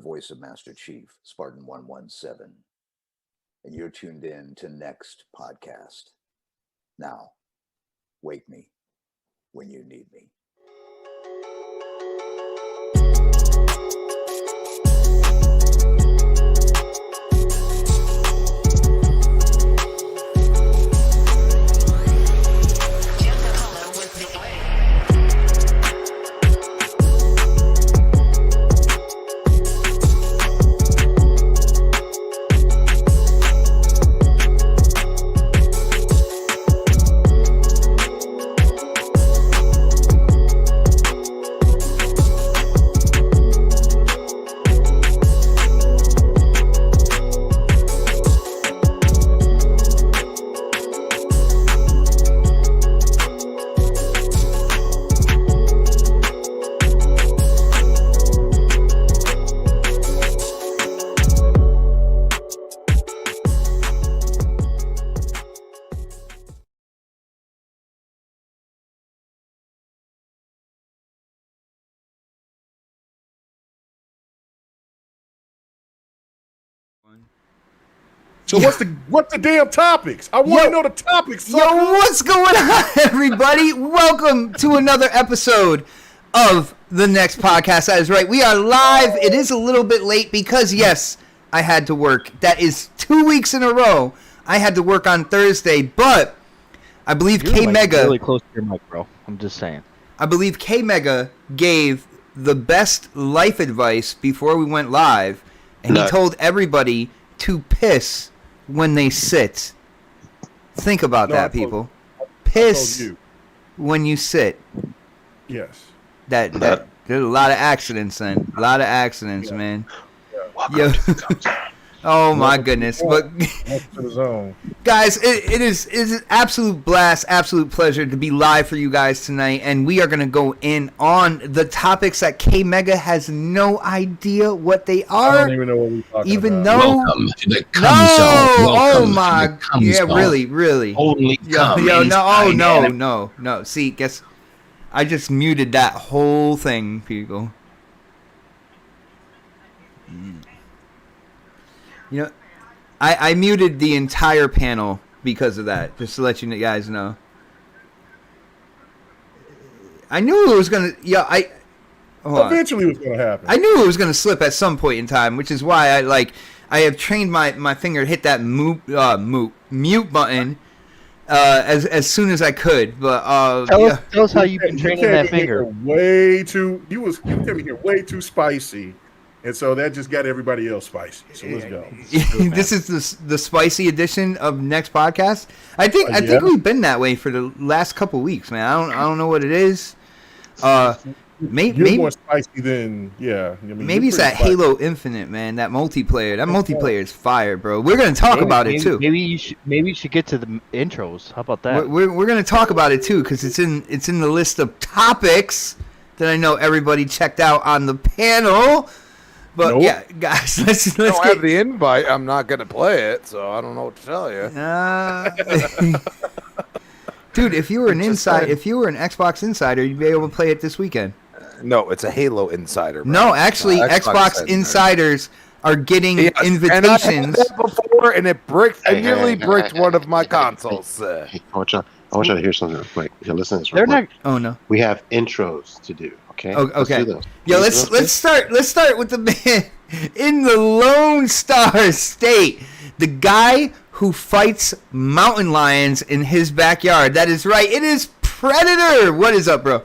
voice of Master Chief, Spartan 117, and you're tuned in to Next Podcast. Now, wake me when you need me. So what's the damn topics? I want to know the topics. Yo, what's going on, everybody? Welcome to another episode of the Next Podcast. That is right. We are live. It is a little bit late because, yes, I had to work. That is 2 weeks in a row. I had to work on Thursday, but I believe K-Mega... really close to your mic, bro. I'm just saying. I believe K-Mega gave the best life advice before we went live, and he told everybody to piss when they sit. Think about that, people. Piss when you sit. Yes. That there's a lot of accidents then. A lot of accidents, man. Yeah. Oh my goodness. But guys, it is an absolute blast, absolute pleasure to be live for you guys tonight, and we are going to go in on the topics that K-Mega has no idea what they are. I don't even know what we're talking even about. though Welcome to the cum no, zone. oh Welcome my, to the cum yeah, zone. really. Only cum Yo, inside no. See, guess I just muted that whole thing, people. You know, I muted the entire panel because of that, just to let you guys know. I knew it was gonna. Eventually, it was gonna happen. I knew it was gonna slip at some point in time, which is why I have trained my finger to hit that mute button as soon as I could. But tell us how you've been training that finger. You came here way too spicy. And so that just got everybody else spicy. So let's go. This is the spicy edition of Next Podcast. I think we've been that way for the last couple weeks, man. I don't know what it is. Maybe more spicy than maybe it's that spicy. Halo Infinite, man. That multiplayer. That multiplayer is fire, bro. We're gonna talk about it too. Maybe you should get to the intros. How about that? We're gonna talk about it too because it's in the list of topics that I know everybody checked out on the panel. But yeah, guys, let's don't have the invite. I'm not gonna play it, so I don't know what to tell you. Dude, if you were an Xbox insider, you'd be able to play it this weekend. No, it's a Halo insider. Bro. No, actually, Xbox insiders are getting invitations. And I've had that before, and it nearly bricked one of my consoles. Hey, I want you to hear something real quick. Here, listen to this real quick. Oh no, we have intros to do. Okay. Okay. Let's start with the man in the Lone Star State, the guy who fights mountain lions in his backyard. That is right. It is Predator. What is up, bro?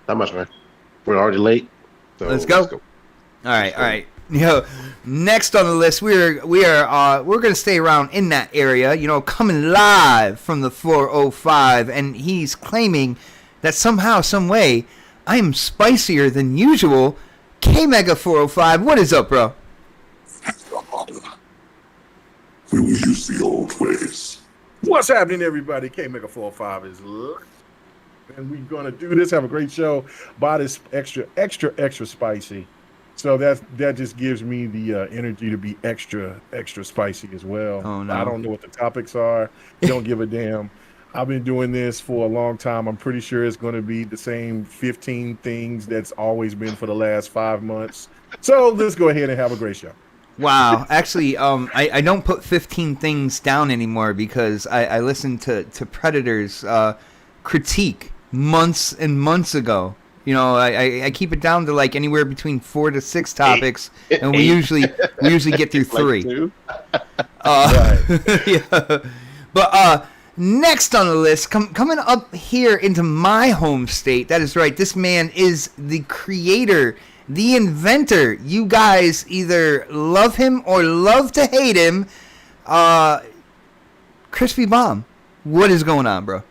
Not much, man. We're already late. So let's go. All right. Yo, next on the list, we're gonna stay around in that area. You know, coming live from the 405, and he's claiming that somehow, some way, I am spicier than usual. K-Mega 405, what is up, bro? We will use the old ways. What's happening, everybody? K-Mega 405 is live. And we're going to do this, have a great show. Bot is extra spicy. So that just gives me the energy to be extra spicy as well. Oh, no. I don't know what the topics are. Don't give a damn. I've been doing this for a long time. I'm pretty sure it's going to be the same 15 things that's always been for the last 5 months. So let's go ahead and have a great show. Wow. Actually, I don't put 15 things down anymore because I listened to Predator's critique months and months ago. You know, I keep it down to like anywhere between 4 to 6 topics, and we usually get through 3. Yeah. But next on the list, coming up here into my home state. That is right. This man is the creator, the inventor. You guys either love him or love to hate him. Crispy Bomb, what is going on, bro?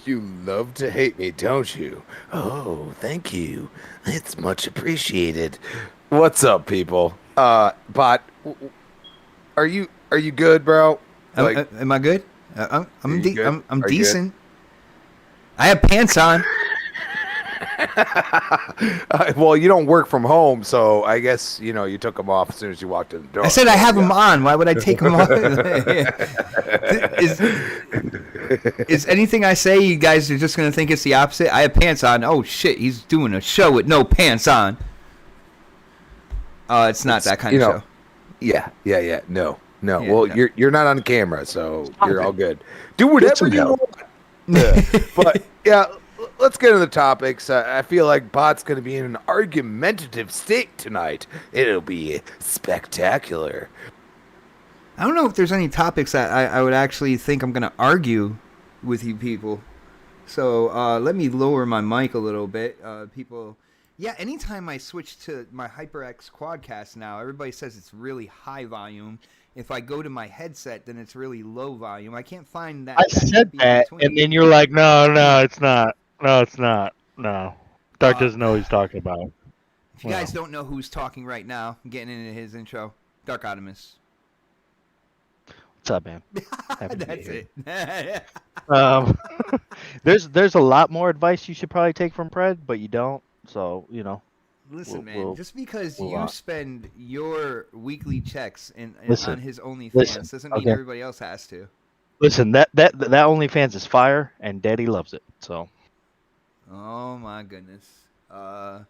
You love to hate me, don't you? Oh, thank you. It's much appreciated. What's up, people? Bot, are you good, bro? Like, Am I good? I'm good? I'm Are you decent. I have pants on. well, you don't work from home, so I guess you took them off as soon as you walked in the door. I said I have them on. Why would I take them off? Is anything I say you guys are just gonna think it's the opposite? I have pants on. Oh shit, he's doing a show with no pants on. It's not that kind of show. Yeah. No. Yeah, Well, no. you're not on camera, so you're all good. Do whatever you want. Yeah. But yeah, let's get into the topics. I feel like Bot's going to be in an argumentative state tonight. It'll be spectacular. I don't know if there's any topics that I would actually think I'm going to argue with you people. So let me lower my mic a little bit. People, yeah, anytime I switch to my HyperX Quadcast now, everybody says it's really high volume. If I go to my headset, then it's really low volume. I can't find that. I said that, and then you're like, no, it's not. No, it's not. No. Dark doesn't know what he's talking about. If you guys don't know who's talking right now, I'm getting into his intro. Dark Optimus. What's up, man? That's it. There's a lot more advice you should probably take from Pred, but you don't. So, Listen, man, just because you spend your weekly checks on his OnlyFans doesn't mean everybody else has to. Listen, that OnlyFans is fire, and Daddy loves it. So. Oh my goodness. All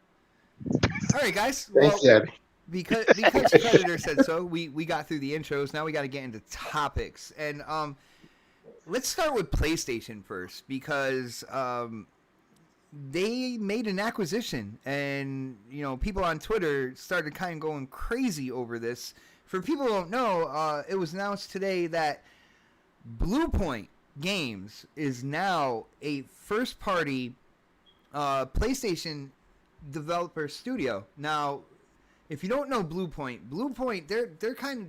right, guys. Thanks, Daddy. Because Predator said so, we got through the intros. Now we got to get into topics, and let's start with PlayStation first because they made an acquisition, and people on Twitter started kind of going crazy over this. For people who don't know, it was announced today that Bluepoint Games is now a first-party PlayStation developer studio. Now, if you don't know Bluepoint,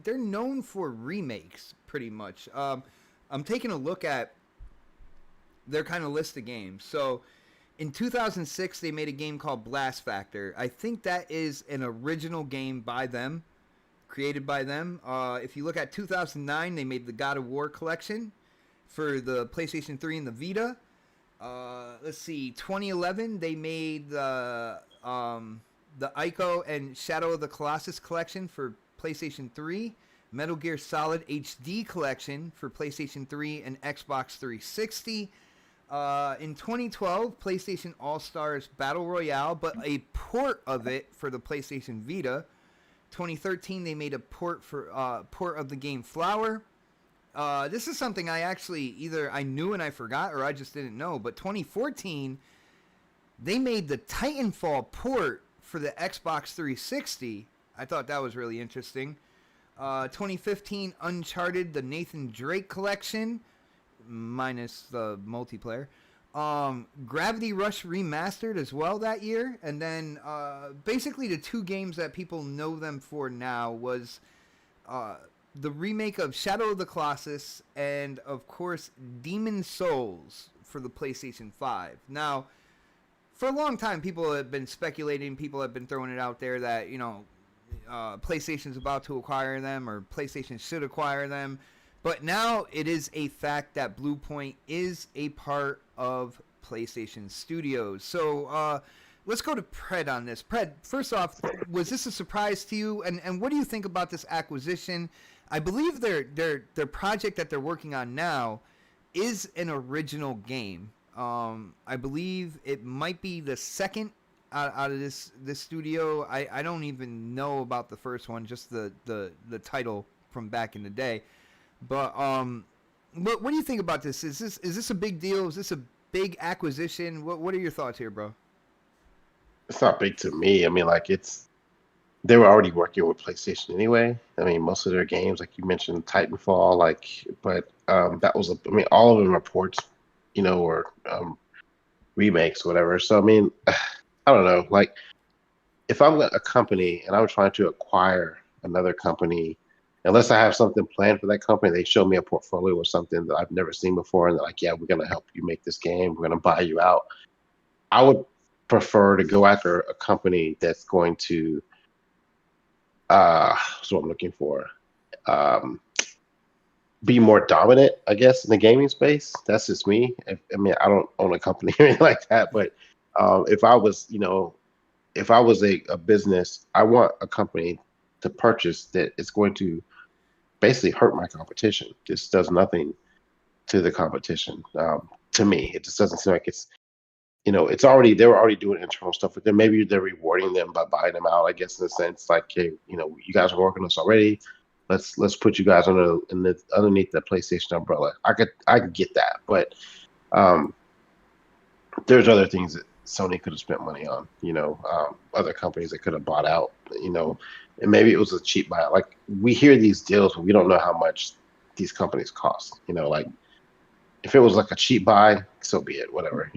they're known for remakes, pretty much. I'm taking a look at their kind of list of games. So, in 2006, they made a game called Blast Factor. I think that is an original game by them, created by them. If you look at 2009, they made the God of War collection for the PlayStation 3 and the Vita. Let's see, 2011, they made the Ico and Shadow of the Colossus collection for PlayStation 3. Metal Gear Solid HD collection for PlayStation 3 and Xbox 360. In 2012, PlayStation All-Stars Battle Royale, but a port of it for the PlayStation Vita. 2013, they made a port of the game Flower. This is something I actually either I knew and I forgot or I just didn't know. But 2014, they made the Titanfall port for the Xbox 360. I thought that was really interesting. 2015, Uncharted, the Nathan Drake collection, minus the multiplayer. Gravity Rush Remastered as well that year. And then basically the two games that people know them for now was the remake of Shadow of the Colossus and, of course, Demon Souls for the PlayStation 5. Now, for a long time, people have been speculating, people have been throwing it out there that, PlayStation's about to acquire them or PlayStation should acquire them. But now it is a fact that Bluepoint is a part of PlayStation Studios. So let's go to Pred on this. Pred, first off, was this a surprise to you? And what do you think about this acquisition? I believe their project that they're working on now is an original game. I believe it might be the second out of this studio. I don't even know about the first one, just the title from back in the day. But what do you think about this? Is this a big deal? Is this a big acquisition? What are your thoughts here, bro? It's not big to me. I mean, like they were already working with PlayStation anyway. I mean, most of their games, like you mentioned, Titanfall, but that was, I mean, all of them are ports, or remakes, whatever. So I mean, I don't know. Like, if I'm a company and I'm trying to acquire another company, unless I have something planned for that company, they show me a portfolio or something that I've never seen before, and they're like, "Yeah, we're gonna help you make this game. We're gonna buy you out." I would prefer to go after a company that's going to that's what I'm looking for. Be more dominant, I guess, in the gaming space. That's just me. I mean, I don't own a company or anything like that, but if I was, if I was a business, I want a company to purchase that is going to basically hurt my competition. This does nothing to the competition. To me, it just doesn't seem like it's, they were already doing internal stuff with them. Maybe they're rewarding them by buying them out, I guess, in a sense, like, hey, you guys are working on this already. Let's put you guys underneath the PlayStation umbrella. I could get that, but there's other things that Sony could have spent money on. Other companies that could have bought out. And maybe it was a cheap buyout. Like, we hear these deals, but we don't know how much these companies cost. Like, if it was like a cheap buy, so be it. Whatever.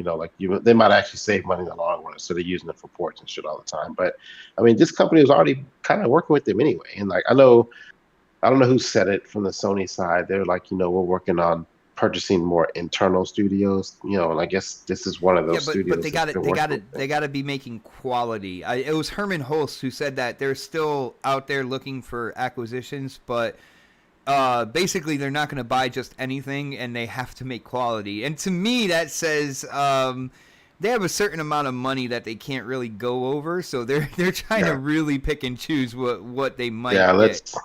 They might actually save money in the long run, so they're using it for ports and shit all the time. But I mean, this company was already kind of working with them anyway, and like I don't know who said it from the Sony side. They're like, we're working on purchasing more internal studios, and I guess this is one of those studios. But they got to be making quality. It was Herman Hulst who said that they're still out there looking for acquisitions, but basically they're not going to buy just anything, and they have to make quality. And to me, that says they have a certain amount of money that they can't really go over, so they're trying to really pick and choose what they might get.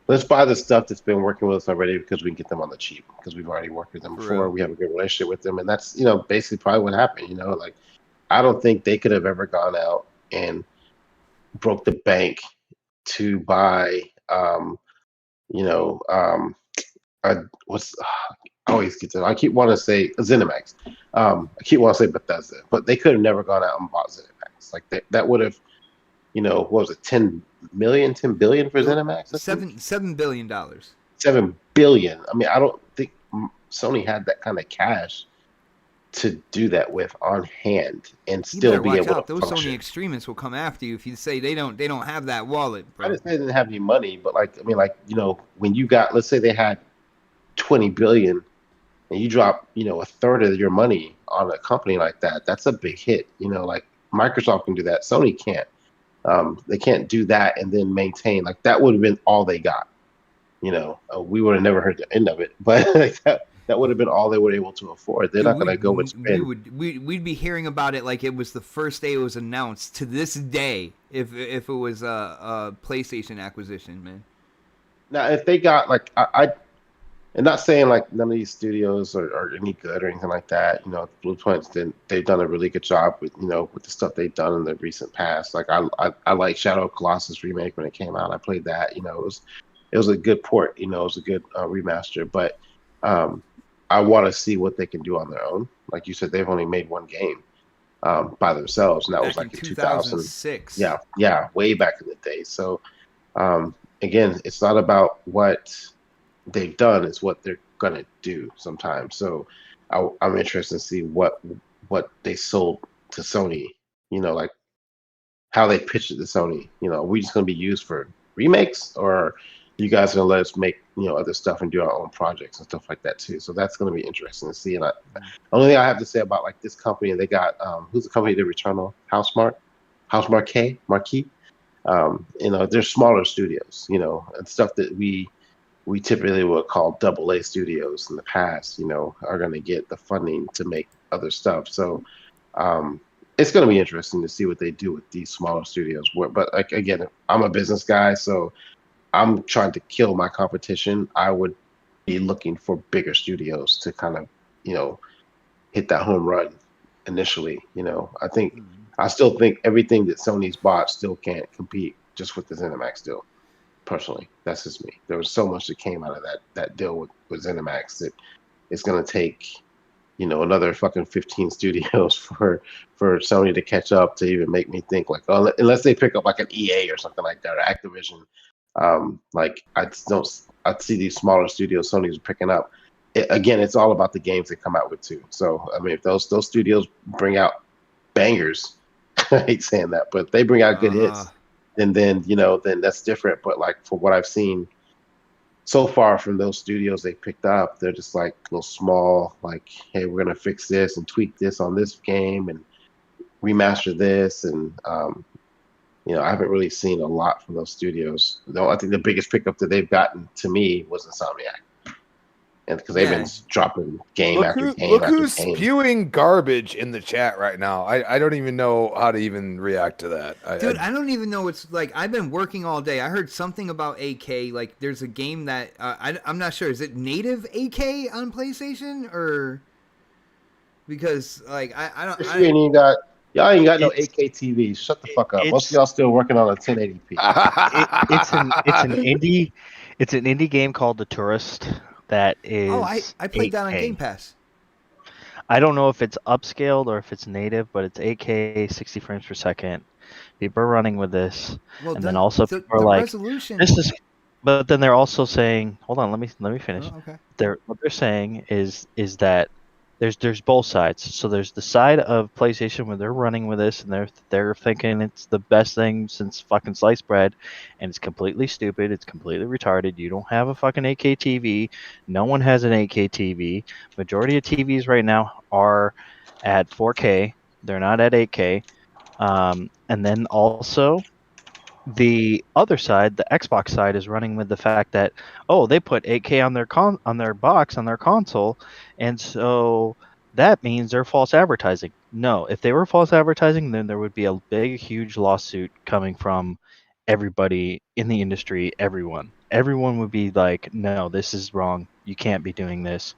Let's buy the stuff that's been working with us already because we can get them on the cheap because we've already worked with them before. We have a good relationship with them, and that's basically probably what happened. Like, I don't think they could have ever gone out and broke the bank to buy I always get to. I keep wanting to say ZeniMax. I keep wanting to say Bethesda, but they could have never gone out and bought ZeniMax. Like that would have, what was it, 10 billion for ZeniMax? $7 billion. $7 billion. I mean, I don't think Sony had that kind of cash to do that with on hand and still be able to those function. Sony extremists will come after you if you say they don't have that wallet, bro. I didn't say they didn't have any money, but when you got, let's say they had 20 billion and you drop, a third of your money on a company like that, that's a big hit. Like Microsoft can do that. Sony can't. They can't do that and then maintain. Like, that would have been all they got. We would have never heard the end of it, but that would have been all they were able to afford. They're not going to go and spend. We'd be hearing about it like it was the first day it was announced to this day if it was a PlayStation acquisition, man. Now, if they got, like, and not saying like none of these studios are any good or anything like that. Bluepoint's they've done a really good job with with the stuff they've done in the recent past. Like, I like Shadow of Colossus remake when it came out. I played that. It was a good port. It was a good remaster. But I want to see what they can do on their own. Like you said, they've only made one game by themselves, and that was like in 2006. Yeah, way back in the day. So again, it's not about what they've done, it's what they're gonna do sometimes. So I'm interested to see what they sold to Sony, like how they pitched it to Sony. Are we just gonna be used for remakes, or you guys are gonna let us make other stuff and do our own projects and stuff like that too? So that's gonna be interesting to see. And the only thing I have to say about like this company, they got who's the company that Returnal? Marquee. They're smaller studios, and stuff that we typically would call AA studios in the past, are going to get the funding to make other stuff. So it's going to be interesting to see what they do with these smaller studios. But like, again, I'm a business guy, so I'm trying to kill my competition. I would be looking for bigger studios to kind of hit that home run initially. I still think everything that Sony's bought still can't compete just with the ZeniMax deal. Personally, that's just me. There was so much that came out of that deal with ZeniMax that it's going to take, another fucking 15 studios for Sony to catch up to even make me think like, oh, unless they pick up like an EA or something like that, or Activision. I'd see these smaller studios Sony's picking up. Again, it's all about the games they come out with too. So I mean, if those studios bring out bangers, I hate saying that, but if they bring out good hits, then that's different. But like for what I've seen so far from those studios they picked up, they're just like little small, like, hey, we're gonna fix this and tweak this on this game and remaster this, and I haven't really seen a lot from those studios. Though I think the biggest pickup that they've gotten to me was Insomniac. And because they've been dropping game after game. Look who's spewing garbage in the chat right now. I don't even know how to even react to that. I don't even know. It's like I've been working all day. I heard something about AK. Like there's a game that I'm not sure. Is it native AK on PlayStation or because like I don't. Y'all ain't got no AK TVs. Shut the fuck up. Most of y'all still working on a 1080p. It's an indie game called The Tourist. That is. Oh, I played that on Gamepass. I don't know if it's upscaled or if it's native, but it's 8K, 60 frames per second. People are running with this, and then also people are like, resolution. "This is." But then they're also saying, "Hold on, let me finish." Oh, okay. What they're saying is that there's both sides. So there's the side of PlayStation where they're running with this and they're thinking it's the best thing since fucking sliced bread, and it's completely stupid. It's completely retarded. You don't have a fucking 8K TV. No one has an 8K TV. Majority of TVs right now are at 4K. They're not at 8K. And then also the other side, the Xbox side, is running with the fact that they put 8K on their box on their console, and so that means they're false advertising. No, if they were false advertising, then there would be a big, huge lawsuit coming from everybody in the industry. Everyone would be like, no, this is wrong. You can't be doing this.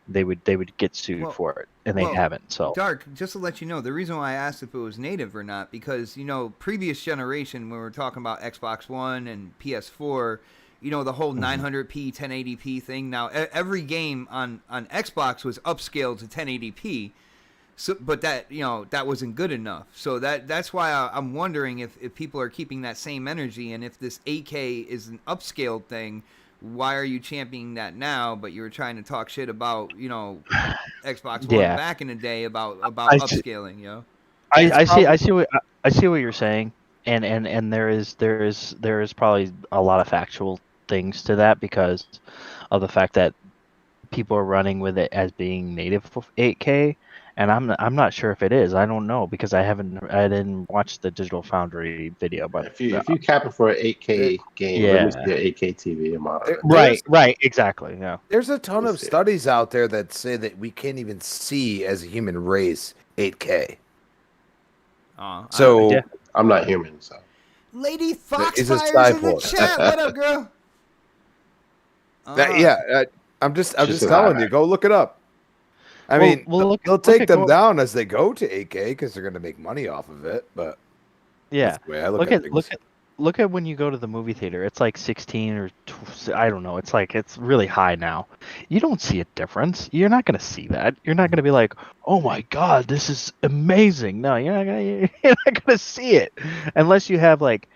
They would get sued for it, and they haven't. So Dark, just to let you know, the reason why I asked if it was native or not, because previous generation when we were talking about Xbox One and PS4, the whole 900p 1080p thing. Now every game on Xbox was upscaled to 1080p. So, but that that wasn't good enough. So that's why I'm wondering if people are keeping that same energy, and if this 8K is an upscaled thing, why are you championing that now? But you were trying to talk shit about Xbox One back in the day about upscaling. I see what you're saying, and there is probably a lot of factual things to that because of the fact that people are running with it as being native 8K. And I'm not sure if it is. I don't know because I didn't watch the Digital Foundry video. But if you cap it for an 8K game, let me see an 8K TV and monitor. Right, exactly. Yeah. There's a ton of studies out there that say that we can't even see as a human race 8K. I'm not human, so. Lady Foxfire's in the chat. What up, girl? I'm just telling you. Go look it up. I mean, they'll take them down as they go to 8K because they're going to make money off of it. But yeah, look at when you go to the movie theater. It's like 16 or I don't know. It's really high now. You don't see a difference. You're not going to see that. You're not going to be like, oh my god, this is amazing. No, you're not going to see it unless you have like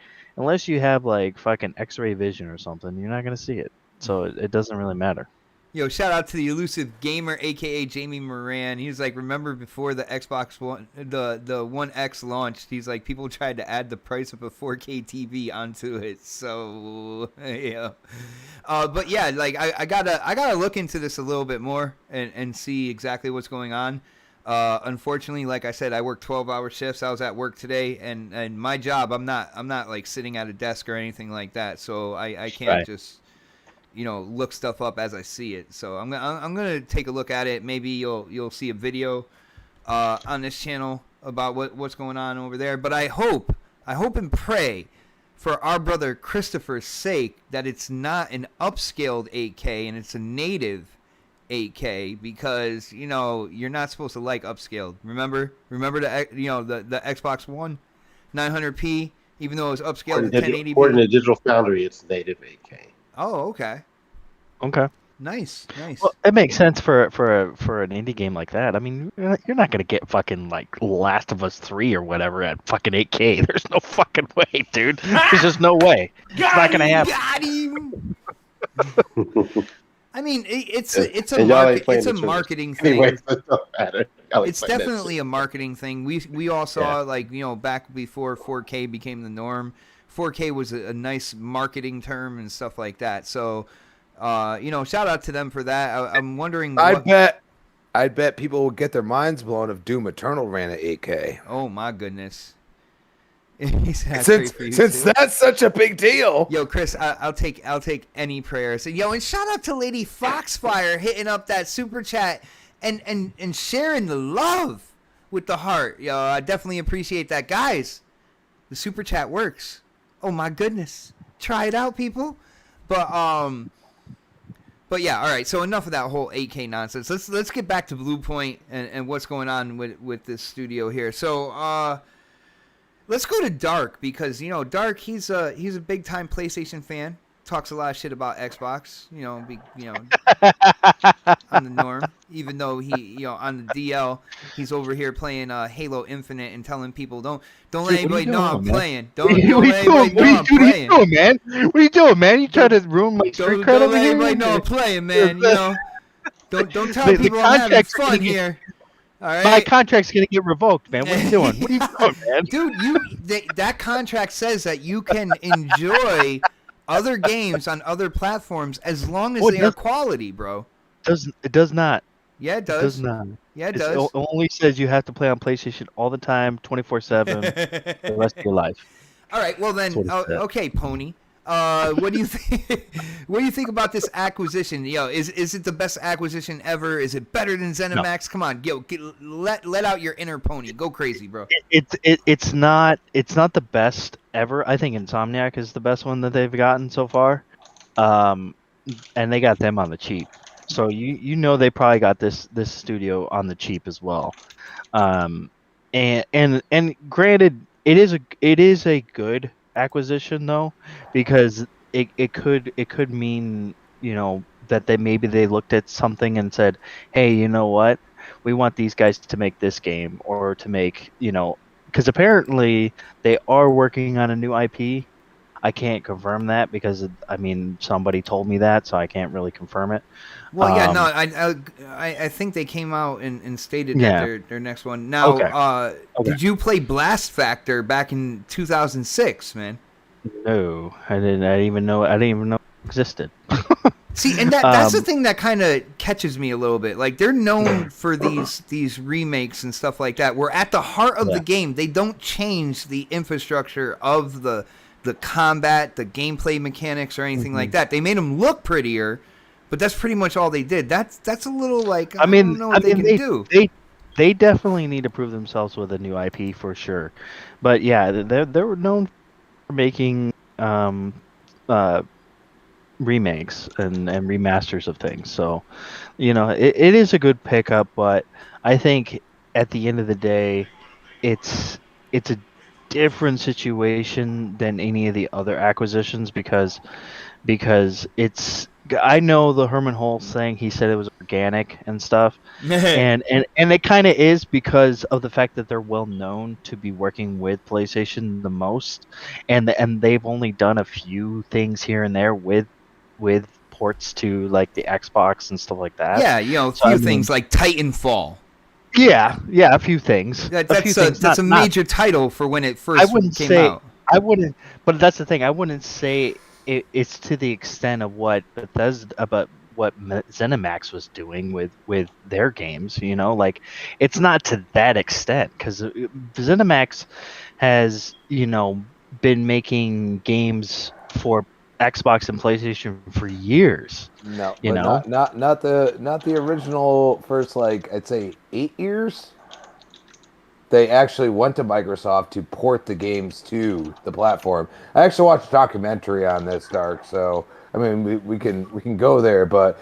fucking X-ray vision or something. You're not going to see it. So it doesn't really matter. Yo, shout out to the elusive gamer, aka Jamie Moran. He's like, remember before the Xbox One, the One X launched? He's like, people tried to add the price of a 4K TV onto it. So yeah, but yeah, like I gotta look into this a little bit more and see exactly what's going on. Unfortunately, like I said, I work 12-hour shifts. I was at work today, and my job, I'm not like sitting at a desk or anything like that. So I can't just look stuff up as I see it. So I'm gonna take a look at it. Maybe you'll see a video on this channel about what's going on over there. But I hope and pray for our brother Christopher's sake that it's not an upscaled 8K and it's a native 8K because you're not supposed to like upscaled. Remember the Xbox One 900p, even though it was upscaled to 1080p. According to Digital Foundry, it's native 8K. Oh, okay. Okay. Nice. Well, it makes sense for an indie game like that. I mean, you're not gonna get fucking like Last of Us 3 or whatever at fucking 8K. There's no fucking way, dude. There's just no way. It's not gonna happen. Got him. I mean, it's And a y'all ain't playing the marketing Twitch. thing. Anyway, it don't matter. Y'all ain't It's playing that definitely shit. a marketing thing. We all saw back before 4K became the norm. 4K was a nice marketing term and stuff like that. So, shout out to them for that. I'm wondering. I'd bet people will get their minds blown if Doom Eternal ran at 8K. Oh my goodness. Since that's such a big deal. Yo, Chris, I'll take any prayer. So, and shout out to Lady Foxfire hitting up that super chat and sharing the love with the heart. Yo, I definitely appreciate that, guys. The super chat works. Oh my goodness, try it out, people. But yeah, all right. So enough of that whole 8K nonsense. Let's get back to Blue Point and what's going on with this studio here. So let's go to Dark because Dark he's a big time PlayStation fan. Talks a lot of shit about Xbox. On the norm. Even though he on the DL he's over here playing Halo Infinite and telling people don't let anybody know I'm playing. Don't let anybody know I'm playing. What are you doing, man? What are you doing, man? You trying to ruin my street cred Don't over let here? anybody know I'm playing, man. Don't tell people I'm having fun here. All right. My contract's gonna get revoked, man. What are you doing? What are you doing, man? Dude, that contract says that you can enjoy other games on other platforms as long as they are quality, bro. It does not. Yeah, it does. It does not. Yeah, it does. It only says you have to play on PlayStation all the time, 24/7, the rest of your life. All right. Well then, okay, Pony. What do you think? What do you think about this acquisition? Is it the best acquisition ever? Is it better than ZeniMax? No. Come on, let out your inner Pony. Go crazy, bro. It's not the best ever. I think Insomniac is the best one that they've gotten so far, and they got them on the cheap. So they probably got this studio on the cheap as well. And granted, it is a good acquisition though, because it could mean that they looked at something and said, hey, you know what, we want these guys to make this game, or to make because apparently they are working on a new IP. I can't confirm that because somebody told me that, so I can't really confirm it. Well, yeah, no, I think they came out and stated that their next one. Now, did you play Blast Factor back in 2006, man? No, I didn't. I didn't even know it existed. See, and that's the thing that kind of catches me a little bit. Like, they're known for these remakes and stuff like that. Where at the heart of the game, they don't change the infrastructure of the combat, the gameplay mechanics, or anything like that. They made them look prettier, but that's pretty much all they did. That's a little like I don't know what they can do. They definitely need to prove themselves with a new IP for sure. But yeah, they were known for making remakes and remasters of things. So, it is a good pickup, but I think at the end of the day, it's a different situation than any of the other acquisitions because it's. I know the Herman Hulse thing. He said it was organic and stuff, and it kind of is because of the fact that they're well known to be working with PlayStation the most, and they've only done a few things here and there with ports to like the Xbox and stuff like that. Yeah, a few things like Titanfall. Yeah, a few things. That's a major title for when it first came out. I wouldn't, but that's the thing. I wouldn't say it's to the extent of what ZeniMax was doing with their games. Like it's not to that extent because ZeniMax has been making games for Xbox and PlayStation for years. No, not the original first, like I'd say 8 years. They actually went to Microsoft to port the games to the platform. I actually watched a documentary on this, Dark. So I mean, we can go there, but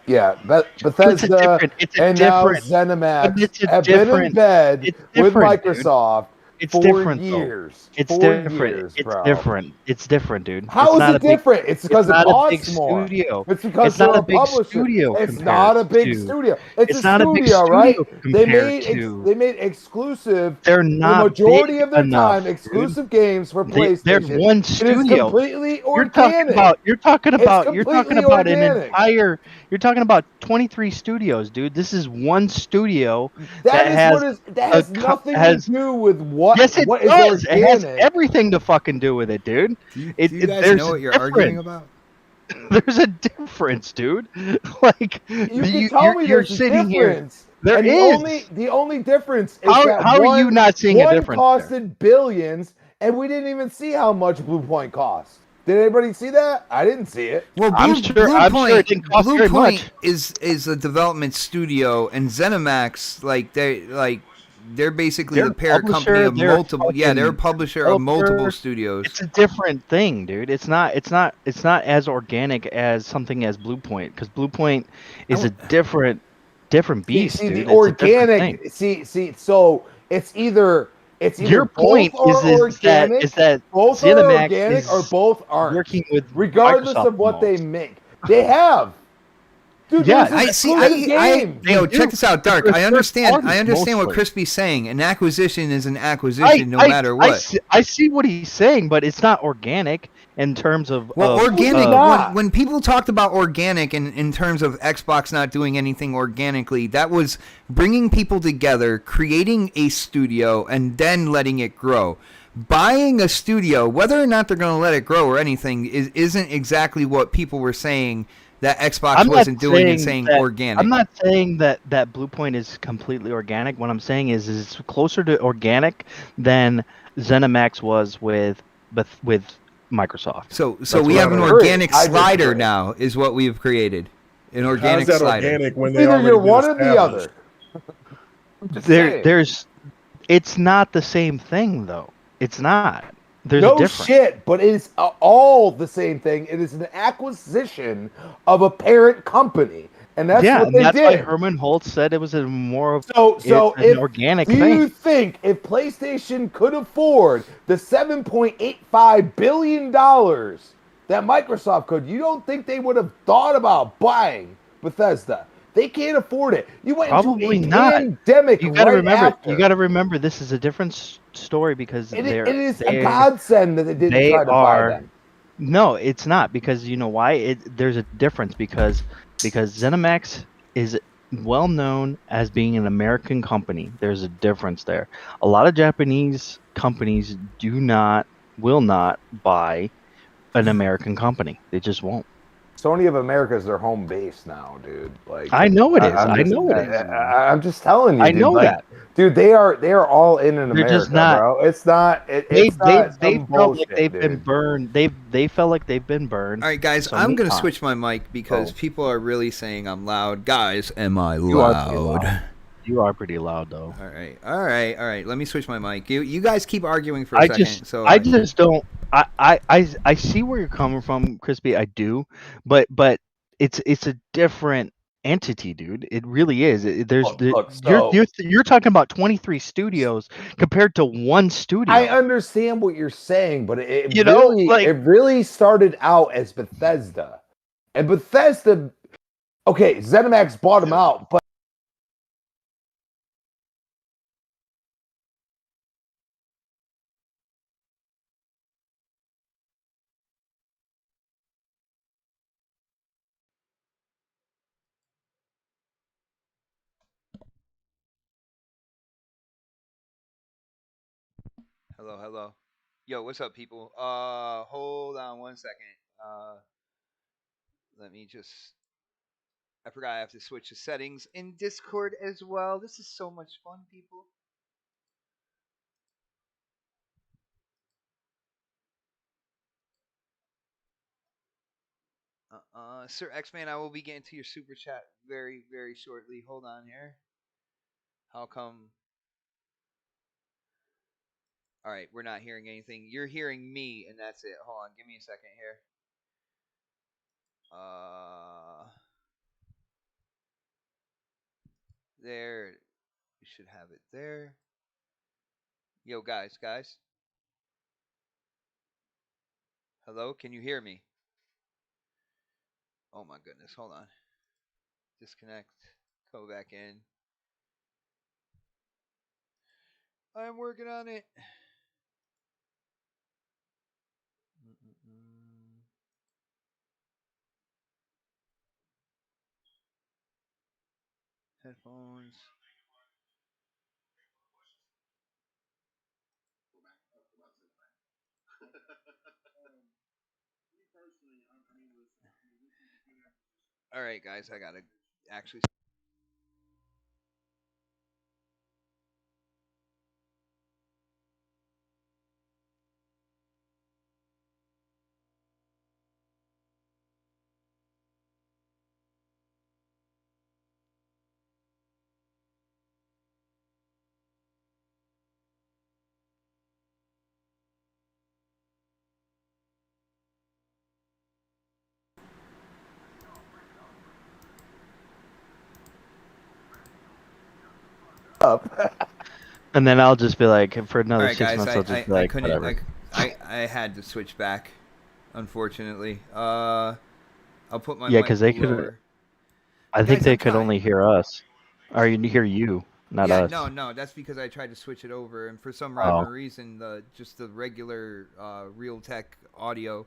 yeah, Bethesda It's a and now different, but ZeniMax it's a have been in different. bed It's with different, dude. Microsoft It's for different though. years. It's 4 years, It's bro. different. It's different, dude. How is it different? It's It's because it not a big costs more. studio. It's because It's they're not a a big publisher. studio It's compared not a big to. studio. It's a It's not a big studio, right? studio compared to. They made exclusive They're for the not big majority of their time, enough, dude. exclusive games for They're PlayStation. one It is studio. completely You're talking organic. about It's you're talking completely about an organic. entire you're talking about 23 studios, dude. This is one studio That that is what is that has nothing to do with yes, it what is does. It has organic. everything to fucking do with it, dude. Do you guys There's know a what you're difference. arguing about? There's a difference, dude. Like You can tell me you're there's a sitting here. difference. There And is. the only difference is How that are you not seeing a one difference there? costed billions, and we didn't even see how much Blue Point cost. Did anybody see that? I didn't see it. Well, I'm sure it didn't cost Blue very Point much. is a development studio, and ZeniMax they're basically They're the a parent company publisher, of they're a multiple. Yeah, they're a fucking publisher of multiple developer. studios. It's a different thing, dude. It's not as organic as something as Blue Point, because Blue Point is a different beast, See dude. the It's a different thing. organic. So it's either Your both point are organic, is that both are ZeniMax organic, or is both aren't. working with Regardless Microsoft of what they almost. make, they have. Dude, Yeah, there's exclusive games. Yo, do. check this out, Dark. They're I third understand parties, what mostly. Crispy's saying. An acquisition is an acquisition, no matter what. I see what he's saying, but it's not organic in terms of. Well, of, organic. not. When people talked about organic in terms of Xbox not doing anything organically, that was bringing people together, creating a studio, and then letting it grow. Buying a studio, whether or not they're going to let it grow or anything, isn't exactly what people were saying that Xbox wasn't doing and saying organic. I'm not saying that Blue Point is completely organic. What I'm saying is it's closer to organic than ZeniMax was with Microsoft. So we have an organic I slider disagree. now, is what we have created. An How's organic that slider. organic when they Either already you're been one or the established? other. Just saying. It's not the same thing though. It's not. There's a No difference. shit, but it is all the same thing. It is an acquisition of a parent company, and that's what and they that's why did. Herman Holtz said it was a more of So an organic do thing. you think if PlayStation could afford the $7.85 billion that Microsoft could, you don't think they would have thought about buying Bethesda? They can't afford it. You went Probably into a not. pandemic You got to right remember. after. You got to remember. This is a different story because It is a godsend that they didn't try to buy them. No, it's not, because you know why? There's a difference because ZeniMax is well known as being an American company. There's a difference there. A lot of Japanese companies will not buy an American company. They just won't. Sony of America is their home base now, dude. Like I know it is. I'm just telling you, I dude. know Like, that. dude, they are all in They're America, just not. bro. It's not. They It's not they some felt like bullshit, they've dude. been burned. They felt like they've been burned. All right, guys, so I'm many going to times. switch my mic because people are really saying I'm loud. Guys, am I You are pretty loud? loud. You are pretty loud though. All right. Let me switch my mic. You guys keep arguing for a second. I just don't. I see where you're coming from, Crispy. I do, but it's a different entity, dude. It really is. You're talking about 23 studios compared to one studio. I understand what you're saying, but it really started out as Bethesda, and Bethesda. Okay, ZeniMax bought them out, but. Hello. Yo, what's up, people? Hold on one second. Let me just. I forgot I have to switch the settings in Discord as well. This is so much fun, people. Sir X-Man, I will be getting to your super chat very, very shortly. Hold on here. How come? All right, we're not hearing anything. You're hearing me, and that's it. Hold on, give me a second here. There, you should have it there. Yo, guys. Hello, can you hear me? Oh my goodness, hold on. Disconnect. Go back in. I'm working on it. Headphones. All right, guys, I gotta actually. Up. And then I'll just be like, for All another right, 6 guys, months, I'll just be I like, couldn't. whatever. I had to switch back, unfortunately. I'll put my Yeah, mic 'cause they could- lower. I think Guys, they I'm could fine. only hear us. Or you hear you, not Yeah, us. no, that's because I tried to switch it over, and for some Oh. rhyme or reason, just the regular Realtek audio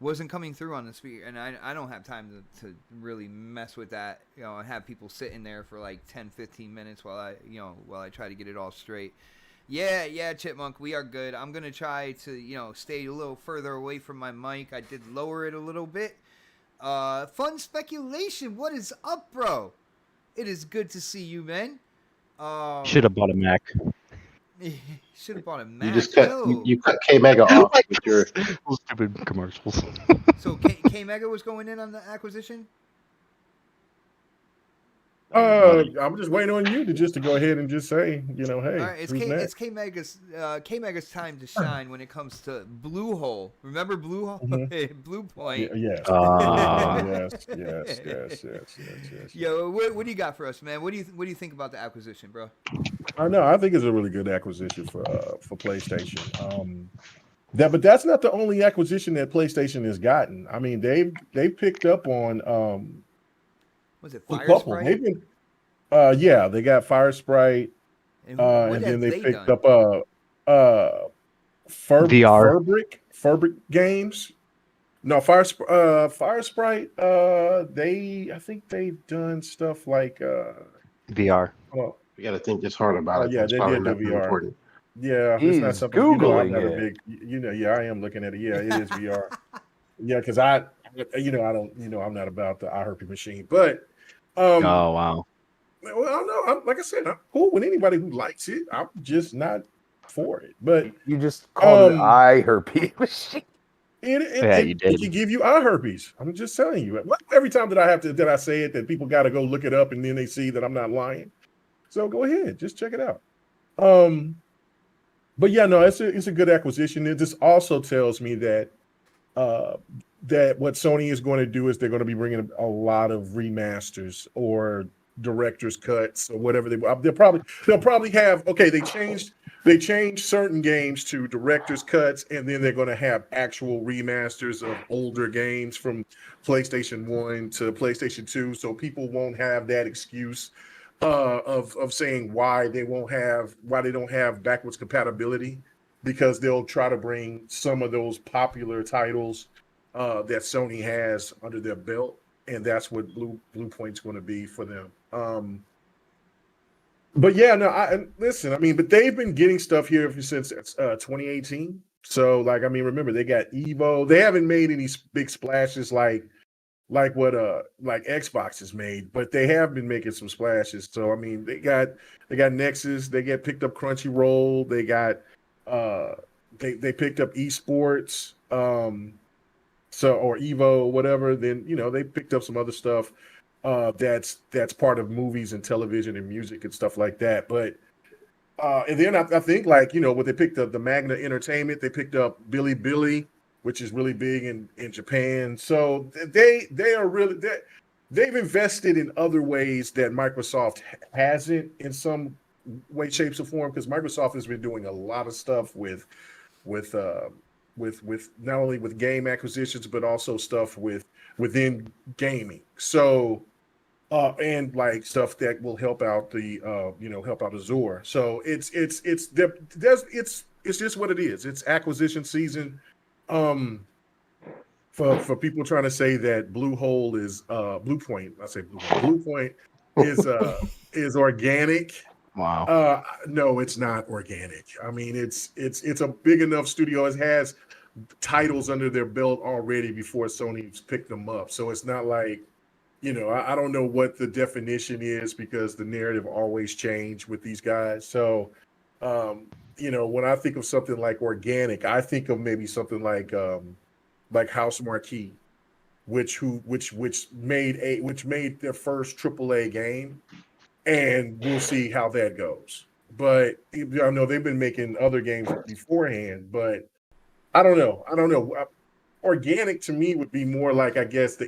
wasn't coming through on the speaker, and I don't have time to really mess with that, and have people sitting there for like 10-15 minutes while I try to get it all straight. Yeah, Chipmunk, we are good. I'm gonna try to stay a little further away from my mic. I did lower it a little bit. Fun speculation. What is up, bro? It is good to see you, man. Should have bought a Mac. Should have bought a Mac. You just cut Yo. you cut K Mega off with your. Stupid commercials. So K Mega was going in on the acquisition. I'm just waiting on you to go ahead and just say, hey, All right, who's next? it's K Mega's time to shine when it comes to Bluehole. Remember Bluehole? Mhm. Blue Point. Yes. Yes. Yo, what do you got for us, man? What do you think about the acquisition, bro? I know. I think it's a really good acquisition for PlayStation. But that's not the only acquisition that PlayStation has gotten. I mean, they picked up on Was it a Fire couple. Sprite? They've been, they got Fire Sprite, And what and have then they they picked done? up VR. Furbrick Games. No, Fire Sprite. I think they've done stuff like VR. oh, You got to think just hard about it. yeah, That's they probably did do not VR. important. Yeah, it's not He's something I'm Googling not a it. big. Yeah, I am looking at it. Yeah, it is VR. Yeah, because I don't, I'm not about the iHerpy machine, but Oh wow. well, no, like I said, I'm cool with anybody who likes it. I'm just not for it. But You just called it iHerpy. You it did. can give you eye herpes. I'm just telling you. Every time that I say it, that people got to go look it up, and then they see that I'm not lying. So go ahead, just check it out. But yeah, no, it's a good acquisition. It just also tells me that that what Sony is going to do is they're going to be bringing a lot of remasters or director's cuts or whatever they'll probably have. Okay, they changed certain games to director's cuts, and then they're going to have actual remasters of older games from PlayStation 1 to PlayStation 2, so people won't have that excuse of saying why they don't have backwards compatibility, because they'll try to bring some of those popular titles that Sony has under their belt, and that's what Blue Point's going to be for them. But yeah, no, listen. I mean, but they've been getting stuff here since 2018. So, like, I mean, remember they got Evo. They haven't made any big splashes like what like Xbox has made, but they have been making some splashes. So, I mean, they got Nexus. They get picked up Crunchyroll. They got they picked up esports. Or Evo, whatever. Then they picked up some other stuff that's part of movies and television and music and stuff like that. But and then I think, like, what they picked up, the Magna Entertainment, they picked up Billy, which is really big in Japan. So they are really they've invested in other ways that Microsoft hasn't in some way, shapes, or form, because Microsoft has been doing a lot of stuff with with not only with game acquisitions but also stuff within gaming. So and like stuff that will help out the help out Azure. So it's just what it is. It's acquisition season. For people trying to say that Bluehole is Bluepoint, I say Bluepoint is organic. Wow. No, it's not organic. I mean, it's a big enough studio. It has titles under their belt already before Sony's picked them up. So it's not like, I don't know what the definition is because the narrative always change with these guys. So, when I think of something like organic, I think of maybe something like House Marquee, which made their first AAA game, and we'll see how that goes. But I know they've been making other games beforehand, but I don't know. Organic to me would be more like, I guess, the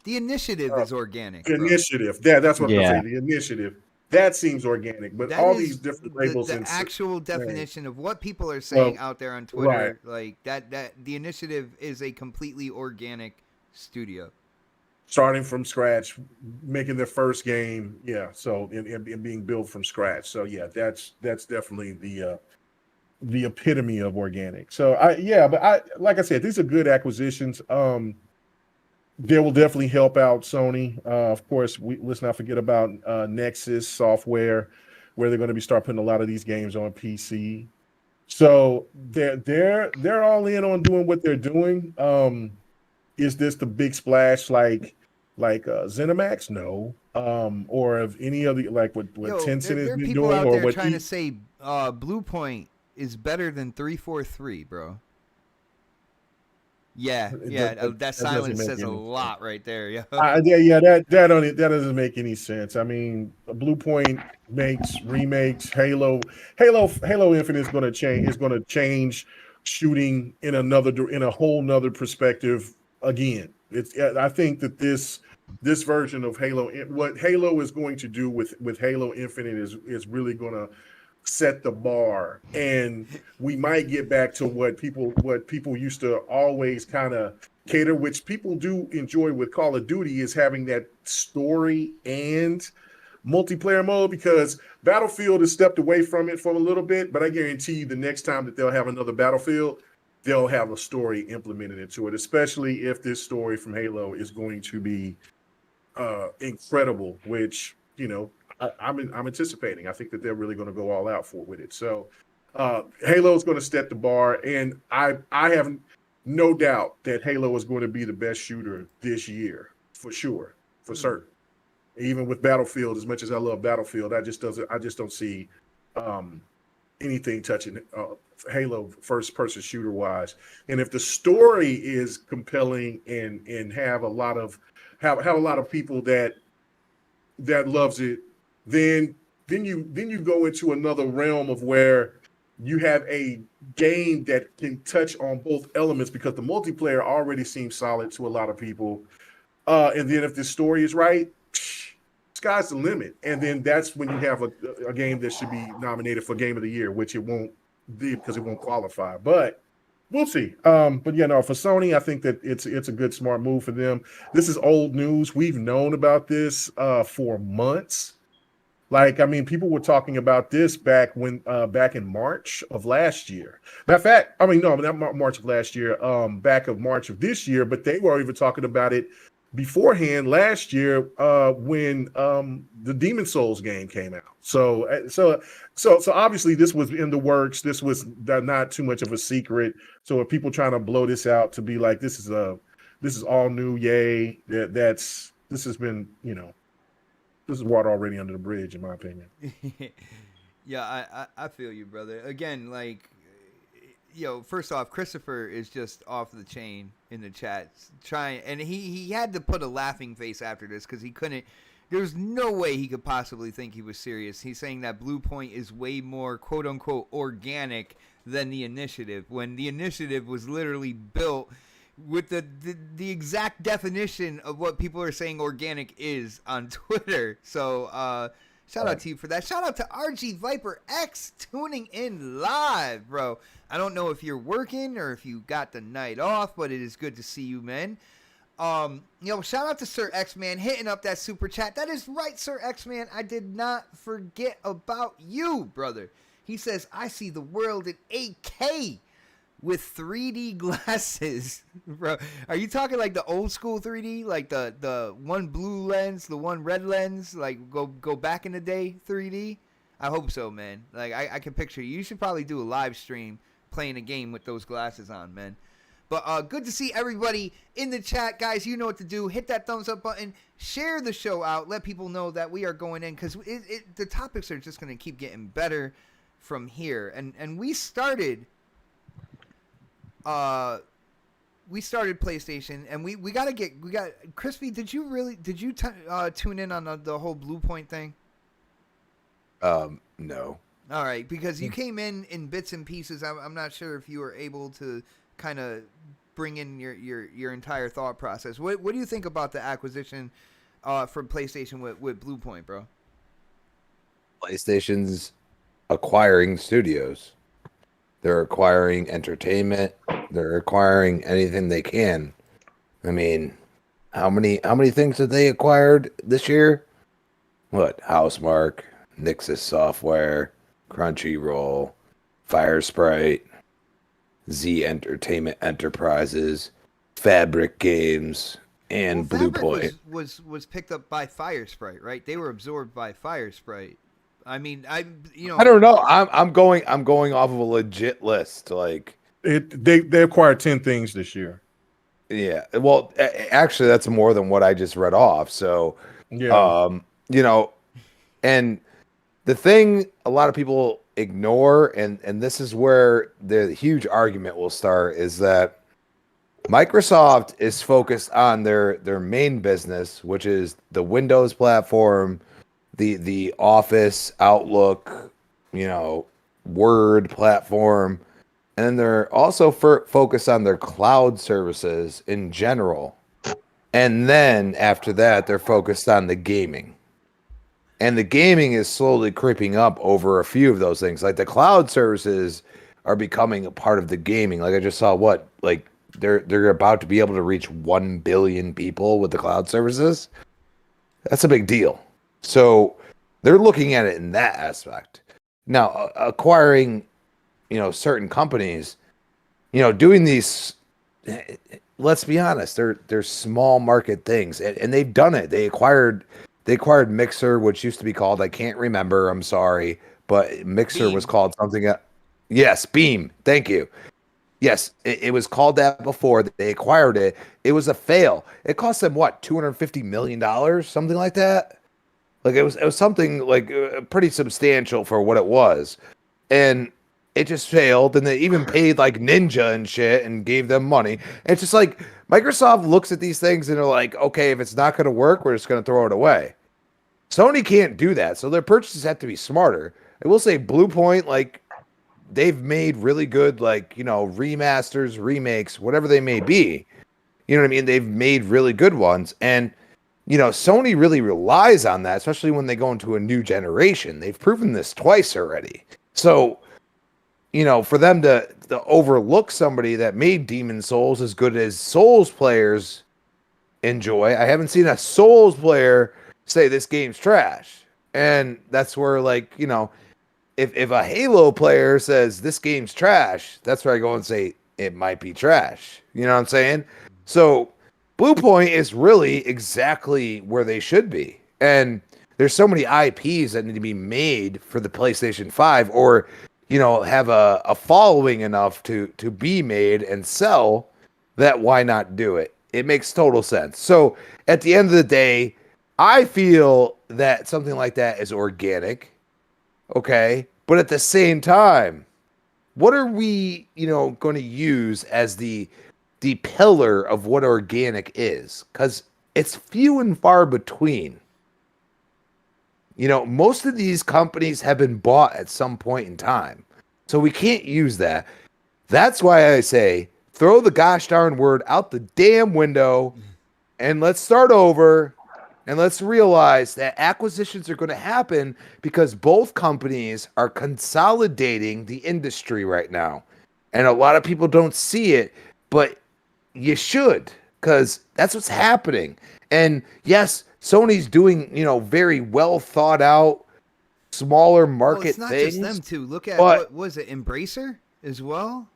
initiative is organic. Initiative. That's what I'm Yeah. gonna say. The initiative. That seems organic, but That all is these different labels the and actual definition of what people are saying out there on Twitter, like that the initiative is a completely organic studio. Starting from scratch, making their first game, yeah. So and being built from scratch. So yeah, that's definitely the epitome of organic. So like I said, these are good acquisitions. They will definitely help out Sony. Of course, let's not forget about Nexus Software, where they're going to be start putting a lot of these games on PC. So they're all in on doing what they're doing. Is this the big splash like ZeniMax? No. Or of any other like what Tencent has been people doing, out or there what trying to say Bluepoint is better than 343, bro. Yeah, that silence says a lot right there. Yeah, that doesn't make any sense. I mean, Bluepoint remakes Halo Infinite is going to change shooting in a whole nother perspective again. I think that this version of Halo, what Halo is going to do with Halo Infinite is really going to set the bar, and we might get back to what people used to always kind of cater, which people do enjoy with Call of Duty, is having that story and multiplayer mode, because Battlefield has stepped away from it for a little bit, but I guarantee you the next time that they'll have another Battlefield, they'll have a story implemented into it, especially if this story from Halo is going to be incredible, which I'm anticipating. I think that they're really going to go all out with it. So Halo is going to set the bar, and I have no doubt that Halo is going to be the best shooter this year, for sure, for certain. Even with Battlefield, as much as I love Battlefield, I just don't see anything touching Halo first person shooter wise. And if the story is compelling and have a lot of people that loves it, then you go into another realm of where you have a game that can touch on both elements, because the multiplayer already seems solid to a lot of people. And then if the story is right, sky's the limit. And then that's when you have a game that should be nominated for Game of the Year, which it won't be because it won't qualify. But we'll see. But for Sony, I think that it's a good, smart move for them. This is old news. We've known about this for months. Like, I mean, people were talking about this back in March of last year. Matter of fact, I mean, no, not March of last year, back of March of this year, but they were even talking about it beforehand last year when the Demon Souls game came out. So obviously this was in the works. This was not too much of a secret. So if people trying to blow this out to be like, this is all new, yay, this has been, this is water already under the bridge, in my opinion. Yeah, I feel you, brother. Again, like, first off, Christopher is just off the chain in the chat, and he had to put a laughing face after this because he couldn't. There's no way he could possibly think he was serious. He's saying that Bluepoint is way more quote unquote organic than the initiative, when the initiative was literally built with the exact definition of what people are saying organic is on Twitter. So shout out to you for that. Shout out to RG Viper X tuning in live, bro. I don't know if you're working or if you got the night off, but it is good to see you, man. Shout out to Sir X-Man hitting up that super chat. That is right, Sir X-Man. I did not forget about you, brother. He says, I see the world in 8K with 3D glasses. Bro, are you talking like the old school 3D? Like the one blue lens, the one red lens? Like go back in the day 3D? I hope so, man. Like I can picture you. You should probably do a live stream playing a game with those glasses on, man. But good to see everybody in the chat, guys. You know what to do. Hit that thumbs up button. Share the show out. Let people know that we are going in, because the topics are just going to keep getting better from here. And we started PlayStation, and we got Crispy. Did you tune in on the whole Blue Point thing? No. All right, because you came in bits and pieces. I'm not sure if you were able to kind of bring in your entire thought process. What do you think about the acquisition from PlayStation with Blue Point, bro? PlayStation's acquiring studios. They're acquiring entertainment. They're acquiring anything they can. I mean, how many things have they acquired this year? What? Housemarque, Nixxes Software, Crunchyroll, Firesprite, Z Entertainment Enterprises, Fabric Games, and Blue Point was picked up by Firesprite, right? They were absorbed by Firesprite. I mean, I don't know. I'm going off of a legit list. Like they acquired 10 things this year. Yeah. Well, actually, that's more than what I just read off. So, yeah. And the thing a lot of people ignore, and this is where the huge argument will start, is that Microsoft is focused on their main business, which is the Windows platform, the Office, Outlook, Word platform, and then they're also focused on their cloud services in general. And then after that, they're focused on the gaming. And the gaming is slowly creeping up over a few of those things. Like the cloud services are becoming a part of the gaming. Like I just saw they're about to be able to reach 1 billion people with the cloud services. That's a big deal. So they're looking at it in that aspect. Now, acquiring, certain companies, doing these, let's be honest, they're small market things, and they've done it. They acquired Mixer, which used to be called, I can't remember, I'm sorry, but Mixer was called something. Yes, Beam. Thank you. Yes, it was called that before. They acquired it. It was a fail. It cost them what, $250 million, something like that. Like it was something like pretty substantial for what it was, and it just failed. And they even paid like Ninja and shit and gave them money. And it's just like Microsoft looks at these things and they're like, okay, if it's not going to work, we're just going to throw it away. Sony can't do that, so their purchases have to be smarter. I will say Blue Point, like they've made really good, remasters, remakes, whatever they may be. You know what I mean? They've made really good ones, and Sony really relies on that, especially when they go into a new generation. They've proven this twice already. So, for them to overlook somebody that made Demon's Souls as good as Souls players enjoy, I haven't seen a Souls player say this game's trash. And that's where, if a Halo player says this game's trash, that's where I go and say it might be trash. You know what I'm saying? So Blue Point is really exactly where they should be. And there's so many IPs that need to be made for the PlayStation 5 or, have a following enough to be made and sell, that why not do it? It makes total sense. So at the end of the day, I feel that something like that is organic. Okay. But at the same time, what are we, going to use as the pillar of what organic is? Because it's few and far between. Most of these companies have been bought at some point in time. So we can't use that. That's why I say throw the gosh darn word out the damn window and let's start over. And let's realize that acquisitions are going to happen because both companies are consolidating the industry right now. And a lot of people don't see it, but you should, because that's what's happening. And yes, Sony's doing, very well thought out, smaller market Well, it's not things. just them too. Look at but- what was it, Embracer as well?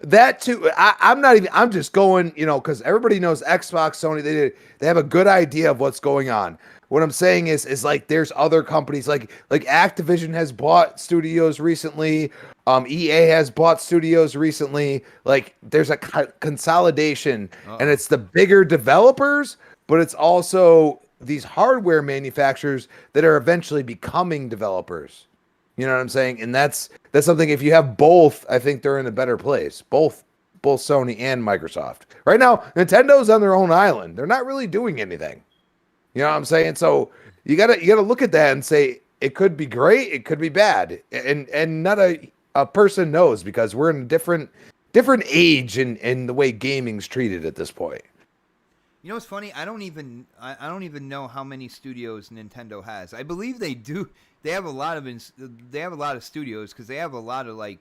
That too. I'm just going, because everybody knows Xbox, Sony, they have a good idea of what's going on. What I'm saying is like there's other companies like Activision has bought studios recently. EA has bought studios recently. Like there's a consolidation, and it's the bigger developers, but it's also these hardware manufacturers that are eventually becoming developers. You know what I'm saying? And that's something, if you have both, I think they're in a better place. Both Sony and Microsoft. Right now, Nintendo's on their own island. They're not really doing anything. You know what I'm saying? So you gotta look at that and say it could be great, it could be bad. And not a person knows, because we're in a different age in the way gaming's treated at this point. You know what's funny? I don't even know how many studios Nintendo has. I believe they do. They have a lot of studios, because they have a lot of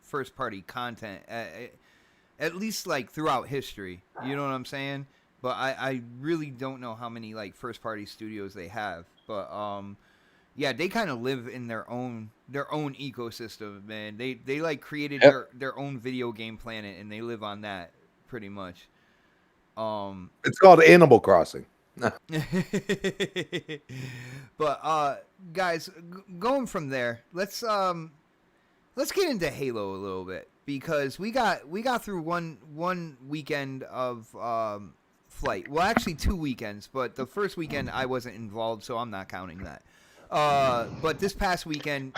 first party content, at least like throughout history. You know what I'm saying? But I really don't know how many first party studios they have. But yeah, they kind of live in their own ecosystem, man. They created their own video game planet, and they live on that pretty much. It's called Animal Crossing. But guys, going from there, let's get into Halo a little bit, because we got through one weekend of flight. Well, actually 2 weekends, but the first weekend I wasn't involved, so I'm not counting that. But this past weekend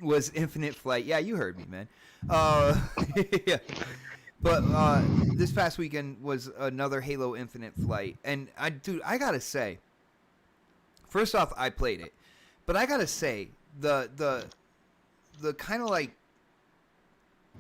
was Infinite Flight. Yeah, you heard me, man. Yeah. But this past weekend was another Halo Infinite Flight. And, I got to say, first off, I played it. But I got to say, the kind of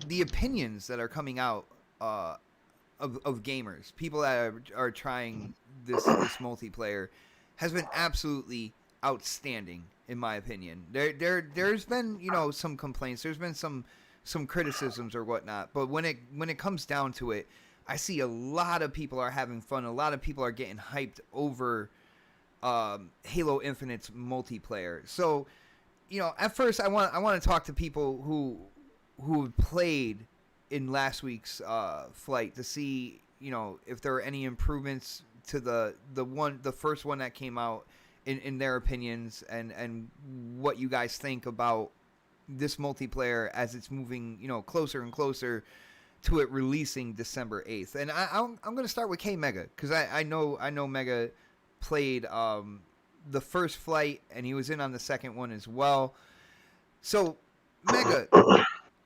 the opinions that are coming out of gamers, people that are trying this multiplayer, has been absolutely outstanding, in my opinion. There's been, some complaints. There's been some criticisms or whatnot, but when it comes down to it, I see a lot of people are having fun. A lot of people are getting hyped over Halo Infinite's multiplayer. So, at first I want to talk to people who played in last week's flight to see if there are any improvements to the first one that came out in their opinions, and what you guys think about this multiplayer as it's moving, closer and closer to it releasing December 8th. And I'm going to start with K Mega, because I know Mega played the first flight, and he was in on the second one as well. So, Mega,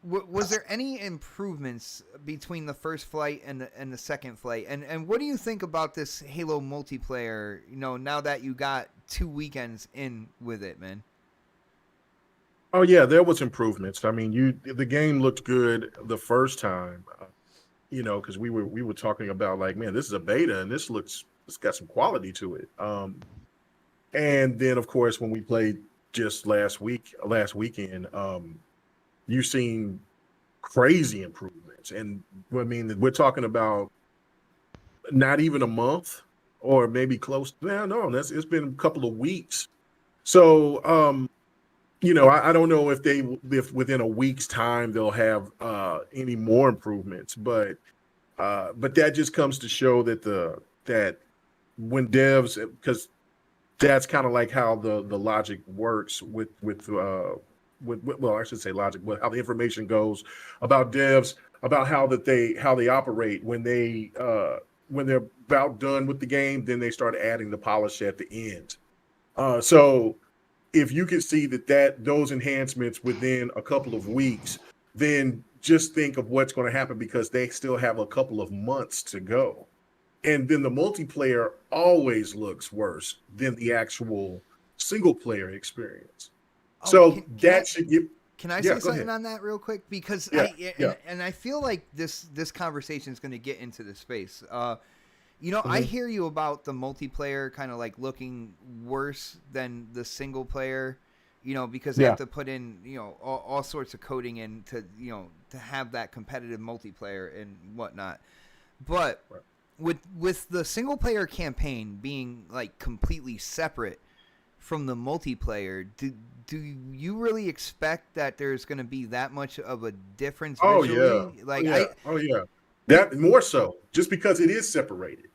was there any improvements between the first flight and the second flight? And what do you think about this Halo multiplayer, now that you got 2 weekends in with it, man? Oh yeah, there was improvements. I mean, the game looked good the first time, because we were talking about man, this is a beta and it's got some quality to it. And then of course when we played just last weekend, you've seen crazy improvements. And I mean, we're talking about not even a month, or maybe close. No, it's been a couple of weeks. So I don't know if within a week's time they'll have any more improvements, but that just comes to show that when devs, because that's kind of like how the logic works with well, I should say logic, but how the information goes about devs, about how they operate when they're about done with the game, then they start adding the polish at the end. So if you can see that those enhancements within a couple of weeks, then just think of what's going to happen, because they still have a couple of months to go. And then the multiplayer always looks worse than the actual single player experience. So that should give. Can I Yeah, say go something ahead. on that real quick? Because Yeah. I feel like this conversation is going to get into the space. You know, Mm-hmm. I hear you about the multiplayer kind of like looking worse than the single player, you know, because they Yeah. have to put in, you know, all sorts of coding in to, you know, to have that competitive multiplayer and whatnot. But Right. with the single player campaign being like completely separate from the multiplayer, do you really expect that there's going to be that much of a difference Oh visually? yeah. Like Oh yeah. That more so, just because it is separated.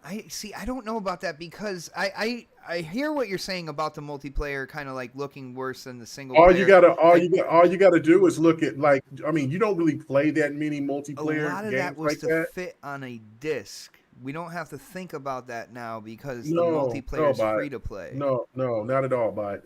I see. I don't know about that because I hear what you're saying about the multiplayer kind of like looking worse than the single All player. you gotta And all you gotta do is look at, like, I mean, you don't really play that many a multiplayer lot of games that was like to that. fit on a disc. We don't have to think about that now because the No, multiplayer is bot. free to play. No, not at all, bot.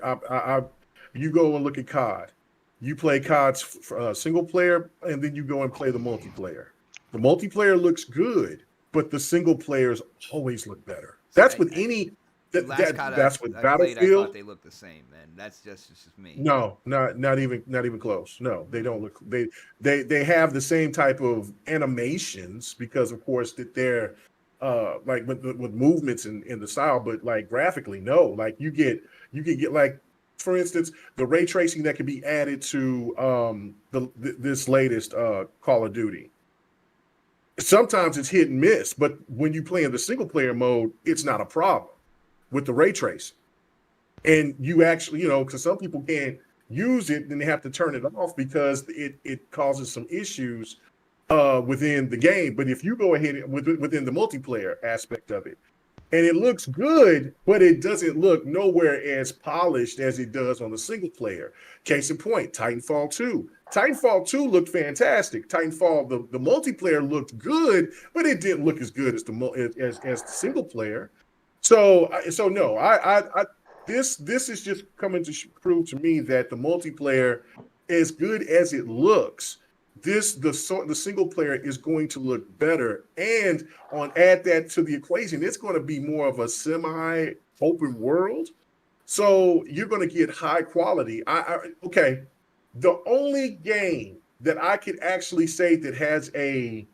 You go and look at COD. You play COD's single player, and then you go and play the multiplayer. The multiplayer looks good, but the single players always look better. See, That's with any. last COD That's with I played, I thought Battlefield. they looked the same, man. That's just me. No, not even close. No, they don't look. They have the same type of animations because, of course, that they're like with movements in the style, but like graphically, no. Like you can get, like, for instance, the ray tracing that can be added to this latest Call of Duty. Sometimes it's hit and miss, but when you play in the single player mode, it's not a problem with the ray tracing. And you actually, because some people can't use it, then they have to turn it off because it causes some issues within the game. But if you go ahead within the multiplayer aspect of it, and it looks good, but it doesn't look nowhere as polished as it does on the single player. Case in point, Titanfall 2. Titanfall 2 looked fantastic. Titanfall, the multiplayer looked good, but it didn't look as good as the single player. So no, this is just coming to prove to me that the multiplayer, as good as it looks, the single player is going to look better. And add that to the equation, it's going to be more of a semi open world. So you're going to get high quality. Okay, the only game that I could actually say that has a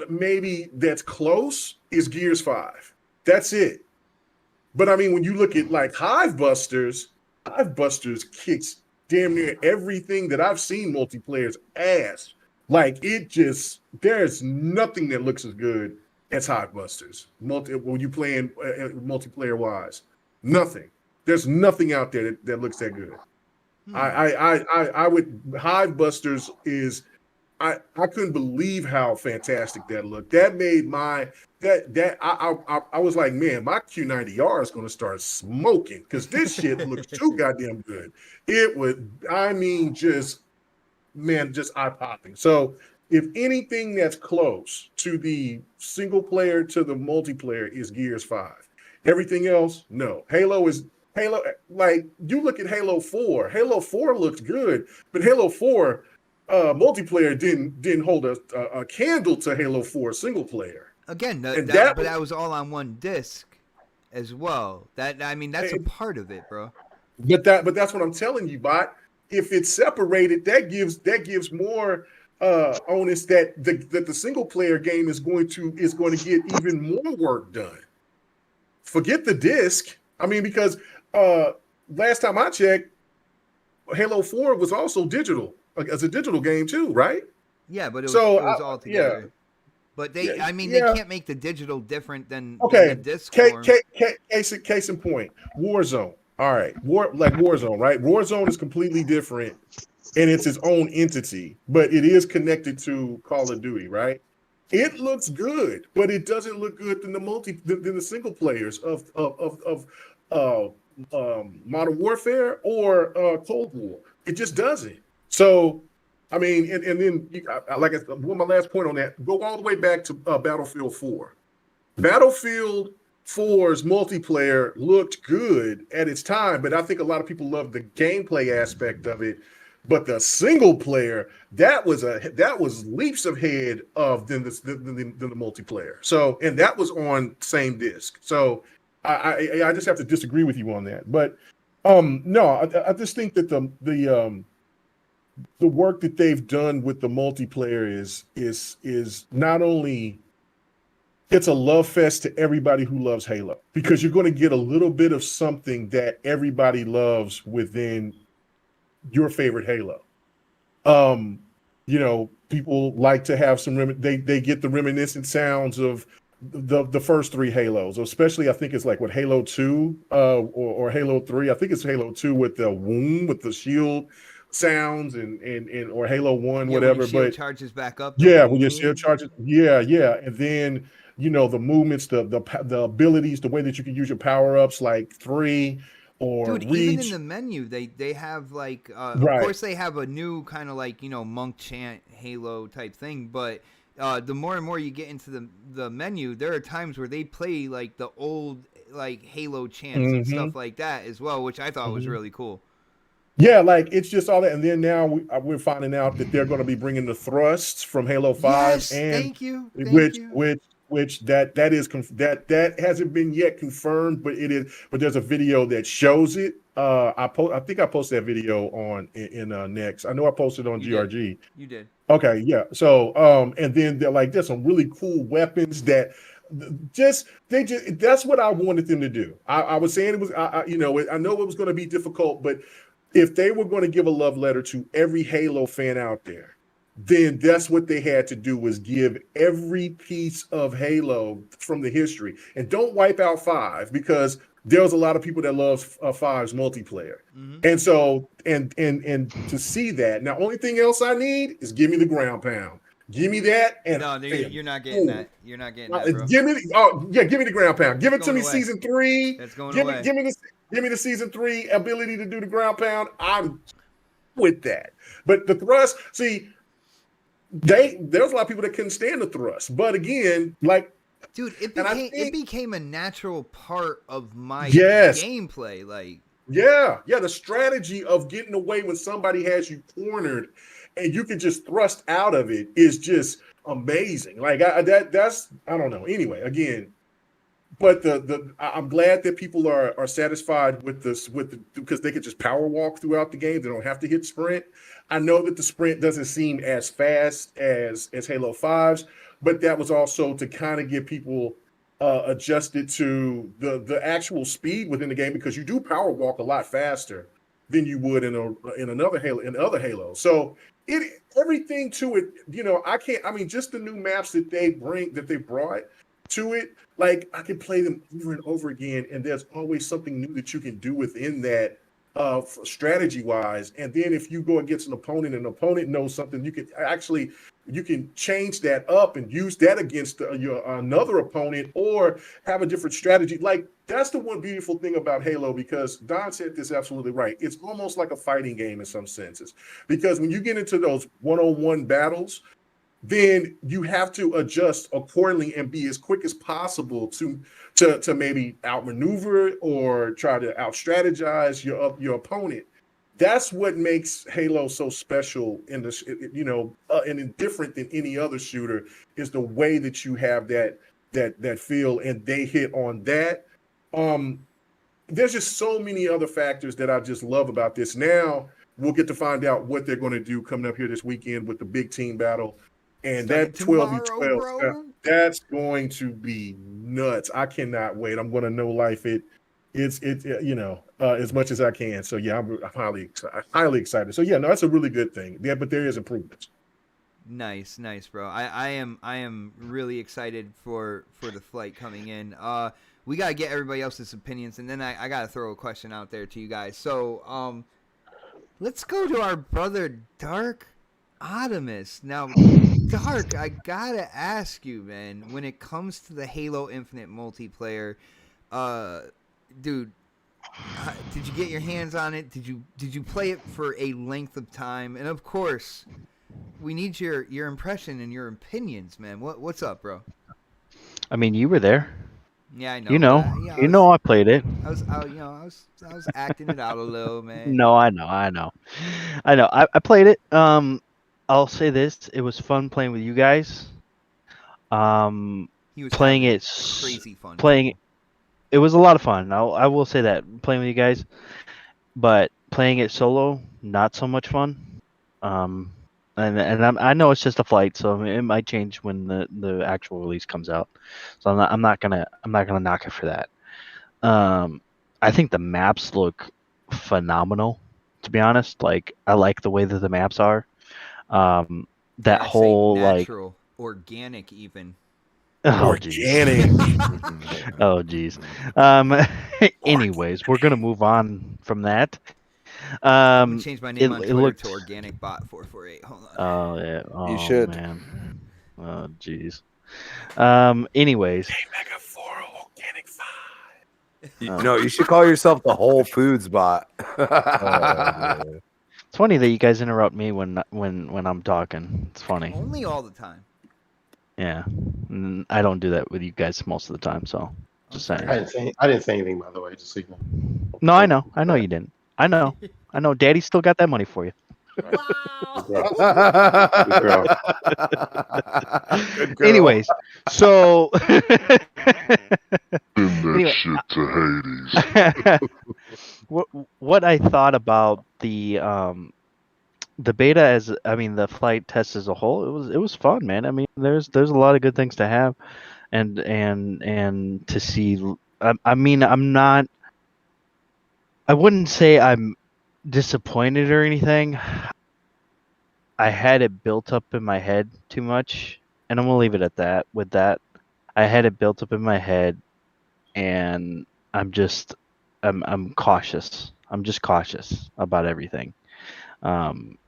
maybe that's close is Gears 5. That's it. But I mean, when you look at like Hive Busters kicks damn near everything that I've seen multiplayer's ass. Like there's nothing that looks as good as Hive Busters. When you playing multiplayer wise, nothing. There's nothing out there that looks that good. I would Hive Busters is. I couldn't believe how fantastic that looked. That made I was like, man, my Q90R is going to start smoking because this shit looks too goddamn good. It would, I mean, just eye popping. So if anything that's close to the single player to the multiplayer is Gears 5. Everything else, no. Halo, like you look at Halo 4. Halo 4 looked good, but Halo 4 multiplayer didn't hold a candle to Halo 4 single player. Again, but that was all on one disc as well. That's a part of it, bro. But that's what I'm telling you, bot. If it's separated, that gives more onus that the single player game is going to get even more work done. Forget the disc. I mean, because last time I checked, Halo 4 was also digital, as a digital game too, right? Yeah, but it was all together. Yeah. But they can't make the digital different than okay. The disc form. Case in point, Warzone. All right, Warzone, right? Warzone is completely different, and it's its own entity, but it is connected to Call of Duty, right? It looks good, but it doesn't look good than the single players of Modern Warfare or Cold War. It just doesn't. So, I mean, and then my last point on that, go all the way back to Battlefield 4. Battlefield 4's multiplayer looked good at its time, but I think a lot of people loved the gameplay aspect of it. But the single player, that was leaps ahead of than the multiplayer. So, and that was on same disc. So I just have to disagree with you on that. But No, I just think that the work that they've done with the multiplayer is not only it's a love fest to everybody who loves Halo, because you're going to get a little bit of something that everybody loves within your favorite Halo. People like to have some they get the reminiscent sounds of the first three Halos, especially I think it's like what Halo 2 or Halo 3. I think it's Halo 2 with the wound with the shield sounds and or Halo 1, whatever. When your shield but charges back up. when your shield charges, and then the movements, the abilities, the way that you can use your power ups, like 3 or Dude, reach. even in the menu, they have like of course they have a new kind of like monk chant Halo type thing, but the more and more you get into the menu, there are times where they play like the old like Halo chants and stuff like that as well, which I thought was really cool. Yeah, like it's just all that, and then now we're finding out that they're going to be bringing the thrusts from Halo 5, yes, and thank you. Which that hasn't been yet confirmed, but it is. But there's a video that shows it. I think I posted that video in Next. I know I posted it on GRG. You did. Okay, yeah. So and then there's some really cool weapons that that's what I wanted them to do. I was saying it was I know it was going to be difficult, but if they were going to give a love letter to every Halo fan out there, then that's what they had to do, was give every piece of Halo from the history, and don't wipe out 5, because there's a lot of people that love 5's multiplayer. And so and to see that, now only thing else I need is give me the ground pound. Give me that. And no, you're not getting that. You're not getting that, bro. Give me the ground pound. Give it to me away. Season 3. That's going away. Give me the season 3 ability to do the ground pound. I'm with that. But the thrust, see, there's a lot of people that couldn't stand the thrust. But again, like, dude, it became a natural part of my gameplay. Like, the strategy of getting away when somebody has you cornered and you can just thrust out of it is just amazing. Like that's I don't know. Anyway, again, but I'm glad that people are satisfied with this because they could just power walk throughout the game. They don't have to hit sprint. I know that the sprint doesn't seem as fast as Halo 5's, but that was also to kind of get people adjusted to the actual speed within the game, because you do power walk a lot faster than you would in other Halos. So everything to it, just the new maps that they brought to it, like I can play them over and over again, and there's always something new that you can do within that strategy wise. And then if you go against an opponent and an opponent knows something, you can change that up and use that against another opponent, or have a different strategy. Like, that's the one beautiful thing about Halo, because Don said this absolutely right. It's almost like a fighting game in some senses, because when you get into those one-on-one battles, then you have to adjust accordingly and be as quick as possible to maybe outmaneuver or try to out-strategize your opponent. That's what makes Halo so special and different than any other shooter, is the way that you have that feel, and they hit on that. There's just so many other factors that I just love about this. Now we'll get to find out what they're going to do coming up here this weekend with the big team battle. And that 12v12, that's going to be nuts. I cannot wait. I'm going to know life it's as much as I can. So yeah, I'm highly excited. So yeah, no, that's a really good thing. Yeah, but there is improvements. Nice, bro. I am really excited for the flight coming in. We gotta get everybody else's opinions, and then I gotta throw a question out there to you guys. So let's go to our brother Dark Optimus. Now, Dark, I gotta ask you, man, when it comes to the Halo Infinite multiplayer, dude, did you get your hands on it? Did you play it for a length of time? And of course, we need your impression and your opinions, man. What's up, bro? I mean, you were there. Yeah, I know. I played it. I was acting it out a little, man. No, I know. I played it. I'll say this: it was fun playing with you guys. He was playing it crazy fun. It was a lot of fun. I will say that, playing with you guys. but playing it solo, not so much fun. And I know it's just a flight, so it might change when the actual release comes out. So I'm not gonna knock it for that. I think the maps look phenomenal. To be honest, like I like the way that the maps are. That Dare I say whole like natural, organic, even. oh geez. Organic. Oh geez. Anyways, we're gonna move on from that. I'm gonna change my name on It Twitter looked. to Organic Bot 448. Hold on. Oh yeah. Oh You should. man. Oh jeez. Anyways. Mega 4 organic 5. No, you should call yourself the Whole Foods bot. It's funny that you guys interrupt me when I'm talking. It's funny. Only all the time. Yeah. I don't do that with you guys most of the time, so just saying. I didn't say anything, by the way. Just so you know. No, I know. I know you didn't. I know. I know. Daddy still got that money for you. Wow. Good girl. Good girl. Anyways, so Send that shit to Hades. what I thought about the beta the flight test as a whole, it was fun, man. I mean, there's a lot of good things to have, and to see. I mean, I wouldn't say I'm disappointed or anything. I had it built up in my head too much, and I'm gonna leave it at that. With that, I had it built up in my head, and I'm cautious. I'm just cautious about everything. And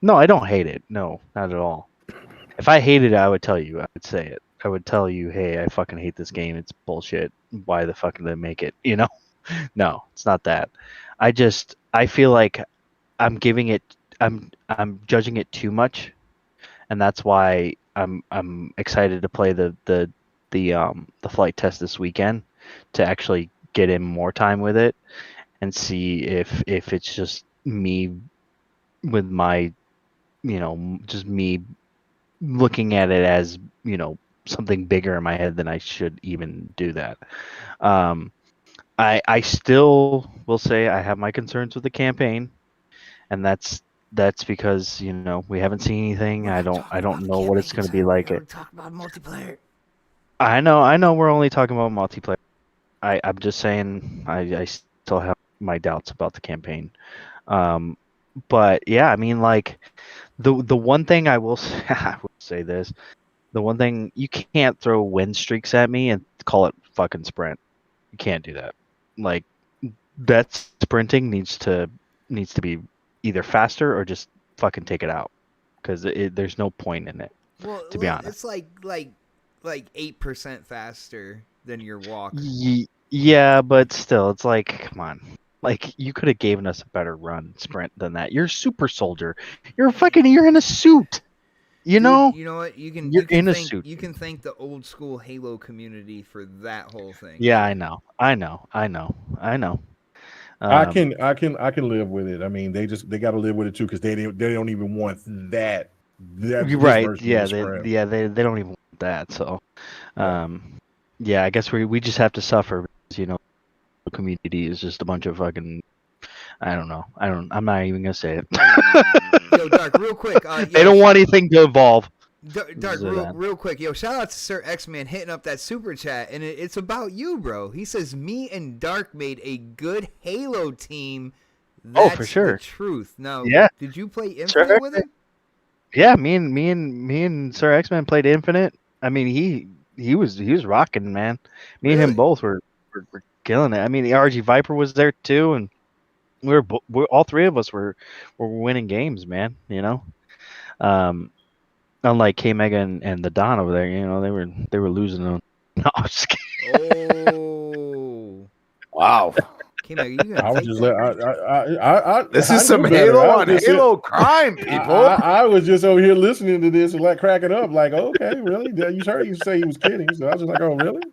no, I don't hate it. No, not at all. If I hated it, I would tell you. I would say it. I would tell you, hey, I fucking hate this game. It's bullshit. Why the fuck did they make it? You know? No, it's not that. I feel like I'm judging it too much, and that's why I'm excited to play the flight test this weekend to actually get in more time with it and see if it's just me with my, just me looking at it as, something bigger in my head than I should even do that. I still will say I have my concerns with the campaign, and that's because we haven't seen anything. I don't know what it's going to be like. We're talking about multiplayer. I know we're only talking about multiplayer. I'm just saying I still have my doubts about the campaign. But yeah, I mean, like the one thing I will say, I will say this: the one thing, you can't throw win streaks at me and call it fucking sprint. You can't do that. Like, that sprinting needs to be either faster or just fucking take it out, because there's no point in it. Well, to be honest, it's like 8% faster than your walk. Yeah, but still, it's like, come on. Like, you could have given us a better run sprint than that. You're a super soldier. You're in a suit. You know? You know what? You're in a suit. You can thank the old school Halo community for that whole thing. Yeah, I know. I can live with it. I mean, they got to live with it too, because they don't even want that. Right? Yeah, they don't even want that. So, yeah, I guess we just have to suffer because, the community is just a bunch of fucking. I don't know. I'm not even gonna say it. Yo, Dark, real quick. They don't want anything to evolve. Dark, real quick. Yo, shout out to Sir X-Man hitting up that super chat, and it's about you, bro. He says, me and Dark made a good Halo team. That's for sure. The truth. Now, yeah. Did you play Infinite with him? Yeah, me and Sir X-Man played Infinite. I mean, he was rocking, man. Me and him both were killing it. I mean, the RG Viper was there too, and we're all three of us were winning games, man. Unlike K Mega and the Don over there, they were losing them. No, I'm just kidding. Oh, wow. K Mega, you gonna take that? This is some Halo on Halo crime, people. I was just over here listening to this and like cracking up, like, okay, really? You heard you say he was kidding, so I was just like, oh, really?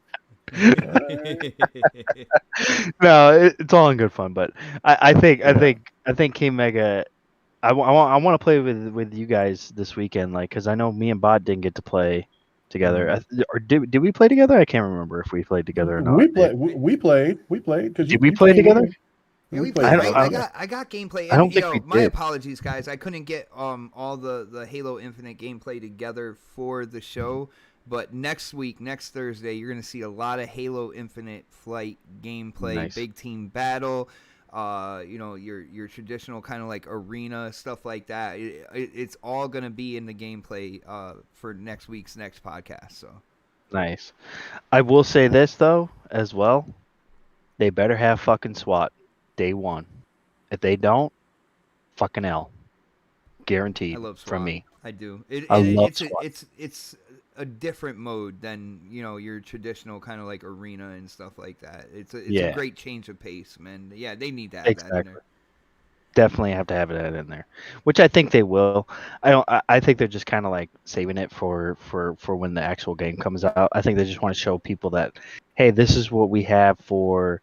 No, it's all in good fun, but I think King Mega. I want to play with you guys this weekend, like, because I know me and Bod didn't get to play together. Or did we play together? I can't remember if we played together or not. We played because Did we play together? Yeah, we played. played. I got gameplay. I don't think we my did. apologies, guys. I couldn't get all the Halo Infinite gameplay together for the show. But next week, next Thursday, you're gonna see a lot of Halo Infinite flight gameplay, Nice. big team battle. Your traditional kind of like arena stuff like that. It's all gonna be in the gameplay for next week's next podcast. So Nice. I will say this though, as well. They better have fucking SWAT day one. If they don't, fucking L. Guaranteed. I love SWAT. From me. I do. I love SWAT. It's a different mode than your traditional kind of like arena and stuff like that. It's a great change of pace, man. Yeah, they need to have that in there. Definitely have to have that in there, which I think they will. I think they're just kind of like saving it for when the actual game comes out. I think they just want to show people that, hey, this is what we have for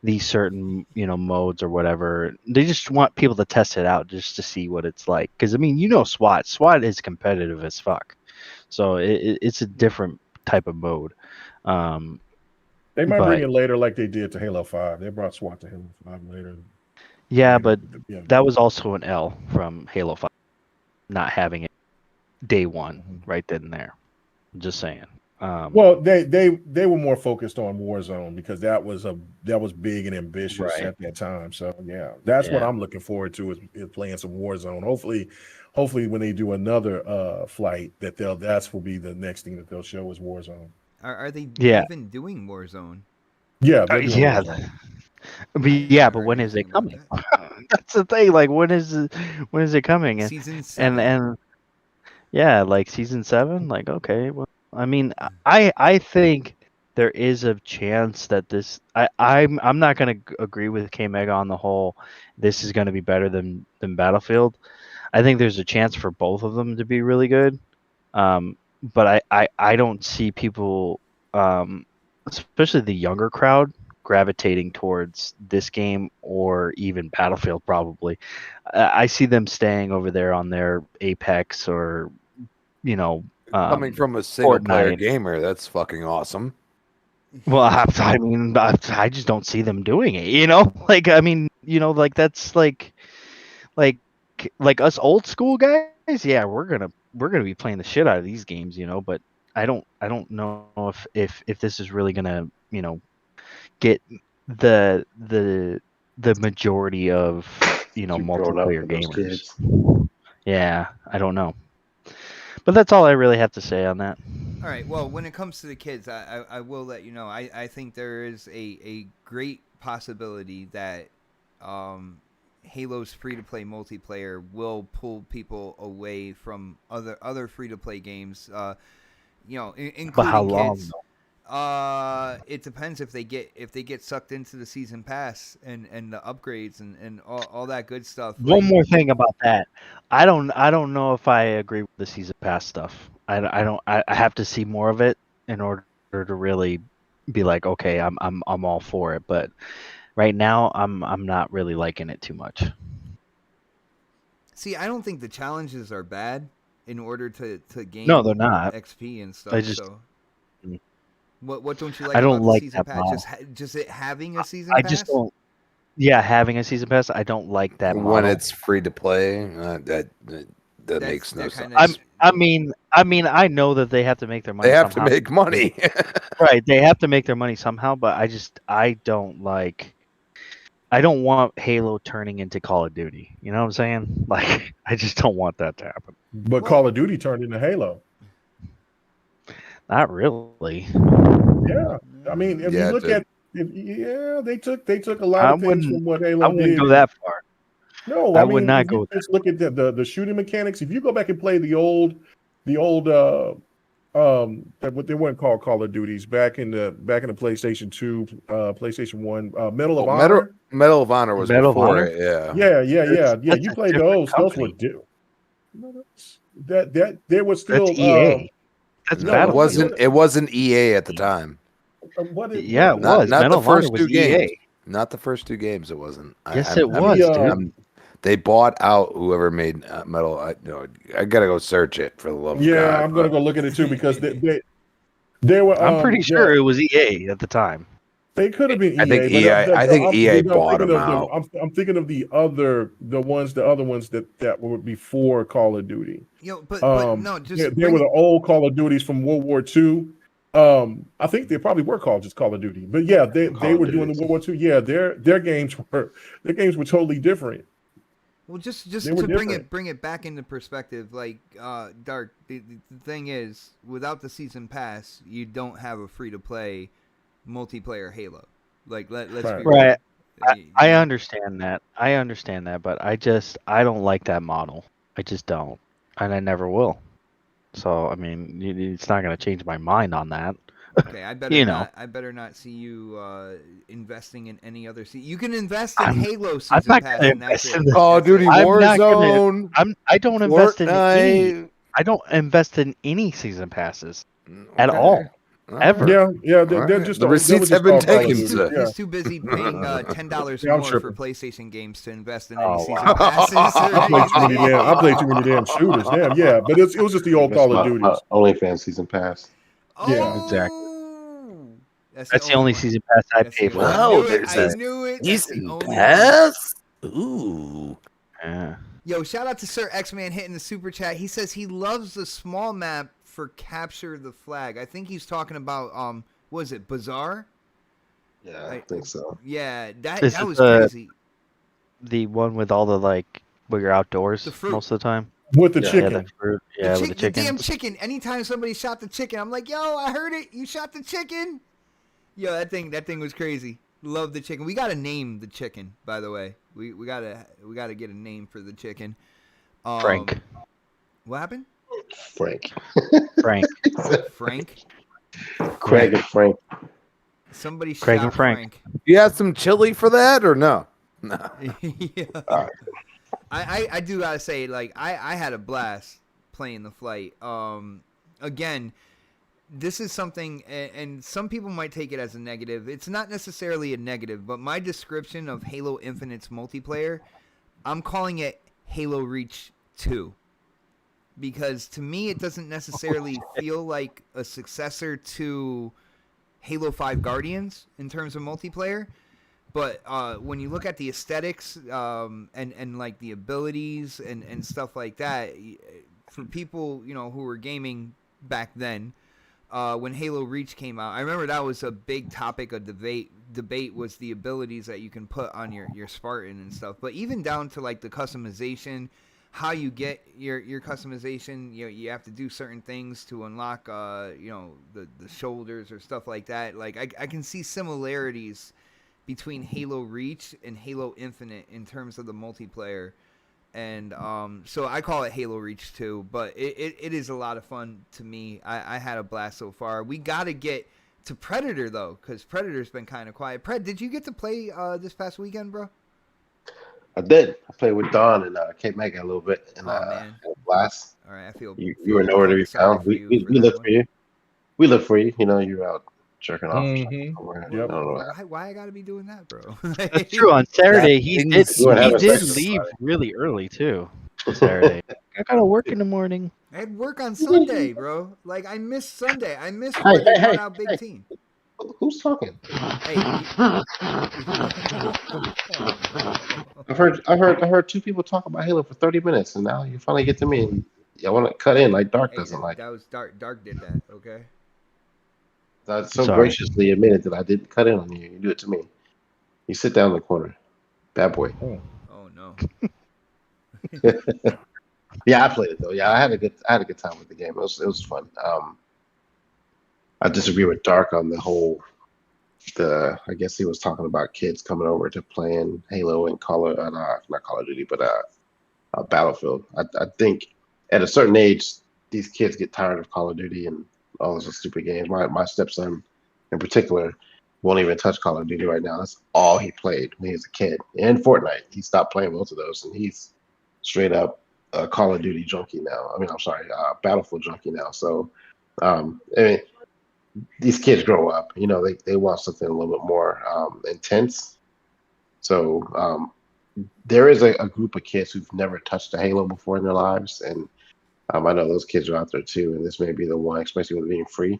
these certain modes or whatever. They just want people to test it out just to see what it's like. Because I mean, SWAT is competitive as fuck. So it's a different type of mode. They might bring it later like they did to Halo 5. They brought SWAT to Halo 5 later. Yeah, but that was also an L from Halo 5, not having it day one right then and there. I'm just saying. Well, they were more focused on Warzone because that was big and ambitious at that time. So that's what I'm looking forward to is playing some Warzone. Hopefully when they do another flight that will be the next thing that they'll show is Warzone. Are they even doing Warzone? Yeah, Warzone. But when is it coming? That's the thing. Like when is it coming? And, Season 7. And like Season 7. Like okay, well, I mean, I think there is a chance that this. I'm not gonna agree with K Mega on the whole. This is gonna be better than Battlefield. I think there's a chance for both of them to be really good. But I don't see people, especially the younger crowd, gravitating towards this game or even Battlefield probably. I see them staying over there on their Apex or coming from a single player Fortnite. gamer, that's fucking awesome. Well, I mean, I just don't see them doing it. Like I mean, like that's like us old school guys. Yeah, we're gonna be playing the shit out of these games, but I don't know if this is really gonna get the majority of multiplayer gamers. Yeah, I don't know. But that's all I really have to say on that. All right. Well, when it comes to the kids, I will let you know. I think there is a great possibility that Halo's free-to-play multiplayer will pull people away from other free-to-play games. Including but how long? Kids. It depends if they get sucked into the season pass and the upgrades and all that good stuff. One more thing about that, I don't know if I agree with the season pass stuff. I have to see more of it in order to really be like, okay, I'm all for it. But right now, I'm not really liking it too much. See, I don't think the challenges are bad in order to gain. No, they're not. XP and stuff. What don't you like? I don't about like the season that pass? Just it having a season pass. I just don't. Yeah, having a season pass, I don't like that. When model. it's free to play, that makes no sense. I mean, I know that they have to make their money. They have somehow. to make money, right? They have to make their money somehow. But I don't want Halo turning into Call of Duty. You know what I'm saying? Like, I just don't want that to happen. But Call of Duty turned into Halo. Not really. Yeah, I mean, if you look at, they took a lot of things from what Halo did. I wouldn't go that far. No, I would not go. Just look at the shooting mechanics. If you go back and play the old what they weren't called Call of Duties back in the PlayStation 2, PlayStation 1, Medal of Honor. Medal of Honor was before it. Yeah. You played those. Those were due. That there was still that's EA. That's it wasn't EA at the time. It was. Not Medal the first two games. EA. Not the first two games. It wasn't. Yes, it was. Dude. They bought out whoever made Medal. I gotta go search it for the love of God. I'm gonna go look at it too because They were. I'm pretty sure it was EA at the time. They could have been EA. I think EA. I think EA bought them out. I'm thinking of the other ones that were before Call of Duty. But no, just they were the old Call of Duties from World War II. I think they probably were called just Call of Duty, but yeah, they were doing the World War II. Yeah, their games were totally different. Well, just to bring it back into perspective, like Dark. The thing is, without the season pass, you don't have a free to play multiplayer Halo. Like let's be right. I understand that, but I don't like that model. I just don't, and I never will. So I mean, it's not going to change my mind on that. Okay, I better not see you investing in any other. You can invest in Halo season pass. And that's it. Call of Duty Warzone. I don't invest in any. I don't invest in any season passes at all. Ever. Yeah. They're just the receipts have been taken. He's too busy paying $10 more for PlayStation games to invest in any season passes. I played too many damn shooters. Damn, yeah. But it was just the old Call of Duty. OnlyFans season pass. Yeah, exactly. That's the only season pass I pay for. Wow, there's a season pass. Ooh. Yeah. Yo, shout out to Sir X-Man hitting the super chat. He says he loves the small map for Capture the Flag. I think he's talking about what is it, Bazaar? Yeah, I think so. Yeah, that was crazy. The one with all the where you're outdoors most of the time. With the chicken. With the chicken. The damn chicken. Anytime somebody shot the chicken, I'm like, yo, I heard it. You shot the chicken. Yo, that thing was crazy. Love the chicken. We gotta name the chicken, by the way. We gotta get a name for the chicken. Frank. What happened? Frank. Frank. Craig and Frank. Somebody Craig shot and Frank. You had some chili for that or no? No. Yeah. All right. I do gotta say, I had a blast playing the flight. Again, this is something, and some people might take it as a negative. It's not necessarily a negative, but my description of Halo Infinite's multiplayer, I'm calling it Halo Reach 2. Because to me, it doesn't necessarily feel like a successor to Halo 5 Guardians in terms of multiplayer. But when you look at the aesthetics and like the abilities and stuff like that, for people who were gaming back then, when Halo Reach came out, I remember that was a big topic of debate was the abilities that you can put on your Spartan and stuff. But even down to the customization, how you get your customization, you have to do certain things to unlock the shoulders or stuff like that. I can see similarities between Halo Reach and Halo Infinite in terms of the multiplayer. And so I call it Halo Reach 2, but it is a lot of fun to me. I had a blast so far. We got to get to Predator, though, because Predator's been kind of quiet. Pred, did you get to play this past weekend, bro? I did. I played with Don and Kate Megan a little bit, and had a blast. All right, I feel you were nowhere to be found. We looked for you. We looked for you. You were out jerking off. Mm-hmm. Yep. I don't know why I gotta be doing that, bro? That's true. On Saturday, he did leave really early too. On Saturday, I gotta work in the morning. I had work on Sunday, bro. I missed Sunday. I missed when they brought out Big Team. Who's talking? Hey. I heard two people talk about Halo for 30 minutes, and now you finally get to me. And I want to cut in like Dark doesn't like. That was Dark. Dark did that. Okay. I so graciously admitted that I didn't cut in on you. You do it to me. You sit down in the corner, bad boy. Oh no. Yeah, I played it though. Yeah, I had a good time with the game. It was fun. I disagree with Dark on the whole. I guess he was talking about kids coming over to playing Halo and not Call of Duty, but Battlefield. I think at a certain age, these kids get tired of Call of Duty and all those stupid games. My stepson, in particular, won't even touch Call of Duty right now. That's all he played when he was a kid. And Fortnite, he stopped playing both of those, and he's straight up a Call of Duty junkie now. Battlefield junkie now. So, these kids grow up. They want something a little bit more intense. So there is a group of kids who've never touched a Halo before in their lives, and I know those kids are out there too. And this may be the one, especially with being free.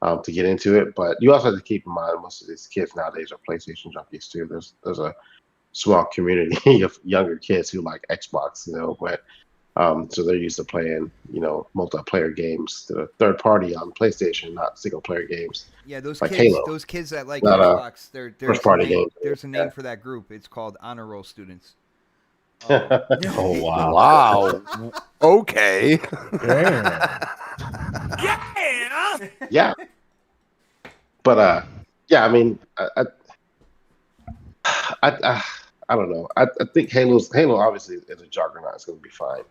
to get into it. But you also have to keep in mind most of these kids nowadays are PlayStation junkies too. There's a small community of younger kids who like Xbox, but so they're used to playing, multiplayer games that are third party on PlayStation, not single player games. Yeah, like Halo. those kids that like Not Xbox, first party games. There's a name for that group. It's called honor roll students. Oh wow! Wow. Okay. Yeah. But yeah, I mean, I don't know. I think Halo obviously is a juggernaut. It's going to be fine.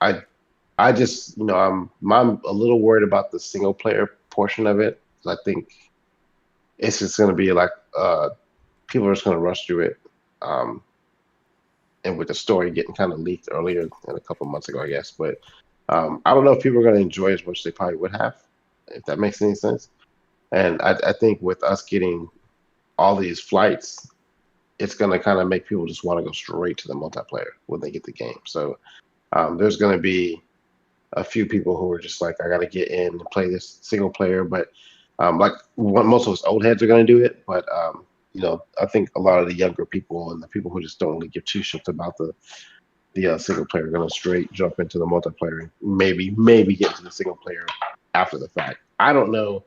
I just I'm a little worried about the single player portion of it. I think it's just going to be like people are just going to rush through it. And with the story getting kind of leaked earlier than a couple months ago, I guess. But I don't know if people are going to enjoy it as much as they probably would have, if that makes any sense. And I think with us getting all these flights, it's going to kind of make people just want to go straight to the multiplayer when they get the game. So there's going to be a few people who are just like, I got to get in and play this single player. But most of us old heads are going to do it. But I think a lot of the younger people and the people who just don't really give two shits about the single player are going to straight jump into the multiplayer and maybe get to the single player after the fact. I don't know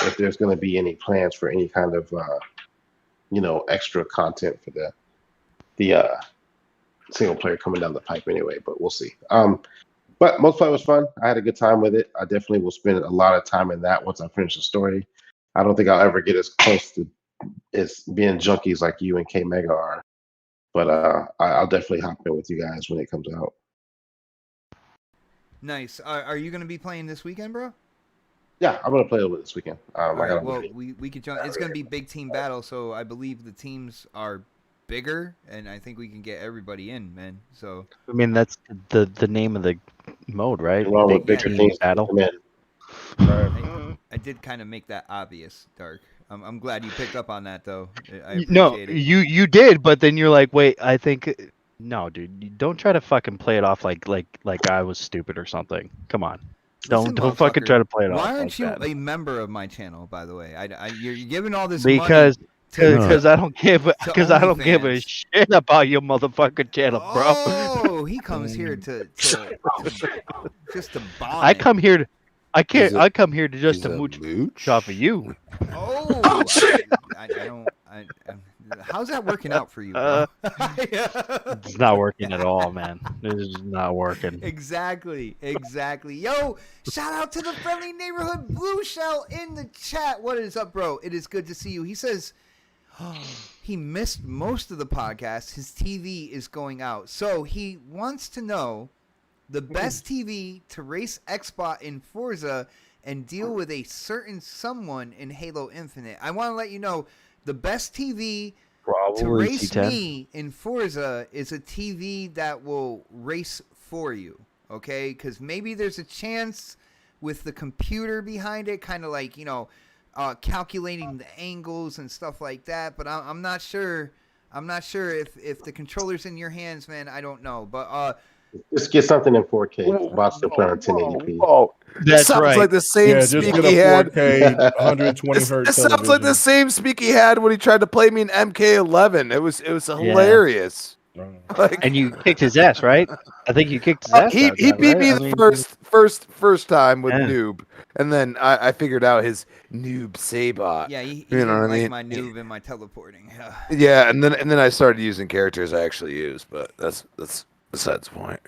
if there's going to be any plans for any kind of extra content for the single player coming down the pipe anyway, but we'll see. But multiplayer was fun. I had a good time with it. I definitely will spend a lot of time in that once I finish the story. I don't think I'll ever get as close to as being junkies like you and K Mega are, but I'll definitely hop in with you guys when it comes out. Nice. Are you going to be playing this weekend, bro? Yeah, I'm gonna play a little bit this weekend. Right, well, we could jump. It's gonna be big team battle, so I believe the teams are bigger, and I think we can get everybody in, man. So I mean, that's the name of the mode, right? Along with bigger teams battle. I did kind of make that obvious, Dark. I'm glad you picked up on that, though. I appreciate No, it. you did, but then you're like, wait, I think no, dude, you don't try to fucking play it off like I was stupid or something. Come on. Listen, Don't fucking try to play it off. Why aren't you that. a member of my channel, by the way? You're giving all this because money I don't give a shit about your motherfucking channel, bro. Oh, he comes here to just to bomb. I come here to just to mooch off of you. Oh, I don't. How's that working out for you, bro? It's not working at all, man. This is not working. Exactly. Yo, shout out to the friendly neighborhood Blue Shell in the chat. What is up, bro? It is good to see you. He says he missed most of the podcast. His TV is going out. So he wants to know the best TV to race Xbox in Forza and deal with a certain someone in Halo Infinite. I want to let you know the best TV to race C10. me in Forza is a TV that will race for you, okay? Because maybe there's a chance with the computer behind it, kind of like, calculating the angles and stuff like that. But I'm not sure. I'm not sure if the controller's in your hands, man. I don't know. But just get something in 4K. Watch the play on 1080p. Oh, That's sounds right. like the same just speak get he a had. 4K 120 It hertz. sounds like the same speak he had when he tried to play me in MK11. It was hilarious. Like, And you kicked his ass, right? I think you kicked his ass. he out, beat right? me I the mean, first time with Yeah. noob, and then I figured out his noob Sabot. yeah, he You know didn't what I like mean? my noob and my teleporting. Yeah, and then I started using characters I actually use, but that's besides the point.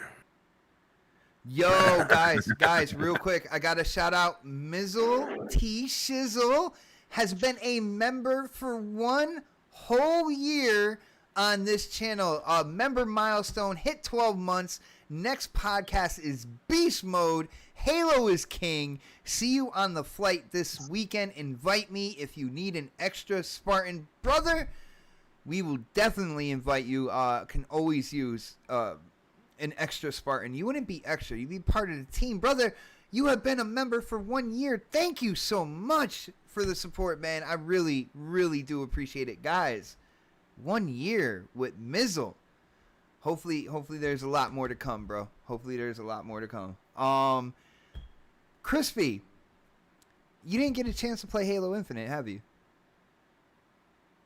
Yo, guys, real quick, I got to shout out Mizzle T Shizzle has been a member for 1 whole year on this channel. Member milestone hit 12 months. Next podcast is Beast Mode. Halo is king. See you on the flight this weekend. Invite me if you need an extra Spartan brother. We will definitely invite you. Can always use an extra Spartan. You wouldn't be extra. You'd be part of the team. Brother, you have been a member for 1 year. Thank you so much for the support, man. I really, really do appreciate it. Guys, 1 year with Mizzle. Hopefully there's a lot more to come, bro. Hopefully there's a lot more to come. Crispy, You didn't get a chance to play Halo Infinite, have you?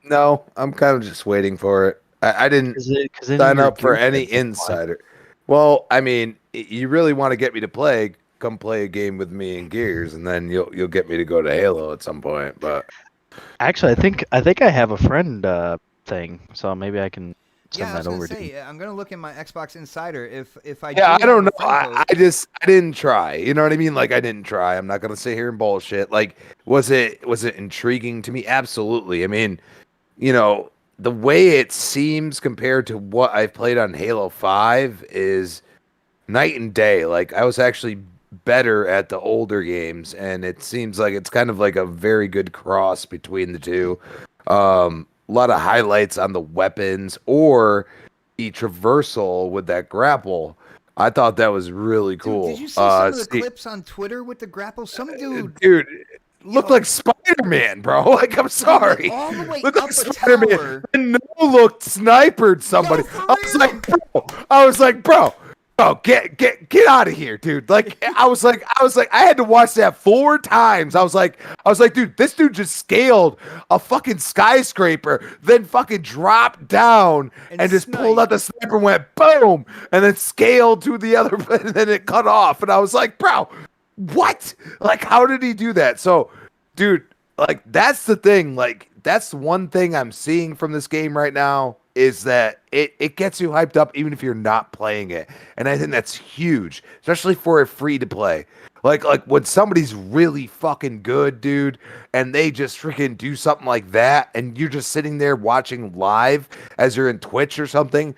No, I'm kind of just waiting for it. I didn't sign up for any insider. Well, I mean, you really want to get me to play? Come play a game with me in Gears, and then you'll get me to go to Halo at some point. But actually, I think I have a friend thing, so maybe I can send that over to you. I'm gonna look in my Xbox Insider if I. Yeah, do I don't know. I didn't try. You know what I mean? Like I didn't try. I'm not gonna sit here and bullshit. Like was it intriguing to me? Absolutely. I mean, you know, the way it seems compared to what I've played on Halo 5 is night and day. Like I was actually better at the older games, and it seems like it's kind of like a very good cross between the two. A lot of highlights on the weapons or the traversal with that grapple. I thought that was really cool. Did you see some of the clips on Twitter with the grapple? Some dude looked like Spider-Man, bro. Like, I'm sorry. All the way looked up like a Spider-Man. tower. And no looked snipered somebody. I was like, bro, get out of here, dude. Like, I was like, I had to watch that 4 times. I was like, dude, this dude just scaled a fucking skyscraper, then fucking dropped down and just pulled out the sniper and went boom, and then scaled to the other, and then it cut off. And I was like, bro, what? Like, how did he do that? So, dude, like, that's the thing. Like, that's one thing I'm seeing from this game right now is that it gets you hyped up even if you're not playing it. And I think that's huge, especially for a free to play. Like when somebody's really fucking good, dude, and they just freaking do something like that, and you're just sitting there watching live as you're in Twitch or something,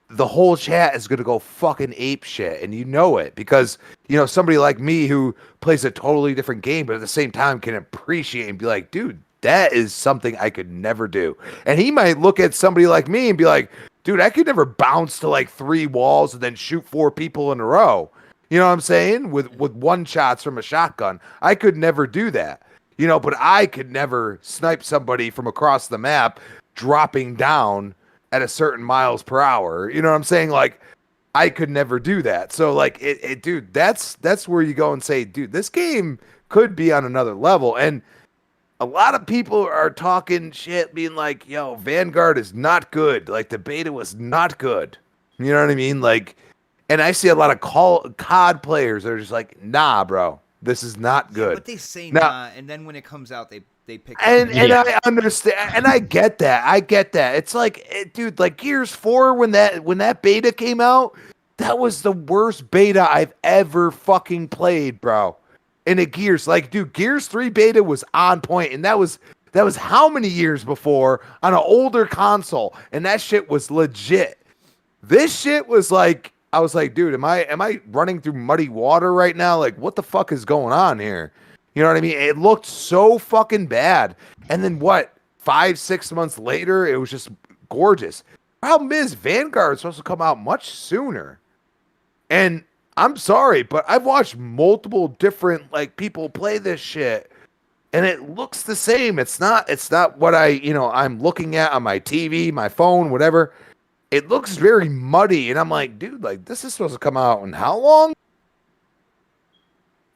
the whole chat is going to go fucking ape shit. And you know it because, you know, somebody like me who plays a totally different game, but at the same time can appreciate and be like, dude, that is something I could never do. And he might look at somebody like me and be like, dude, I could never bounce to like 3 walls and then shoot 4 people in a row. You know what I'm saying? With one shots from a shotgun. I could never do that. You know, but I could never snipe somebody from across the map dropping down at a certain miles per hour. You know what I'm saying? Like, I could never do that. So like dude, that's where you go and say, dude, this game could be on another level. And a lot of people are talking shit, being like, yo, Vanguard is not good. Like, the beta was not good. You know what I mean? Like, and I see a lot of COD players that are just like, nah, bro, this is not good. But they say nah, and then when it comes out, they pick up. And I understand, and I get that. It's like, dude, like Gears 4, when that beta came out, that was the worst beta I've ever fucking played, bro. In a Gears, like, dude, Gears 3 beta was on point, and that was how many years before on an older console, and that shit was legit. This shit was like, I was like, dude, am I running through muddy water right now? Like, what the fuck is going on here? You know what I mean? It looked so fucking bad. And then what? 5-6 months later, it was just gorgeous. Problem is, Vanguard's supposed to come out much sooner. And I'm sorry, but I've watched multiple different like people play this shit, and it looks the same. It's not what I'm looking at on my TV, my phone, whatever. It looks very muddy, and I'm like, dude, like this is supposed to come out in how long?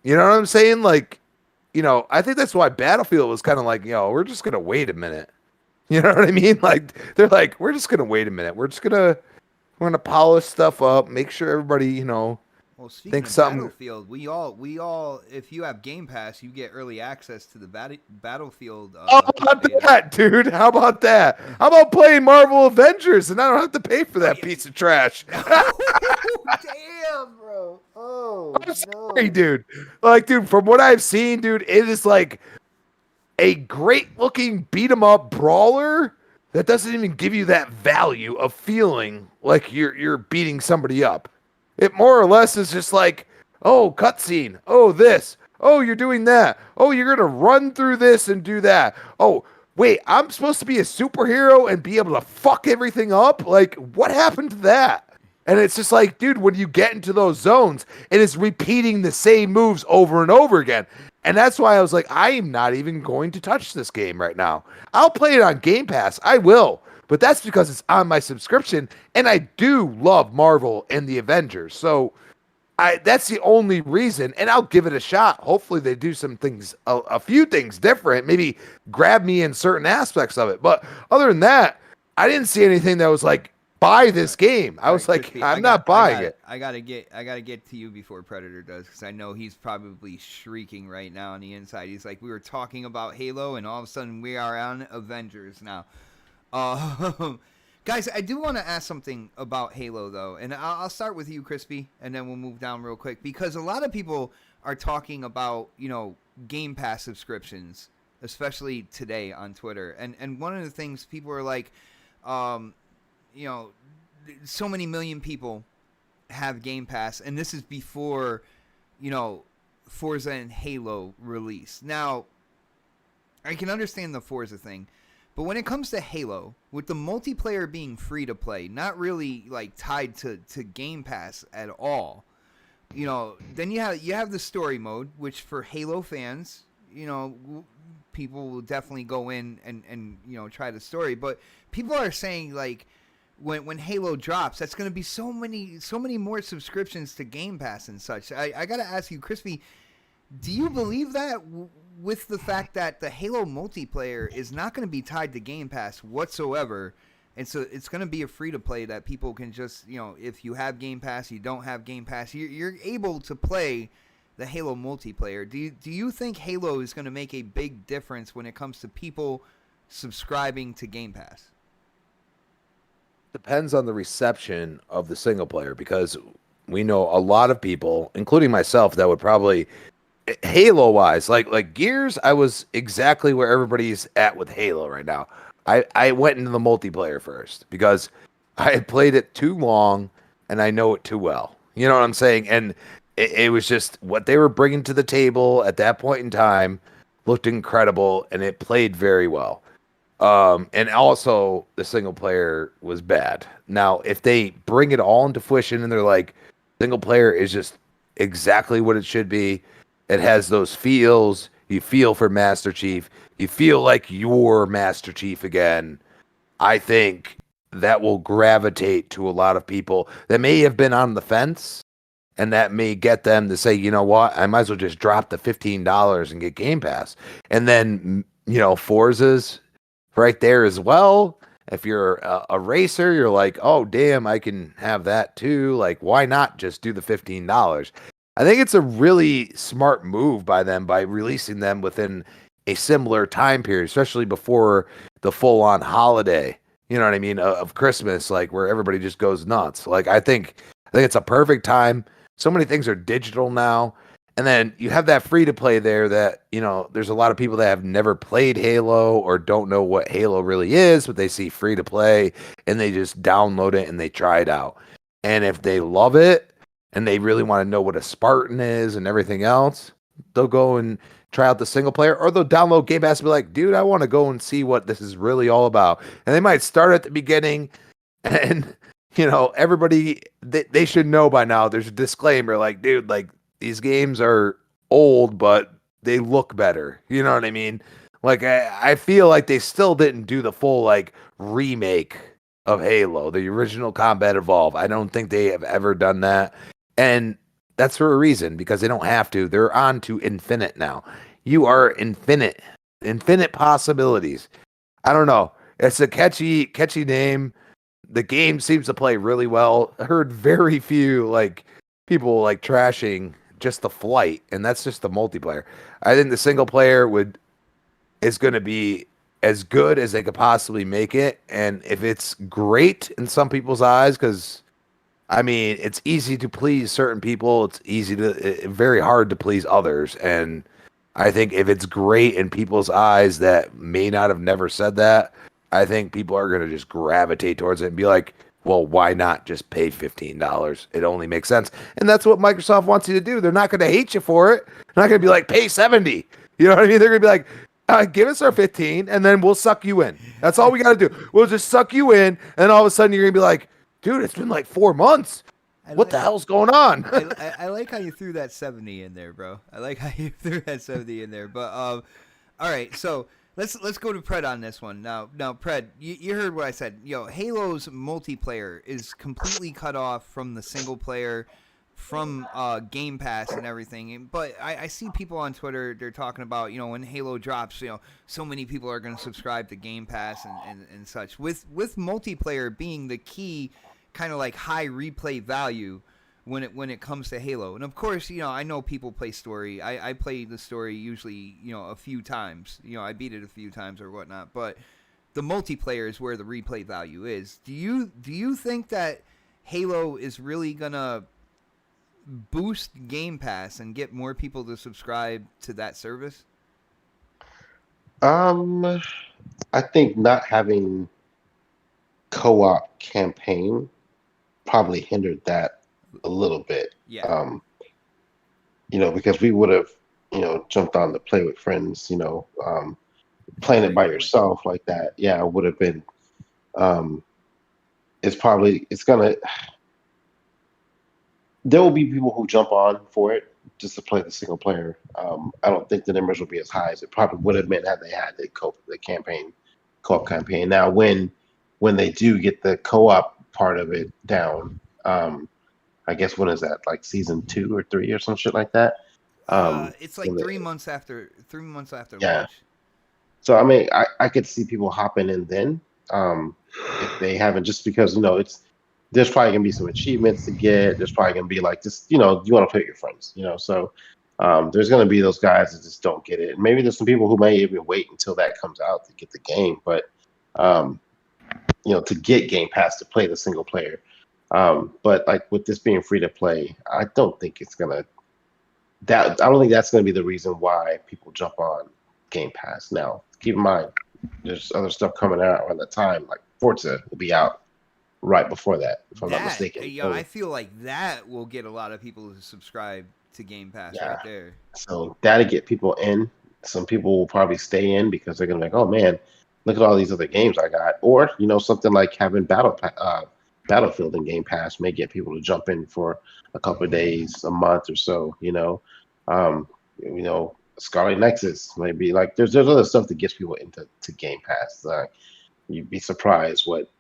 You know what I'm saying? Like, you know, I think that's why Battlefield was kind of like, yo, we're just gonna wait a minute. You know what I mean? Like they're like, we're just gonna wait a minute. We're gonna polish stuff up, make sure everybody, you know. Well, speaking of Battlefield, we all, if you have Game Pass, you get early access to the Battlefield. How about that, dude? How about that? How about playing Marvel Avengers and I don't have to pay for that piece of trash? Damn, bro. Oh, I'm sorry, dude. Like, dude, from what I've seen, dude, it is like a great-looking beat-em-up brawler that doesn't even give you that value of feeling like you're beating somebody up. It more or less is just like, oh, cutscene. Oh, this. Oh, you're doing that. Oh, you're going to run through this and do that. Oh, wait, I'm supposed to be a superhero and be able to fuck everything up? Like, what happened to that? And it's just like, dude, when you get into those zones, it is repeating the same moves over and over again. And that's why I was like, I am not even going to touch this game right now. I'll play it on Game Pass. I will. But that's because it's on my subscription, and I do love Marvel and the Avengers. So, That's the only reason, and I'll give it a shot. Hopefully they do some things, a few things different, maybe grab me in certain aspects of it. But other than that, I didn't see anything that was like, buy this game. I was like, Crispy, I'm not buying it. I gotta get to you before Predator does, because I know he's probably shrieking right now on the inside. He's like, we were talking about Halo, and all of a sudden we are on Avengers now. Guys, I do want to ask something about Halo, though, and I'll start with you, Crispy, and then we'll move down real quick, because a lot of people are talking about, Game Pass subscriptions, especially today on Twitter, and one of the things people are like, so many million people have Game Pass, and this is before, Forza and Halo release. Now, I can understand the Forza thing, but when it comes to Halo, with the multiplayer being free to play, not really like tied to Game Pass at all, then you have the story mode, which for Halo fans, people will definitely go in and try the story. But people are saying like when Halo drops, that's going to be so many more subscriptions to Game Pass and such. I got to ask you, Crispy, do you believe that with the fact that the Halo multiplayer is not going to be tied to Game Pass whatsoever, and so it's going to be a free-to-play that people can just, if you have Game Pass, you don't have Game Pass, you're able to play the Halo multiplayer. Do you think Halo is going to make a big difference when it comes to people subscribing to Game Pass? Depends on the reception of the single player, because we know a lot of people, including myself, that would probably... Halo wise, like Gears, I was exactly where everybody's at with Halo right now. I went into the multiplayer first because I had played it too long and I know it too well. You know what I'm saying? And it was just what they were bringing to the table at that point in time looked incredible, and it played very well. And also the single player was bad. Now, if they bring it all into fruition and they're like, single player is just exactly what it should be. It has those feels. You feel for Master Chief. You feel like you're Master Chief again. I think that will gravitate to a lot of people that may have been on the fence, and that may get them to say, you know what, I might as well just drop the $15 and get Game Pass. And then, Forza's right there as well. If you're a racer, you're like, oh, damn, I can have that too. Like, why not just do the $15? I think it's a really smart move by them by releasing them within a similar time period, especially before the full-on holiday, you know what I mean, of Christmas, like where everybody just goes nuts. Like, I think it's a perfect time. So many things are digital now. And then you have that free-to-play there that, there's a lot of people that have never played Halo or don't know what Halo really is, but they see free-to-play and they just download it and they try it out. And if they love it, and they really want to know what a Spartan is and everything else, they'll go and try out the single player, or they'll download Game Pass and be like, dude, I want to go and see what this is really all about. And they might start at the beginning, and, everybody, they should know by now, there's a disclaimer, like, dude, like, these games are old, but they look better. You know what I mean? Like, I feel like they still didn't do the full, like, remake of Halo, the original Combat Evolved. I don't think they have ever done that. And that's for a reason, because they don't have to. They're on to infinite now. You are infinite possibilities. I don't know. It's a catchy name. The game seems to play really well. I heard very few people trashing just the flight, and that's just the multiplayer. I think the single player is going to be as good as they could possibly make it. And if it's great in some people's eyes, because it's easy to please certain people. It's very hard to please others. And I think if it's great in people's eyes that may not have never said that, I think people are going to just gravitate towards it and be like, well, why not just pay $15? It only makes sense. And that's what Microsoft wants you to do. They're not going to hate you for it. They're not going to be like, pay $70. You know what I mean? They're going to be like, give us our 15 and then we'll suck you in. That's all we got to do. We'll just suck you in. And all of a sudden you're going to be like, dude, it's been like 4 months. What the hell's going on? I like how you threw that 70 in there, bro. I like how you threw that 70 in there. But all right, so let's go to Pred on this one. Now Pred, you heard what I said. Halo's multiplayer is completely cut off from the single player. Game Pass and everything. But I see people on Twitter, they're talking about, when Halo drops, so many people are going to subscribe to Game Pass and such. With multiplayer being the key kind of like high replay value when it comes to Halo. And of course, I know people play story. I play the story usually, a few times. I beat it a few times or whatnot. But the multiplayer is where the replay value is. Do you think that Halo is really gonna boost Game Pass and get more people to subscribe to that service? I think not having co-op campaign probably hindered that a little bit. Yeah. Because we would have, jumped on to play with friends, playing it by yourself like that. Yeah, it would have been, there will be people who jump on for it just to play the single player. I don't think the numbers will be as high as it probably would have been had they had the co-op campaign. Now, when they do get the co-op part of it down, I guess when is that? Like season 2 or 3 or some shit like that. It's like 3 months after Yeah. launch. So I mean, I could see people hopping in then, if they haven't, just because there's probably gonna be some achievements to get. There's probably gonna be like just you want to play with your friends, So there's gonna be those guys that just don't get it. And maybe there's some people who may even wait until that comes out to get the game, but to get Game Pass to play the single player. But like with this being free to play, I don't think it's gonna. I don't think that's gonna be the reason why people jump on Game Pass. Now, keep in mind, there's other stuff coming out around that time, like Forza will be out right before that, if I'm not mistaken. Yeah, I feel like that will get a lot of people to subscribe to Game Pass right there. So that'll get people in. Some people will probably stay in because they're gonna be like, oh man, look at all these other games I got. Or something like having Battlefield in Game Pass may get people to jump in for a couple of days, a month or so. Scarlet Nexus maybe, like there's other stuff that gets people into Game Pass. You'd be surprised what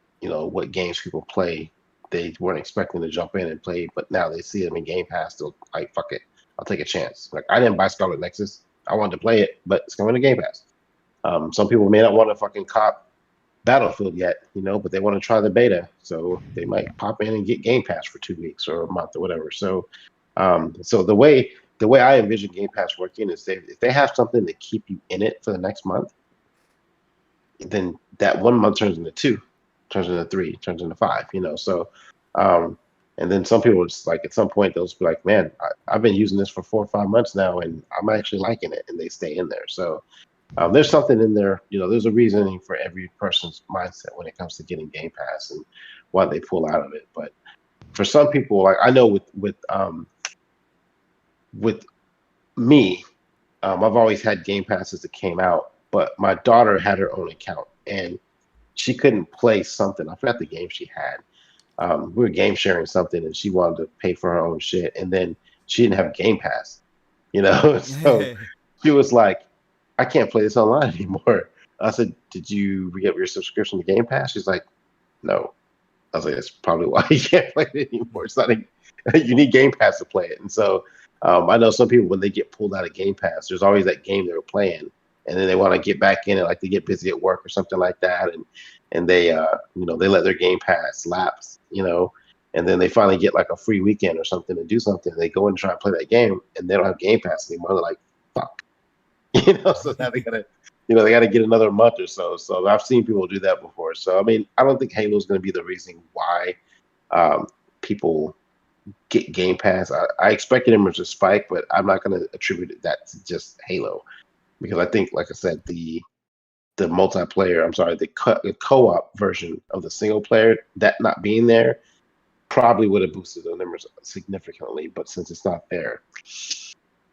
games people play they weren't expecting to jump in and play, but now they see them in Game Pass. They'll like, fuck it, I'll take a chance. Like I didn't buy Scarlet Nexus, I wanted to play it, but it's coming to Game Pass. Some people may not want to fucking cop Battlefield yet, but they want to try the beta, so they might pop in and get Game Pass for 2 weeks or a month or whatever. So, so the way I envision Game Pass working is if they have something to keep you in it for the next month, then that 1 month turns into 2, turns into 3, turns into 5. So, and then some people just like at some point they'll just be like, man, I've been using this for 4 or 5 months now, and I'm actually liking it, and they stay in there. So. There's something in there, there's a reasoning for every person's mindset when it comes to getting Game Pass and why they pull out of it. But for some people, like I know with me, I've always had Game Passes that came out, but my daughter had her own account and she couldn't play something. I forgot the game she had. We were game sharing something and she wanted to pay for her own shit, and then she didn't have Game Pass, so she was like, I can't play this online anymore. I said, did you re-up your subscription to Game Pass? She's like, no. I was like, that's probably why you can't play it anymore. It's not you need Game Pass to play it. And so I know some people, when they get pulled out of Game Pass, there's always that game they were playing, and then they want to get back in it, like they get busy at work or something like that, and they they let their Game Pass lapse, and then they finally get like a free weekend or something to do something. They go in and try to play that game, and they don't have Game Pass anymore. They're like, fuck. So now they gotta get another month or so. So I've seen people do that before. So I mean, I don't think Halo is going to be the reason why people get Game Pass. I expected them to spike, but I'm not going to attribute that to just Halo, because I think, like I said, the multiplayer, the co-op version of the single player, that not being there probably would have boosted the numbers significantly. But since it's not there,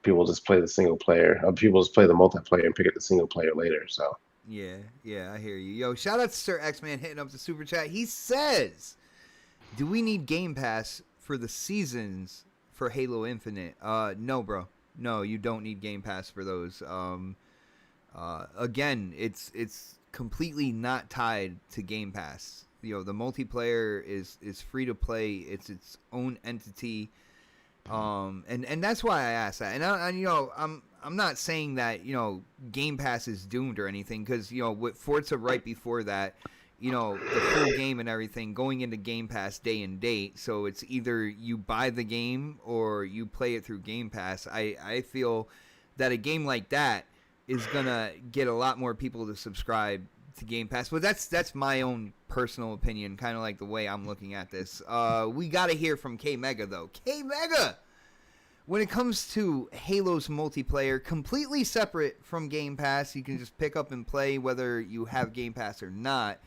people just play the single player. People just play the multiplayer and pick up the single player later. So yeah, I hear you. Yo, shout out to Sir X-Man hitting up the super chat. He says, "Do we need Game Pass for the seasons for Halo Infinite?" No, bro. No, you don't need Game Pass for those. Again, it's completely not tied to Game Pass. The multiplayer is free to play. It's its own entity. And that's why I asked that. And you know, I'm not saying that, you know, Game Pass is doomed or anything, because, you know, with Forza right before that, you know, the full game and everything going into Game Pass day and date. So it's either you buy the game or you play it through Game Pass. I feel that a game like that is gonna get a lot more people to subscribe to Game Pass. But that's my own personal opinion, kind of like the way I'm looking at this. We gotta hear from K Mega though. K Mega, when it comes to Halo's multiplayer, completely separate from Game Pass, you can just pick up and play whether you have Game Pass or not.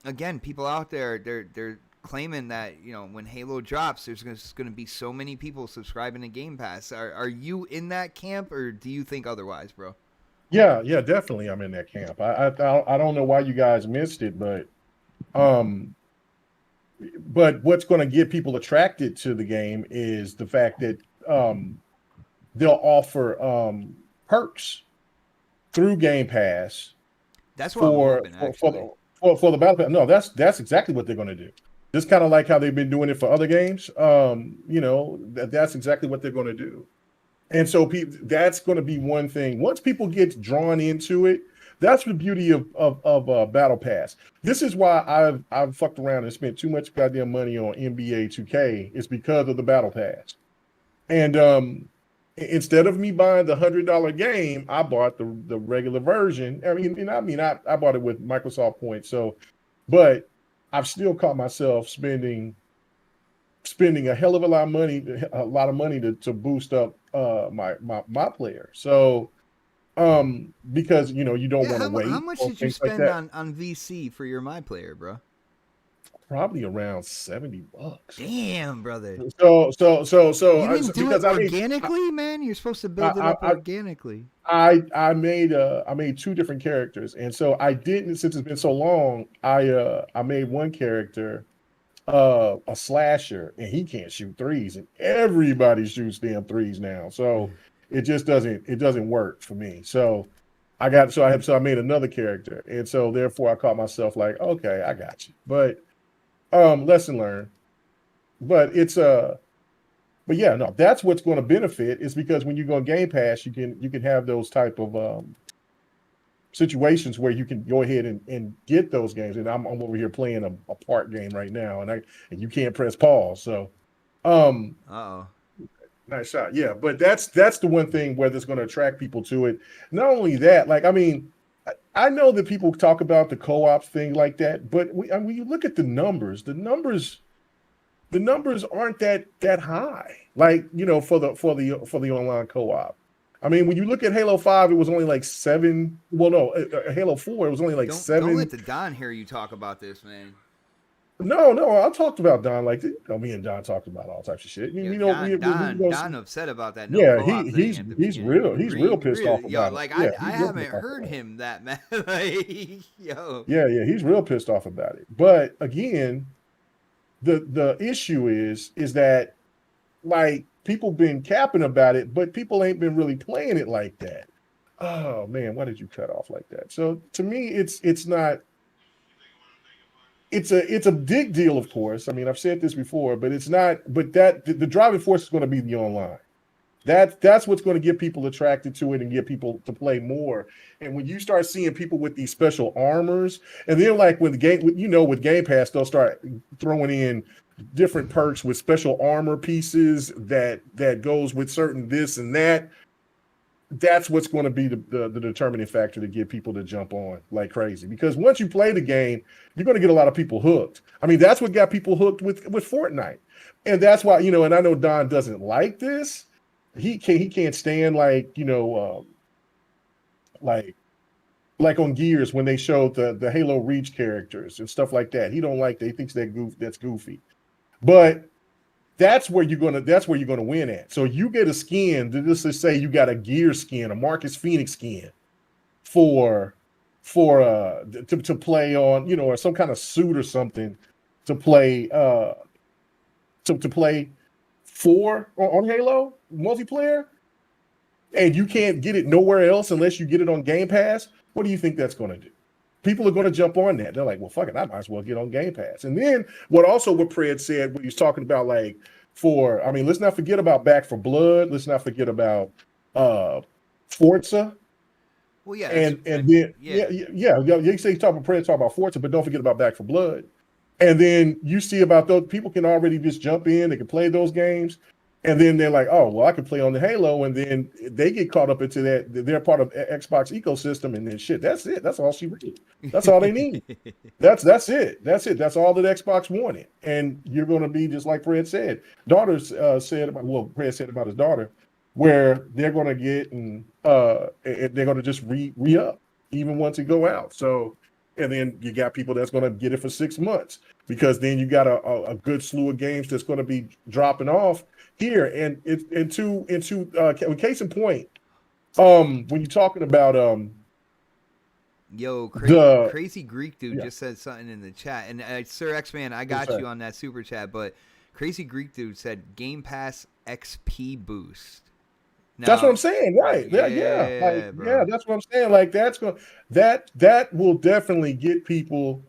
Again, people out there, they're claiming that, you know, when Halo drops, there's just going to be so many people subscribing to Game Pass. Are you in that camp, or do you think otherwise, bro? Yeah, definitely. I'm in that camp. I don't know why you guys missed it, but what's going to get people attracted to the game is the fact that they'll offer perks through Game Pass. That's what I'm hoping, actually. For the Battle Pass. No, that's exactly what they're going to do. Just kind of like how they've been doing it for other games. You know, that's exactly what they're going to do. And so that's going to be one thing. Once people get drawn into it, that's the beauty of Battle Pass. This is why I've fucked around and spent too much goddamn money on NBA 2K. It's because of the Battle Pass. And instead of me buying the $100 game, I bought the regular version. I bought it with Microsoft points. So, but I've still caught myself spending a hell of a lot of money to boost up my player. So, because you know you don't want to wait. How much did you spend on VC for your My Player, bro? Probably around $70. Damn, brother. So you didn't do it organically, man. You're supposed to build it up organically. I made two different characters, and so I didn't, since it's been so long. I made one character, a slasher, and he can't shoot threes, and everybody shoots damn threes now. So it just doesn't work for me. So I made another character, and so therefore I caught myself like, okay, I got you, but. Lesson learned, but but yeah, no, that's what's going to benefit, is because when you go on Game Pass, you can have those type of situations where you can go ahead and get those games. And I'm over here playing a part game right now, and you can't press pause. So, nice shot, yeah. But that's the one thing where that's going to attract people to it. Not only that, like, I mean. I know that people talk about the co-op thing like that, but when you look at the numbers aren't that high. Like, you know, for the online co-op. I mean, when you look at Halo 5, it was only like 7. Well, no, Halo 4, it was only like 7. Don't let the Don hear you talk about this, man. No, I talked about Don like me and Don talked about all types of shit. Don upset about that. He's real pissed off about it. I haven't heard him that mad. He's real pissed off about it. But again, the issue is that, like, people been capping about it, but people ain't been really playing it like that. Oh man, why did you cut off like that? So to me, it's not. It's a big deal, of course. I mean, I've said this before, but it's not. But the driving force is going to be the online. That's what's going to get people attracted to it and get people to play more. And when you start seeing people with these special armors, and then like with Game Pass, they'll start throwing in different perks with special armor pieces that goes with certain this and that. That's what's going to be the determining factor to get people to jump on like crazy. Because once you play the game, you're going to get a lot of people hooked. I mean, that's what got people hooked with Fortnite. And that's why, you know, and I know Don doesn't like this. He can't stand, like, you know, like on Gears when they showed the Halo Reach characters and stuff like that. He don't like that. He thinks that's goofy. But that's where you're gonna win at. So you get a skin. Let's just say you got a Gear skin, a Marcus Phoenix skin, to play on, you know, or some kind of suit or something to play to play for on Halo multiplayer, and you can't get it nowhere else unless you get it on Game Pass. What do you think that's going to do? People are going to jump on that. They're like, well, fuck it, I might as well get on Game Pass. And then what Pred said when he was talking about like for. I mean, let's not forget about Back for Blood. Let's not forget about Forza. Well, yeah, And then you say talk about Forza, but don't forget about Back for Blood. And then you see about those people can already just jump in, they can play those games, and then they're like, oh, well, I can play on the Halo, and then they get caught up into that. They're part of Xbox ecosystem, and then shit, that's it. That's all she needs. That's all they need. That's it. That's it. That's all that Xbox wanted. And you're going to be just like Fred said. Fred said about his daughter, where they're going to get and they're going to just re-up even once it go out. So, and then you got people that's going to get it for 6 months, because then you got a good slew of games that's going to be dropping off here. And into case in point, when you're talking about Yo, crazy Greek dude just said something in the chat, and Sir X-Man, I got you on that super chat, but crazy Greek dude said Game Pass XP boost. Now, that's what I'm saying, right? Yeah, that's what I'm saying. Like that will definitely get people's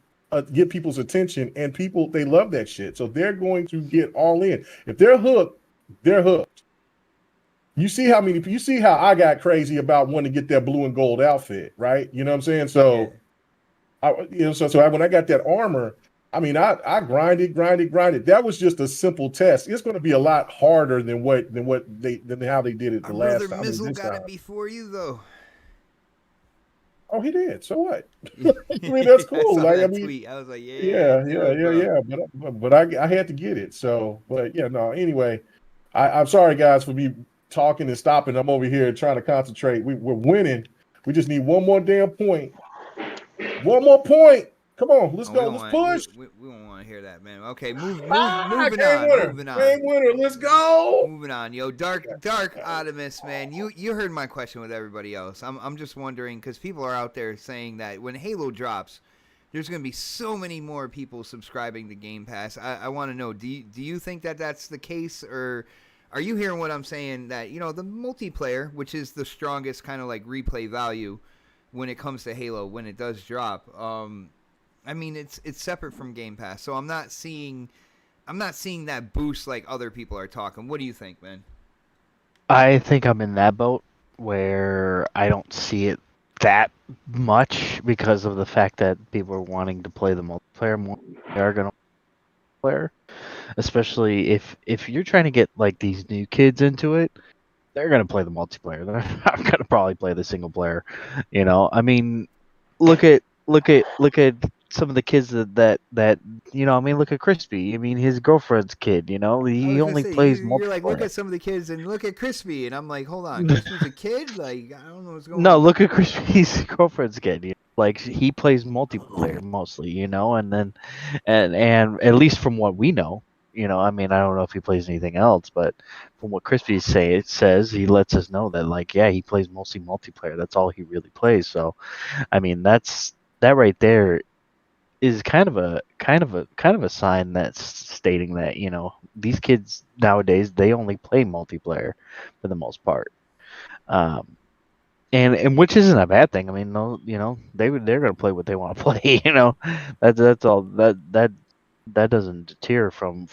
attention, and people, they love that shit, so they're going to get all in. If they're hooked, they're hooked. You see how I got crazy about wanting to get that blue and gold outfit, right? You know what I'm saying? So, when I got that armor, I mean, I grinded. That was just a simple test. It's going to be a lot harder than how they did it the last time. Our brother Mizzle got it before you, though. Oh, he did. So what? I mean, that's cool. I tweet. I was like, yeah. But I had to get it. So, but yeah, no. Anyway, I'm sorry, guys, for me talking and stopping. I'm over here trying to concentrate. We're winning. We just need one more damn point. One more point. Come on, let's go. Let's push. We don't want to hear that, man. Okay, moving on. Game winner. Let's go. Moving on, yo. Dark Optimus, man. You heard my question with everybody else. I'm just wondering, because people are out there saying that when Halo drops, there's going to be so many more people subscribing to Game Pass. I want to know, do you think that that's the case, or are you hearing what I'm saying, that, you know, the multiplayer, which is the strongest kind of like replay value when it comes to Halo, when it does drop, I mean, it's separate from Game Pass, so I'm not seeing that boost like other people are talking. What do you think, man? I think I'm in that boat where I don't see it that much, because of the fact that people are wanting to play the multiplayer more. They are going to player, especially if you're trying to get like these new kids into it. They're going to play the multiplayer. They're not going to probably play the single player. You know, I mean, look at some of the kids that you know. I mean, look at Crispy. I mean, his girlfriend's kid. You know, he only plays multiplayer. You're like, look at some of the kids and look at Crispy, and I'm like, hold on, Crispy's a kid? Like, I don't know what's going on. No, look at Crispy's girlfriend's kid. You know? Like, he plays multiplayer mostly, you know, and at least from what we know, you know, I mean, I don't know if he plays anything else, but from what Crispy says, he lets us know that, like, yeah, he plays mostly multiplayer. That's all he really plays. So, I mean, that right there is kind of a sign that's stating that, you know, these kids nowadays, they only play multiplayer for the most part. And which isn't a bad thing. I mean, no, you know, they're gonna play what they want to play. You know, that's all. That doesn't deter from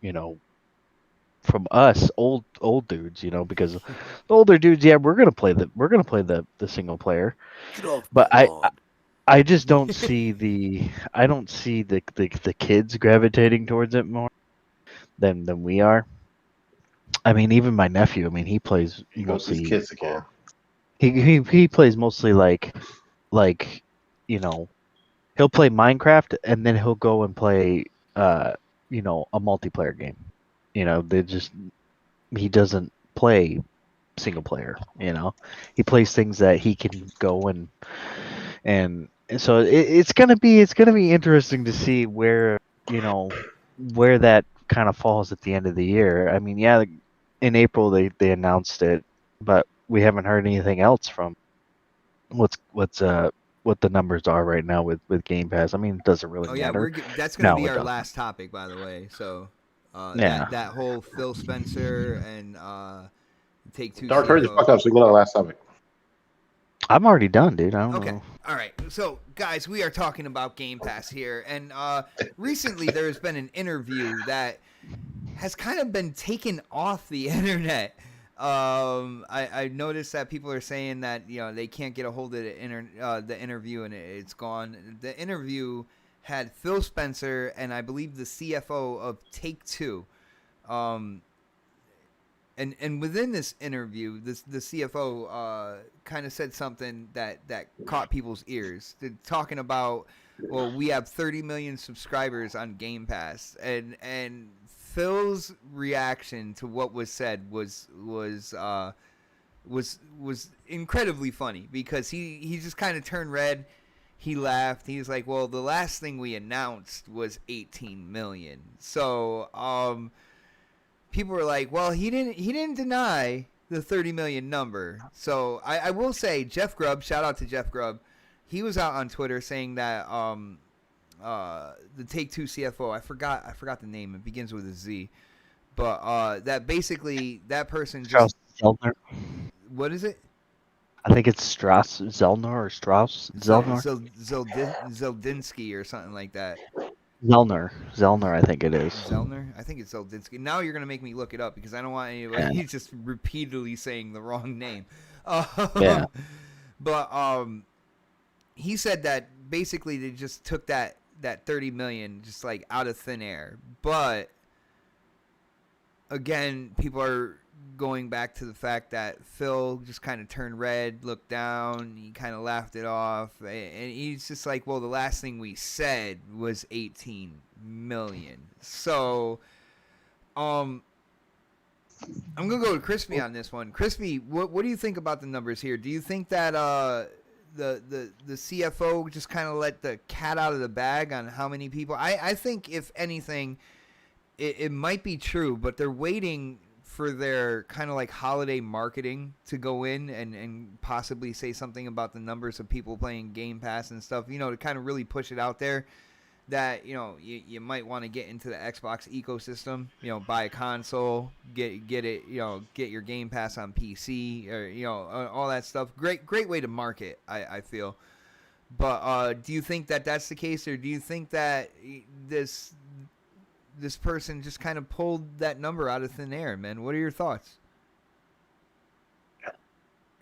you know, from us old dudes. You know, because the older dudes, yeah, we're gonna play the single player. But I just don't see the kids gravitating towards it more than we are. I mean, even my nephew. I mean, he plays mostly kids again. He plays mostly like you know, he'll play Minecraft and then he'll go and play you know, a multiplayer game. You know, he doesn't play single player, you know. He plays things that he can go and so it's gonna be interesting to see where, you know, where that kind of falls at the end of the year. I mean, yeah, in April they announced it, but we haven't heard anything else from what the numbers are right now with Game Pass. I mean, it doesn't really matter. That's going to be our last topic, by the way. So, that whole Phil Spencer and Take-Two. Dark, hurry the fuck up so we can get on the last topic. I'm already done, dude. I don't know. All right. So, guys, we are talking about Game Pass here, and recently there has been an interview that has kind of been taken off the internet. I noticed that people are saying that they can't get a hold of the interview and it's gone. The interview had Phil Spencer and I believe the CFO of Take-Two. And within this interview, the CFO kind of said something that caught people's ears. They're talking about, well, we have 30 million subscribers on Game Pass, and Phil's reaction to what was said was incredibly funny because he just kind of turned red. He laughed. He was like, "Well, the last thing we announced was 18 million." So, people were like, "Well, he didn't deny the 30 million number." So, I will say, Jeff Grubb, shout out to Jeff Grubb, he was out on Twitter saying that the Take-Two CFO, I forgot the name. It begins with a Z, but that basically that person just Zellner. What is it? I think it's Strauss Zellner or Strauss Zellner. Zeldinsky or something like that. Zellner, I think it is. Zellner? I think it's Zeldinsky. Now you're going to make me look it up because I don't want anybody Yeah. just repeatedly saying the wrong name. Yeah. But he said that basically they just took that 30 million just like out of thin air. But again, people are going back to the fact that Phil just kind of turned red, looked down, he kind of laughed it off, and he's just like, well, the last thing we said was 18 million. So, I'm gonna go to Crispy on this one. Crispy, what do you think about the numbers here? Do you think that the CFO just kind of let the cat out of the bag on how many people? I think if anything, it might be true, but they're waiting for their kind of like holiday marketing to go in and possibly say something about the numbers of people playing Game Pass and stuff, to kind of really push it out there that, you might want to get into the Xbox ecosystem, buy a console, get it, get your Game Pass on PC or, all that stuff. Great way to market, I feel. But do you think that that's the case, or do you think that this person just kind of pulled that number out of thin air, man? What are your thoughts?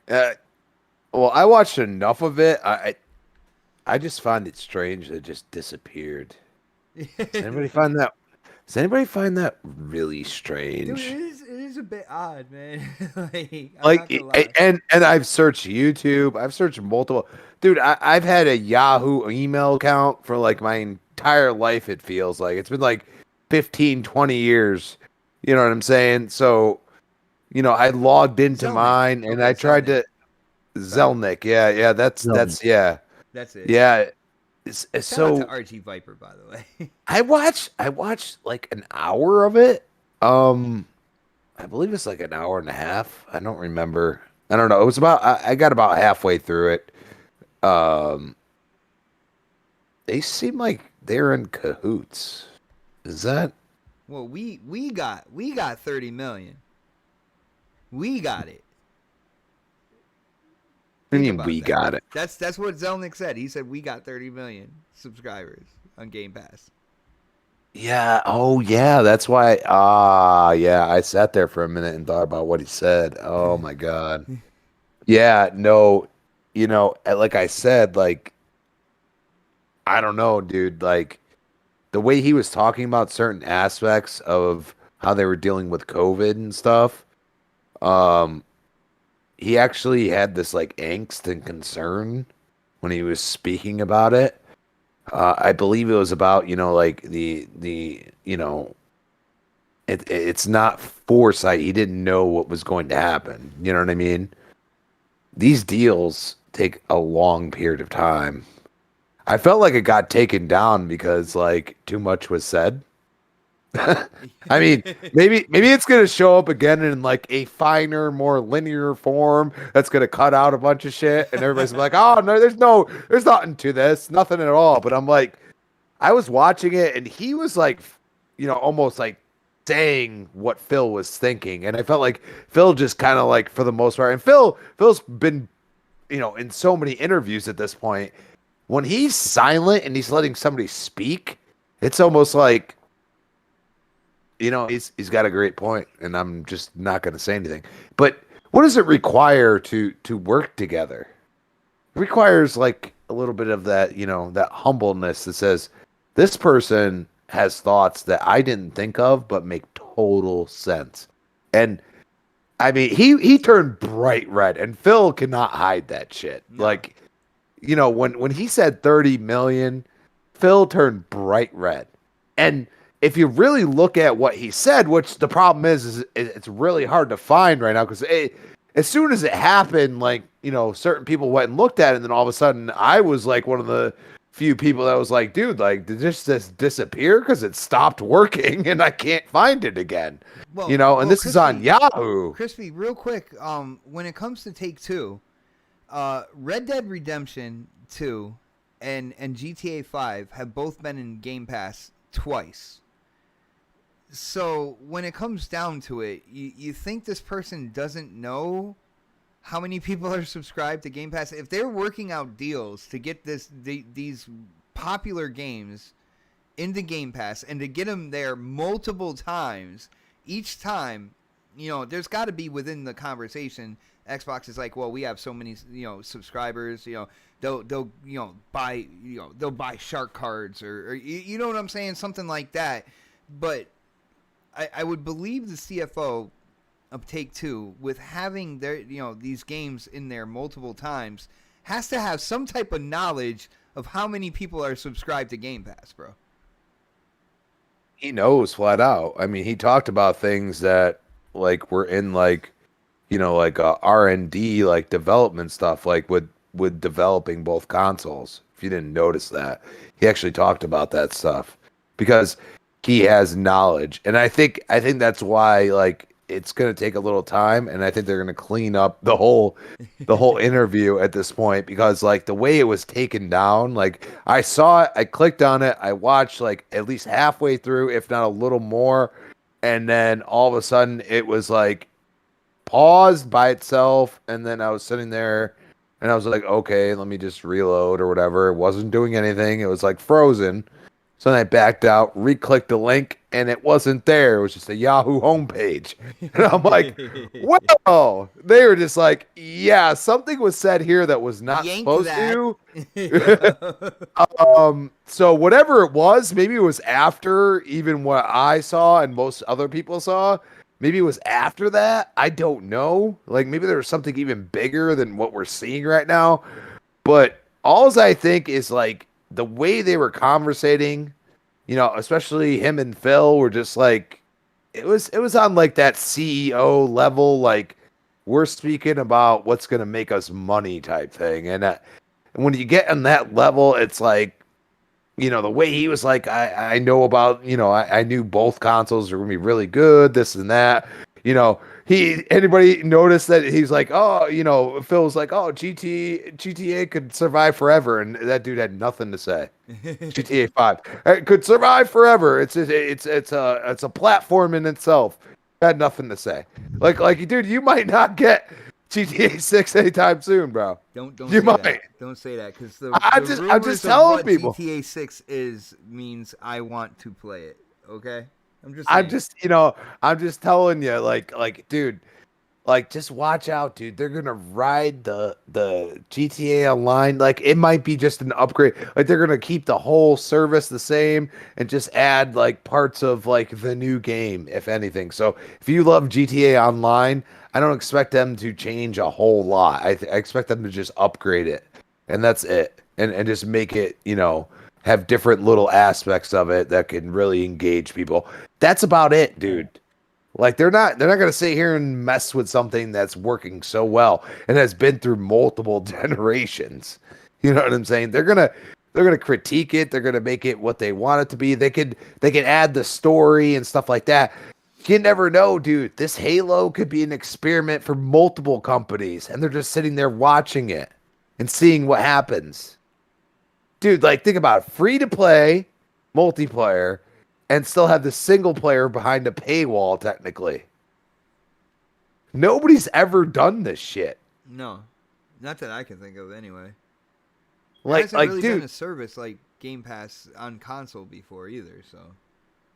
Well, I watched enough of it. I just find it strange that it just disappeared. Does anybody find that? Does anybody find that really strange? Dude, it is a bit odd, man. and I've searched YouTube. I've searched multiple. Dude, I've had a Yahoo email account for like my entire life. It feels like it's been like 15, 20 years. You know what I'm saying? So, I logged into mine and I tried to Zelnick. Yeah, that's yeah. That's it. Yeah. Shout out to Archie Viper, by the way. I watched like an hour of it. I believe it's like an hour and a half. I don't remember. I don't know. It was about I got about halfway through it. They seem like they're in cahoots. Is that? Well, we got 30 million. We got it. I mean, we got it. That's what Zelnick said. He said we got 30 million subscribers on Game Pass. Yeah. Oh, yeah. That's why. Yeah. I sat there for a minute and thought about what he said. Oh my God. Yeah. No. Like I said, like, I don't know, dude. Like, the way he was talking about certain aspects of how they were dealing with COVID and stuff, he actually had this like angst and concern when he was speaking about it. I believe it was about, like it's not foresight. He didn't know what was going to happen. You know what I mean? These deals take a long period of time. I felt like it got taken down because like too much was said. I mean, maybe it's gonna show up again in like a finer, more linear form that's gonna cut out a bunch of shit, and everybody's like, "Oh no, there's nothing to this, nothing at all." But I'm like, I was watching it, and he was like, almost like saying what Phil was thinking, and I felt like Phil just kind of like, for the most part, and Phil's been, in so many interviews at this point. When he's silent and he's letting somebody speak, it's almost like he's got a great point, and I'm just not going to say anything. But what does it require to work together? It requires like a little bit of that, that humbleness that says this person has thoughts that I didn't think of but make total sense. And I mean, he turned bright red, and Phil cannot hide that shit. No. Like, when he said 30 million, Phil turned bright red. And if you really look at what he said, which the problem is it's really hard to find right now, because as soon as it happened, like, certain people went and looked at it, and then all of a sudden I was like one of the few people that was like, dude, like, did this disappear? Because it stopped working and I can't find it again. And this is on Yahoo. Crispy, real quick, when it comes to Take-Two, Red Dead Redemption 2 and GTA 5 have both been in Game Pass twice. So when it comes down to it, you think this person doesn't know how many people are subscribed to Game Pass? If they're working out deals to get these popular games into Game Pass and to get them there multiple times, each time, there's got to be within the conversation. Xbox is like, well, we have so many, subscribers, they'll buy shark cards or you know what I'm saying? Something like that. But I would believe the CFO of Take-Two, with having their these games in there multiple times, has to have some type of knowledge of how many people are subscribed to Game Pass, bro. He knows flat out. I mean, he talked about things that like were in like R&D, like development stuff, like with developing both consoles. If you didn't notice that, he actually talked about that stuff because he has knowledge, and I think that's why like it's going to take a little time, and I think they're going to clean up the whole interview at this point, because like the way it was taken down, like I saw it, I clicked on it, I watched like at least halfway through, if not a little more, and then all of a sudden it was like paused by itself, and then I was sitting there and I was like, okay, let me just reload or whatever. It wasn't doing anything. It was like frozen. So then I backed out, re-clicked the link, and it wasn't there. It was just a Yahoo homepage. And I'm like, well, they were just like, yeah, something was said here that was not supposed to. So whatever it was, maybe it was after even what I saw and most other people saw. Maybe it was after that. I don't know. Like maybe there was something even bigger than what we're seeing right now. But all I think is like, the way they were conversating, especially him and Phil, were just like, it was on like that CEO level, like we're speaking about what's going to make us money type thing. And when you get on that level, it's like, the way he was like, I know about, I knew both consoles were going to be really good, this and that, anybody noticed that he's like, oh, Phil was like, oh, GTA could survive forever, and that dude had nothing to say. GTA 5 it could survive forever. It's a platform in itself. Had nothing to say. Like, dude, you might not get GTA 6 anytime soon, bro. Don't you say might. that. Don't say that, because I'm just telling people. GTA 6 means I want to play it. Okay. I'm just telling you, like, dude, like, just watch out, dude. They're gonna ride the GTA Online. Like, it might be just an upgrade. Like, they're gonna keep the whole service the same and just add like parts of like the new game, if anything. So, if you love GTA Online, I don't expect them to change a whole lot. I expect them to just upgrade it, and that's it, and just make it, have different little aspects of it that can really engage people. That's about it, dude. Like they're not gonna sit here and mess with something that's working so well and has been through multiple generations. You know what I'm saying? They're gonna critique it. They're gonna make it what they want it to be. They could add the story and stuff like that. You never know, dude. This Halo could be an experiment for multiple companies, and they're just sitting there watching it and seeing what happens. Dude, like, think about it. Free to play, multiplayer, and still have the single player behind a paywall, technically. Nobody's ever done this shit. No, not that I can think of anyway. Like, hasn't really dude, done a service like Game Pass on console before either, so.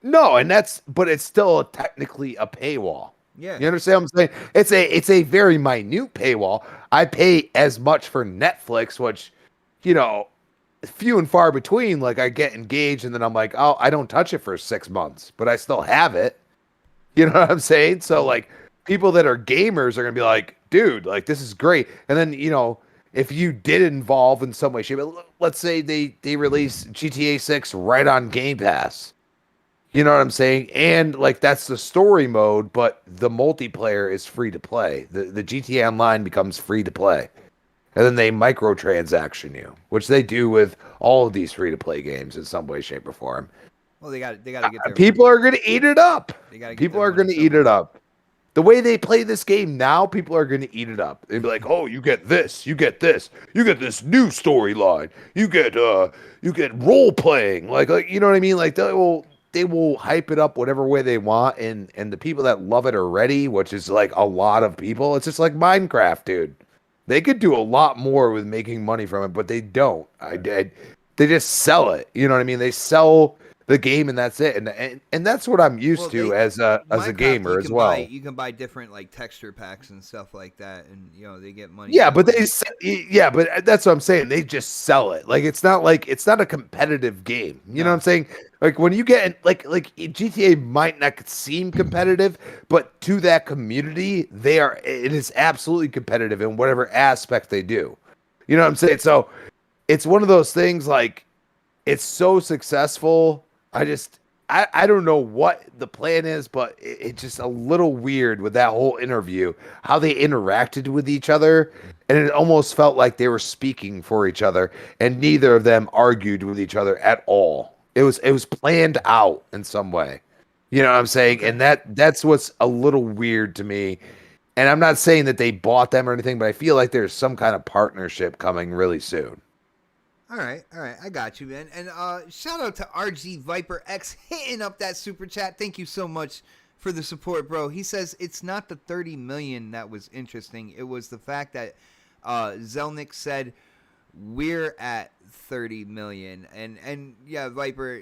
No, but it's still technically a paywall. Yeah. You understand what I'm saying? It's a very minute paywall. I pay as much for Netflix, which, few and far between. Like I get engaged and then I'm like, oh, I don't touch it for 6 months, but I still have it. You know what I'm saying? So like people that are gamers are gonna be like, dude, like this is great. And then, if you did involve in some way, shape, let's say they release GTA 6 right on Game Pass. You know what I'm saying? And like that's the story mode, but the multiplayer is free to play. The GTA Online becomes free to play. And then they microtransaction you, which they do with all of these free to play games in some way, shape, or form. Well, they got to get their people are going to eat it up. People are going to eat it up. The way they play this game now, people are going to eat it up. They'd be like, "Oh, you get this, you get this, you get this new storyline, you get role playing." Like you know what I mean? Like they will hype it up whatever way they want, and the people that love it already, which is like a lot of people. It's just like Minecraft, dude. They could do a lot more with making money from it, but they don't. They just sell it. You know what I mean? They sell the game and that's it. And that's what I'm used to as a gamer as well. You can buy different like texture packs and stuff like that, and they get money. Yeah, but but that's what I'm saying. They just sell it. Like it's not a competitive game. You know what I'm saying? Like when you get like GTA might not seem competitive, but to that community, it is absolutely competitive in whatever aspect they do. You know what I'm saying? So it's one of those things like it's so successful. I don't know what the plan is, but it's just a little weird with that whole interview, how they interacted with each other. And it almost felt like they were speaking for each other and neither of them argued with each other at all. It was planned out in some way. You know what I'm saying? And that's what's a little weird to me. And I'm not saying that they bought them or anything, but I feel like there's some kind of partnership coming really soon. All right, I got you, man. And shout out to RG Viper X hitting up that super chat. Thank you so much for the support, bro. He says it's not the 30 million that was interesting. It was the fact that Zelnick said we're at 30 million. And yeah, Viper,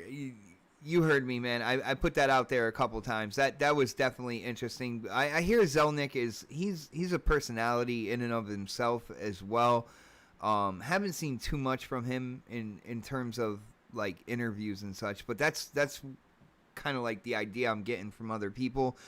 you heard me, man. I put that out there a couple times. That was definitely interesting. I hear Zelnick he's a personality in and of himself as well. Haven't seen too much from him in terms of like interviews and such, but that's kind of like the idea I'm getting from other people.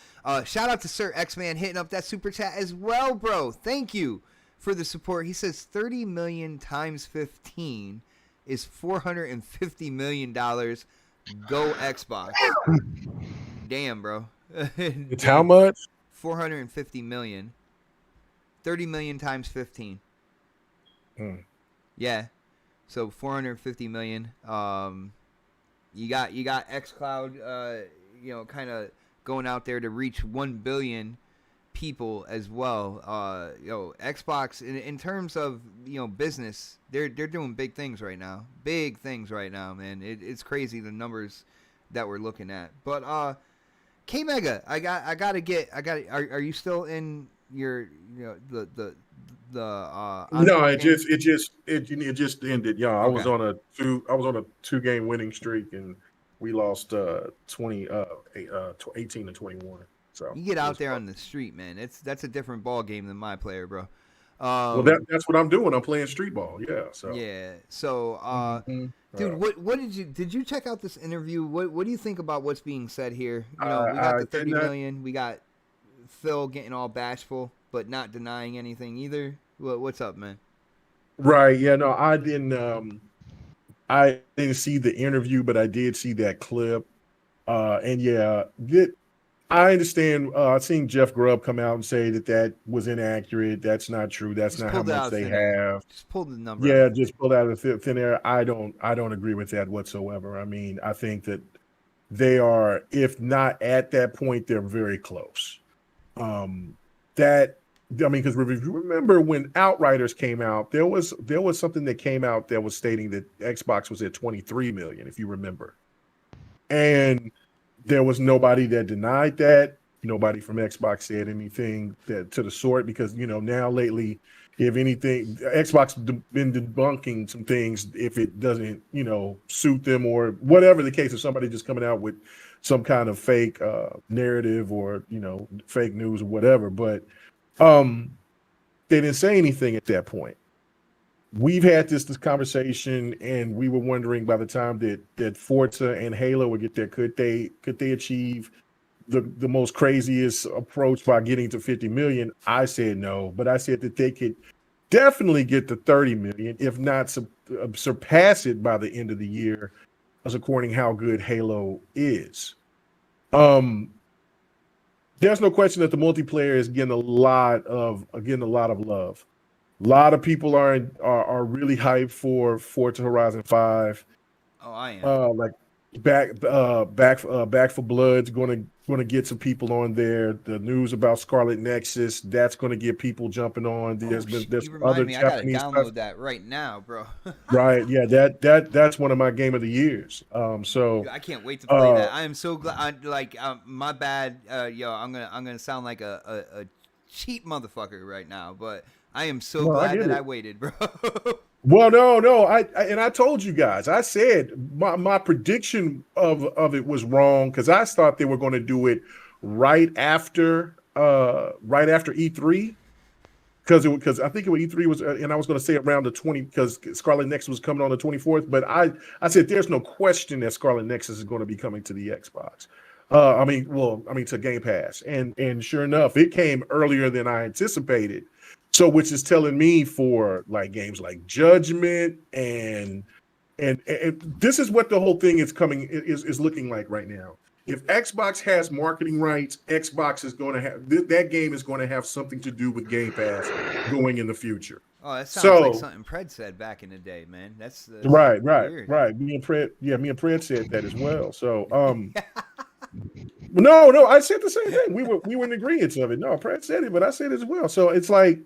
Shout out to Sir X-Man hitting up that super chat as well, bro. Thank you for the support. He says 30 million times 15 is $450 million. Go Xbox. Damn, bro. It's how much? 450 million. 30 million times 15. Yeah, so 450 million. You got xCloud, kind of going out there to reach 1 billion people as well. Xbox in terms of business, they're doing big things right now. Big things right now, man. It's crazy the numbers that we're looking at. But K Mega, are you still in your the no, it just ended. Yeah, I was on a 2-game winning streak and we lost 18 to 21. So you get out there on the street, man. That's a different ball game than my player, bro. Well, that's what I'm doing. I'm playing street ball. Yeah. So yeah. So dude, what did you check out this interview? What do you think about what's being said here? We got the 30 million. We got Phil getting all bashful, but not denying anything either. What's up, man? Right. Yeah. No, I didn't see the interview, but I did see that clip. And yeah, I understand. I've seen Jeff Grubb come out and say that was inaccurate. That's not true. That's not how much they have. Just pulled the number. Yeah, just pulled out of thin air. I don't agree with that whatsoever. I mean, I think that they are, if not at that point, they're very close. Because remember when Outriders came out, there was something that came out that was stating that Xbox was at 23 million, if you remember. And there was nobody that denied that. Nobody from Xbox said anything to the sort, because now lately, if anything, Xbox been debunking some things if it doesn't suit them or whatever the case. If somebody just coming out with some kind of fake narrative or fake news or whatever. But they didn't say anything at that point. We've had this conversation, and we were wondering by the time that Forza and Halo would get there, could they achieve the most craziest approach by getting to 50 million? I said no, but I said that they could definitely get to 30 million, if not surpass it by the end of the year, as according how good Halo is. There's no question that the multiplayer is getting a lot of love. A lot of people are really hyped for Forza Horizon 5. Oh, I am. Like Back for Blood's going to get some people on there. The news about Scarlet Nexus, that's going to get people jumping on. There's other me. Japanese I gotta download that right now, bro. Right? Yeah, that's one of my game of the years. So I can't wait to play that. I am so glad. My bad. I'm gonna sound like a cheap motherfucker right now, but I am so glad that I waited, bro. Well, no. I told you guys. I said my prediction of it was wrong because I thought they were going to do it right after E3, because I think E3 was, and I was going to say around the 20, because Scarlet Nexus was coming on the 24th. But I said there's no question that Scarlet Nexus is going to be coming to the Xbox. To Game Pass, and sure enough, it came earlier than I anticipated. So, which is telling me for like games like Judgment and this is what the whole thing is looking like right now. If Xbox has marketing rights, Xbox is going to have that game is going to have something to do with Game Pass going in the future. Oh, that sounds like something Pred said back in the day, man. That's right. Weird. Me and Pred said that as well. So, no, I said the same thing. We were in agreement of it. No, Pred said it, but I said it as well. So it's like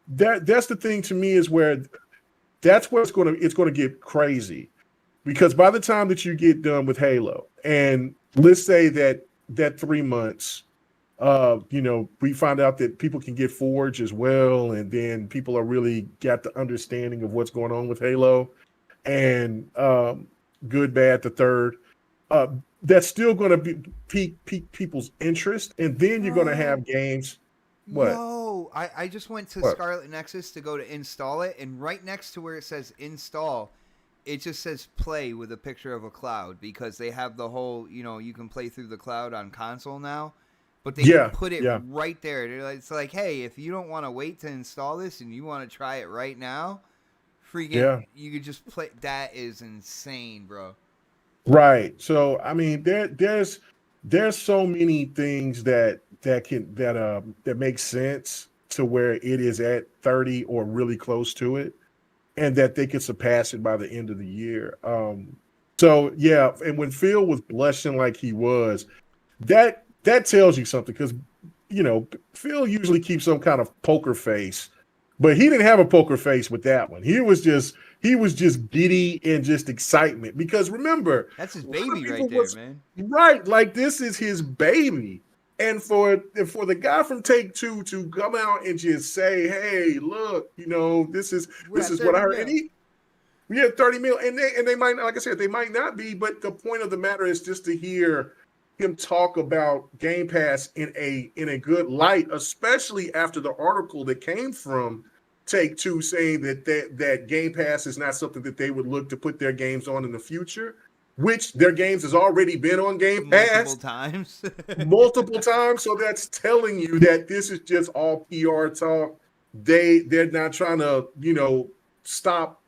that's the thing to me, is where that's where it's going to get crazy, because by the time that you get done with Halo, and let's say that 3 months, we find out that people can get Forge as well, and then people are really got the understanding of what's going on with Halo, and Good, Bad, the Third. That's still going to be pique people's interest, and then you're going to have games. What? No, I just went to Scarlet Nexus to go to install it, and right next to where it says install, it just says play with a picture of a cloud, because they have the whole, you can play through the cloud on console now, but they put it right there. It's like, hey, if you don't want to wait to install this and you want to try it right now, you could just play. That is insane, bro. Right. So I mean, there's so many things that make sense to where it is at 30 or really close to it, and that they could surpass it by the end of the year. So yeah, and when Phil was blushing like he was, that tells you something, because Phil usually keeps some kind of poker face, but he didn't have a poker face with that one. He was just giddy and just excitement, because remember, that's his baby right there, man. Right, like this is his baby. And for the guy from Take-Two to come out and just say, "Hey, look, this is what I heard," and we had 30 mil, and they might, like I said, they might not be, but the point of the matter is just to hear him talk about Game Pass in a good light, especially after the article that came from Take-Two saying that Game Pass is not something that they would look to put their games on in the future, which their games has already been on Game Pass multiple times. So that's telling you that this is just all PR talk. They're not trying to, stop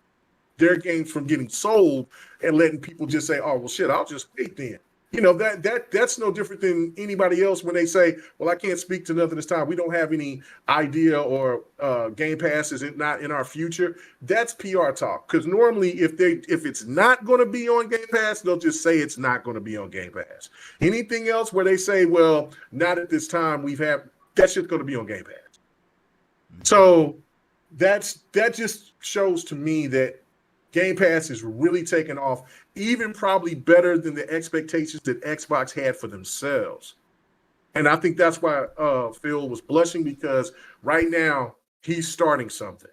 their games from getting sold and letting people just say, "Oh, well, shit, I'll just wait then." That's no different than anybody else when they say, "Well, I can't speak to nothing this time. We don't have any idea," or Game Pass is not in our future. That's PR talk. Because normally, if it's not going to be on Game Pass, they'll just say it's not going to be on Game Pass. Anything else where they say, "Well, not at this time, that shit's going to be on Game Pass." So that just shows to me that Game Pass is really taking off, even probably better than the expectations that Xbox had for themselves. And I think that's why Phil was blushing, because right now he's starting something.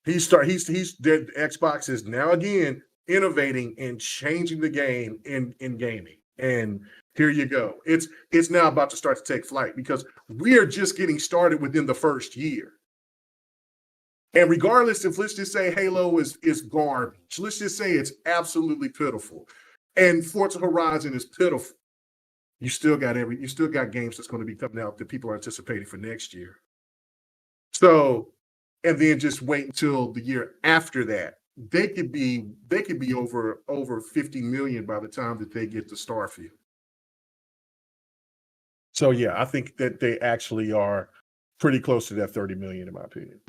Xbox is now again innovating and changing the game in gaming. And here you go. It's now about to start to take flight because we are just getting started within the first year. And regardless if let's just say Halo is garbage, let's just say it's absolutely pitiful, and Forza Horizon is pitiful, you still got games that's going to be coming out that people are anticipating for next year. So, and then just wait until the year after that. They could be over 50 million by the time that they get to Starfield. So yeah, I think that they actually are pretty close to that 30 million in my opinion.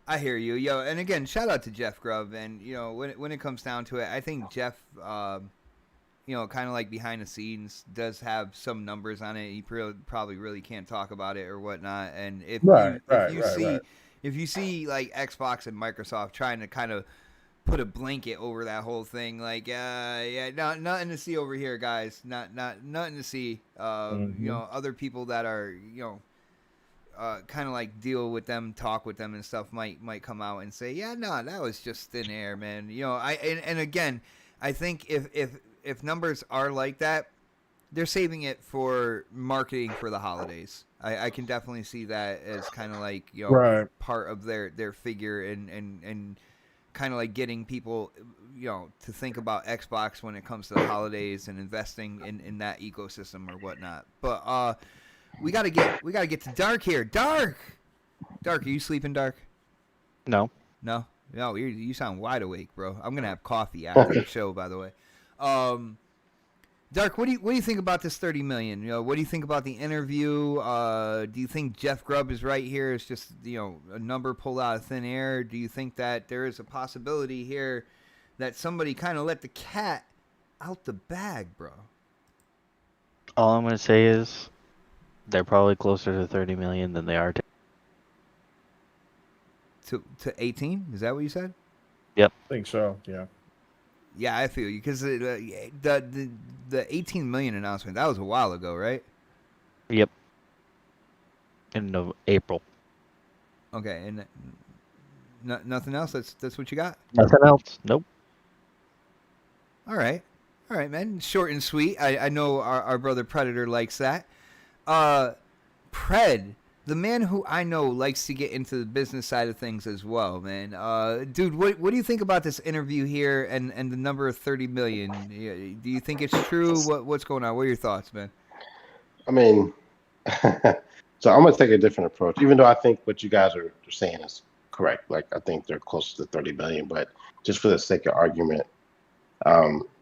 I hear you, yo, and again, shout out to Jeff Grubb, and when it comes down to it, I think Jeff, kind of like behind the scenes, does have some numbers on it. He probably really can't talk about it or whatnot, and if you see like Xbox and Microsoft trying to kind of put a blanket over that whole thing, like nothing to see over here, guys, nothing to see. Other people that are kind of like deal with them, talk with them and stuff might come out and say, that was just thin air, man. And again, I think if numbers are like that, they're saving it for marketing for the holidays. I can definitely see that as kind of like part of their figure and kind of like getting people to think about Xbox when it comes to the holidays and investing in that ecosystem or whatnot. But we gotta get to Dark here. Dark, are you sleeping, Dark? No. You sound wide awake, bro. I'm gonna have coffee after the show, by the way. Dark, what do you think about this 30 million? What do you think about the interview? Do you think Jeff Grubb is right here? It's just a number pulled out of thin air. Do you think that there is a possibility here that somebody kind of let the cat out the bag, bro? All I'm gonna say is they're probably closer to 30 million than they are to 18. Is that what you said? Yep. I think so. Yeah. Yeah, I feel you because the 18 million announcement, that was a while ago, right? Yep. In April. Okay, and nothing else. That's what you got. Nothing else. Nope. All right, man. Short and sweet. I know our brother Predator likes that. Pred, the man who I know likes to get into the business side of things as well, man. Dude, what do you think about this interview here and the number of 30 million? Do you think it's true? What's going on? What are your thoughts, man? I mean, so I'm gonna take a different approach, even though I think what you guys are saying is correct. Like I think they're close to 30 million, but just for the sake of argument,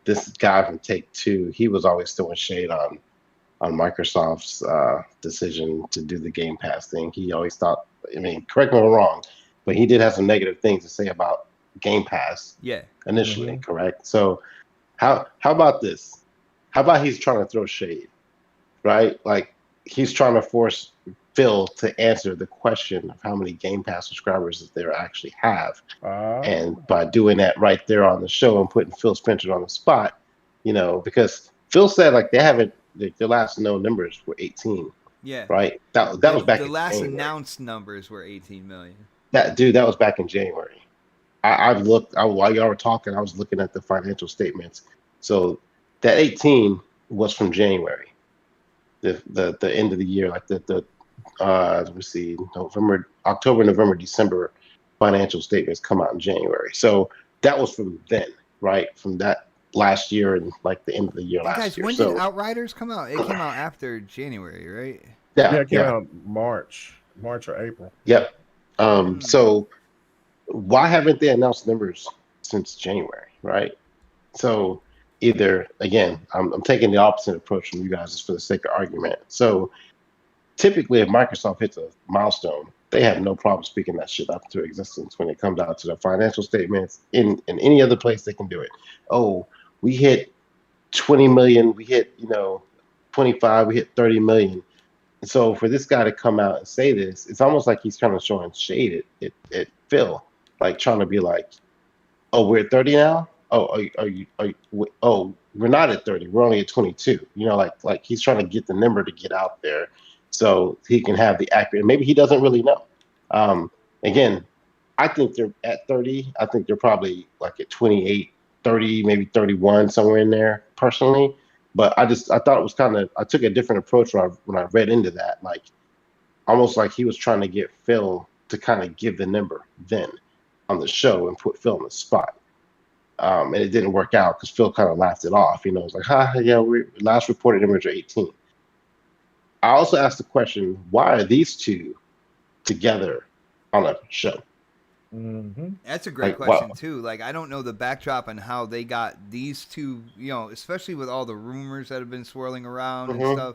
this guy from Take-Two, he was always throwing shade on Microsoft's decision to do the Game Pass thing. He always thought, correct me if I'm wrong, but he did have some negative things to say about Game Pass initially, correct? So how about this? How about he's trying to throw shade, right? Like he's trying to force Phil to answer the question of how many Game Pass subscribers that they actually have. And by doing that right there on the show and putting Phil Spencer on the spot, because Phil said like they haven't, the last known numbers were 18. Yeah. Right. That was back. The last January. Announced numbers were 18 million. That was back in January. I've looked. While y'all were talking, I was looking at the financial statements. So that 18 was from January. The end of the year, like let me see, October, November, December financial statements come out in January. So that was from then, right? From that last year and like the end of the year last year. When did Outriders come out? It came out after January, right? Yeah, it came out March or April. Yep. So why haven't they announced numbers since January, right? So either, again, I'm taking the opposite approach from you guys just for the sake of argument. So typically if Microsoft hits a milestone, they have no problem speaking that shit up to existence when it comes out to the financial statements. In any other place they can do it. Oh, we hit 20 million, we hit 25, we hit 30 million. And so for this guy to come out and say this, it's almost like he's kind of showing shade at Phil, like trying to be like, oh, we're at 30 now? Oh, we're not at 30, we're only at 22. Like he's trying to get the number to get out there so he can have the accurate, maybe he doesn't really know. Again, I think they're at 30. I think they're probably like at 28 30, maybe 31, somewhere in there personally. But I thought it was kind of, I took a different approach when I read into that, like almost like he was trying to get Phil to kind of give the number then on the show and put Phil on the spot. And it didn't work out because Phil kind of laughed it off. You know, it's like, yeah, we last reported numbers are 18. I also asked the question, why are these two together on a show? That's a great question too. Like, I don't know the backdrop on how they got these two, you know, especially with all the rumors that have been swirling around and stuff.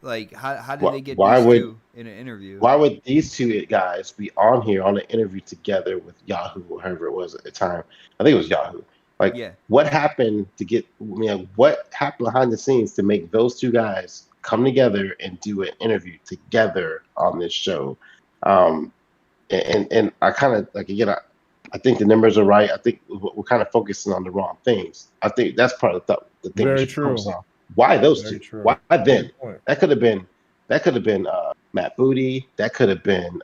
Like, how did they get these two in an interview? Why would these two guys be on here on an interview together with Yahoo or whoever it was at the time? I think it was Yahoo. Like, what happened to get, what happened behind the scenes to make those two guys come together and do an interview together on this show? And I kind of, like, again, I think the numbers are right. I think we're kind of focusing on the wrong things. I think that's part of the thing. Very true. Why those two? Why then? That could have been Matt Booty. That could have been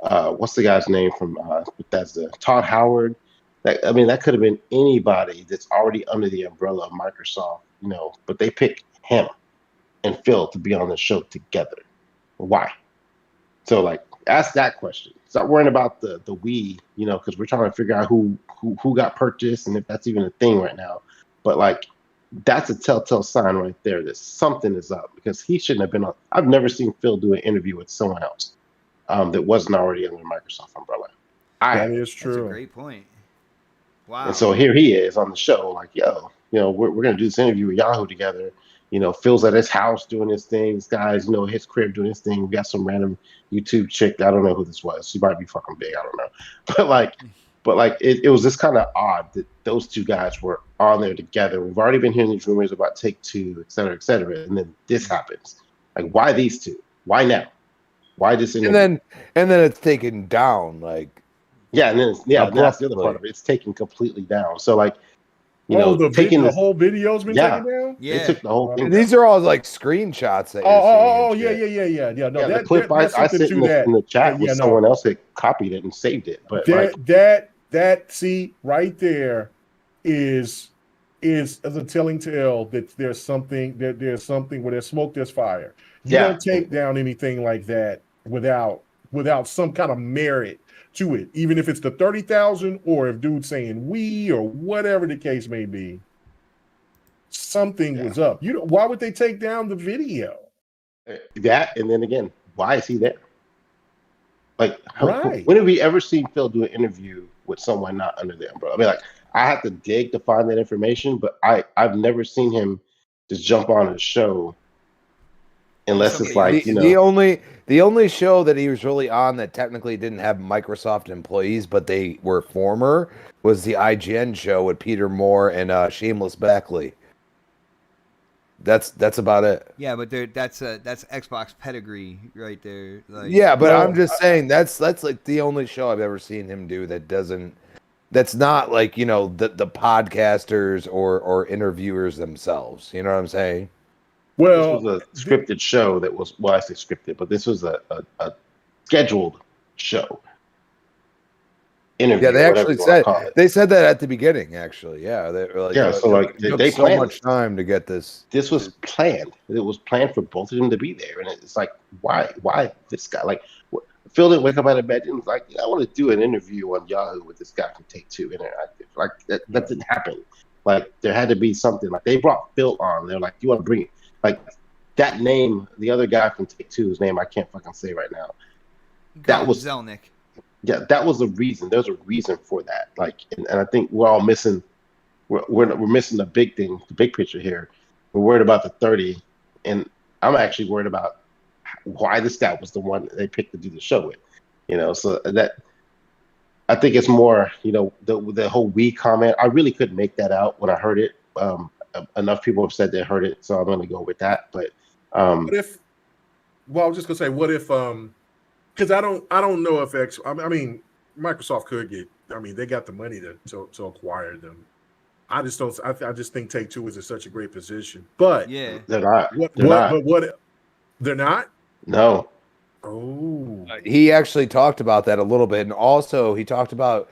what's the guy's name from Bethesda? Todd Howard. That could have been anybody that's already under the umbrella of Microsoft, you know. But they picked him and Phil to be on the show together. Why? So, like, ask that question. Stop worrying about the we, you know, because we're trying to figure out who got purchased and if that's even a thing right now. But, like, that's a telltale sign right there that something is up, because he shouldn't have been on. I've never seen Phil do an interview with someone else that wasn't already under the Microsoft umbrella. That is true. That's a great point. Wow. And so here he is on the show, like, yo, you know, we're gonna do this interview with Yahoo together. You know, Phil's at his house doing his thing. This guy's, you know, his crib doing his thing. We got some random YouTube chick. I don't know who this was. She might be fucking big. I don't know. But like it was just kind of odd that those two guys were on there together. We've already been hearing these rumors about Take Two, et cetera, and then this happens. Like, why these two? Why now? Why this? And then it's taken down, like. Yeah, and then that's the other part of it. It's taken completely down. So, like, you know, the whole video's been taken down. Yeah, they took the whole thing. These are all like screenshots that. Yeah. No, the clip I sent in the chat was someone else that copied it and saved it. But that see right there is a telling tale that there's something where there's smoke, there's fire. You don't take down anything like that without some kind of merit to it, even if it's the 30,000 or if dude's saying we or whatever the case may be. Something was up. Why would they take down the video? That, and then again, why is he there? Like, when have we ever seen Phil do an interview with someone not under the umbrella? I mean, like, I have to dig to find that information, but I've never seen him just jump on a show unless it's like, you know. The only show that he was really on that technically didn't have Microsoft employees, but they were former, was the IGN show with Peter Moore and Shameless Beckley. That's about it. Yeah, but that's Xbox pedigree right there. Like, yeah, but I'm just saying that's like the only show I've ever seen him do that's not like, you know, the podcasters or interviewers themselves. You know what I'm saying? Well, this was a scripted show that was, I say scripted, but this was a scheduled show. Interview, yeah, they actually said that at the beginning. Actually, yeah, they were like, so like they took so much time to get this. This was planned. It was planned for both of them to be there, and it's like, why this guy? Like, Phil didn't wake up out of bed and was like, I want to do an interview on Yahoo with this guy from Take Two Interactive. Like that didn't happen. Like, there had to be something. Like, they brought Phil on. They're like, you want to bring it? Like, that name, the other guy from Take Two's name, I can't fucking say right now. That was Zelnick. Yeah, that was a reason. There's a reason for that. Like, and I think we're all missing. We're missing the big thing, the big picture here. We're worried about the 30, and I'm actually worried about why this guy was the one that they picked to do the show with. You know, so that I think it's more, you know, the whole we comment. I really couldn't make that out when I heard it. Enough people have said they heard it, so I'm going to go with that. But what if? Well, I was just going to say, what if? Because I don't know if I mean, Microsoft could get. I mean, they got the money to acquire them. I just don't. I just think Take Two is in such a great position. But yeah, they're not. They're not. No. Oh. He actually talked about that a little bit, and also he talked about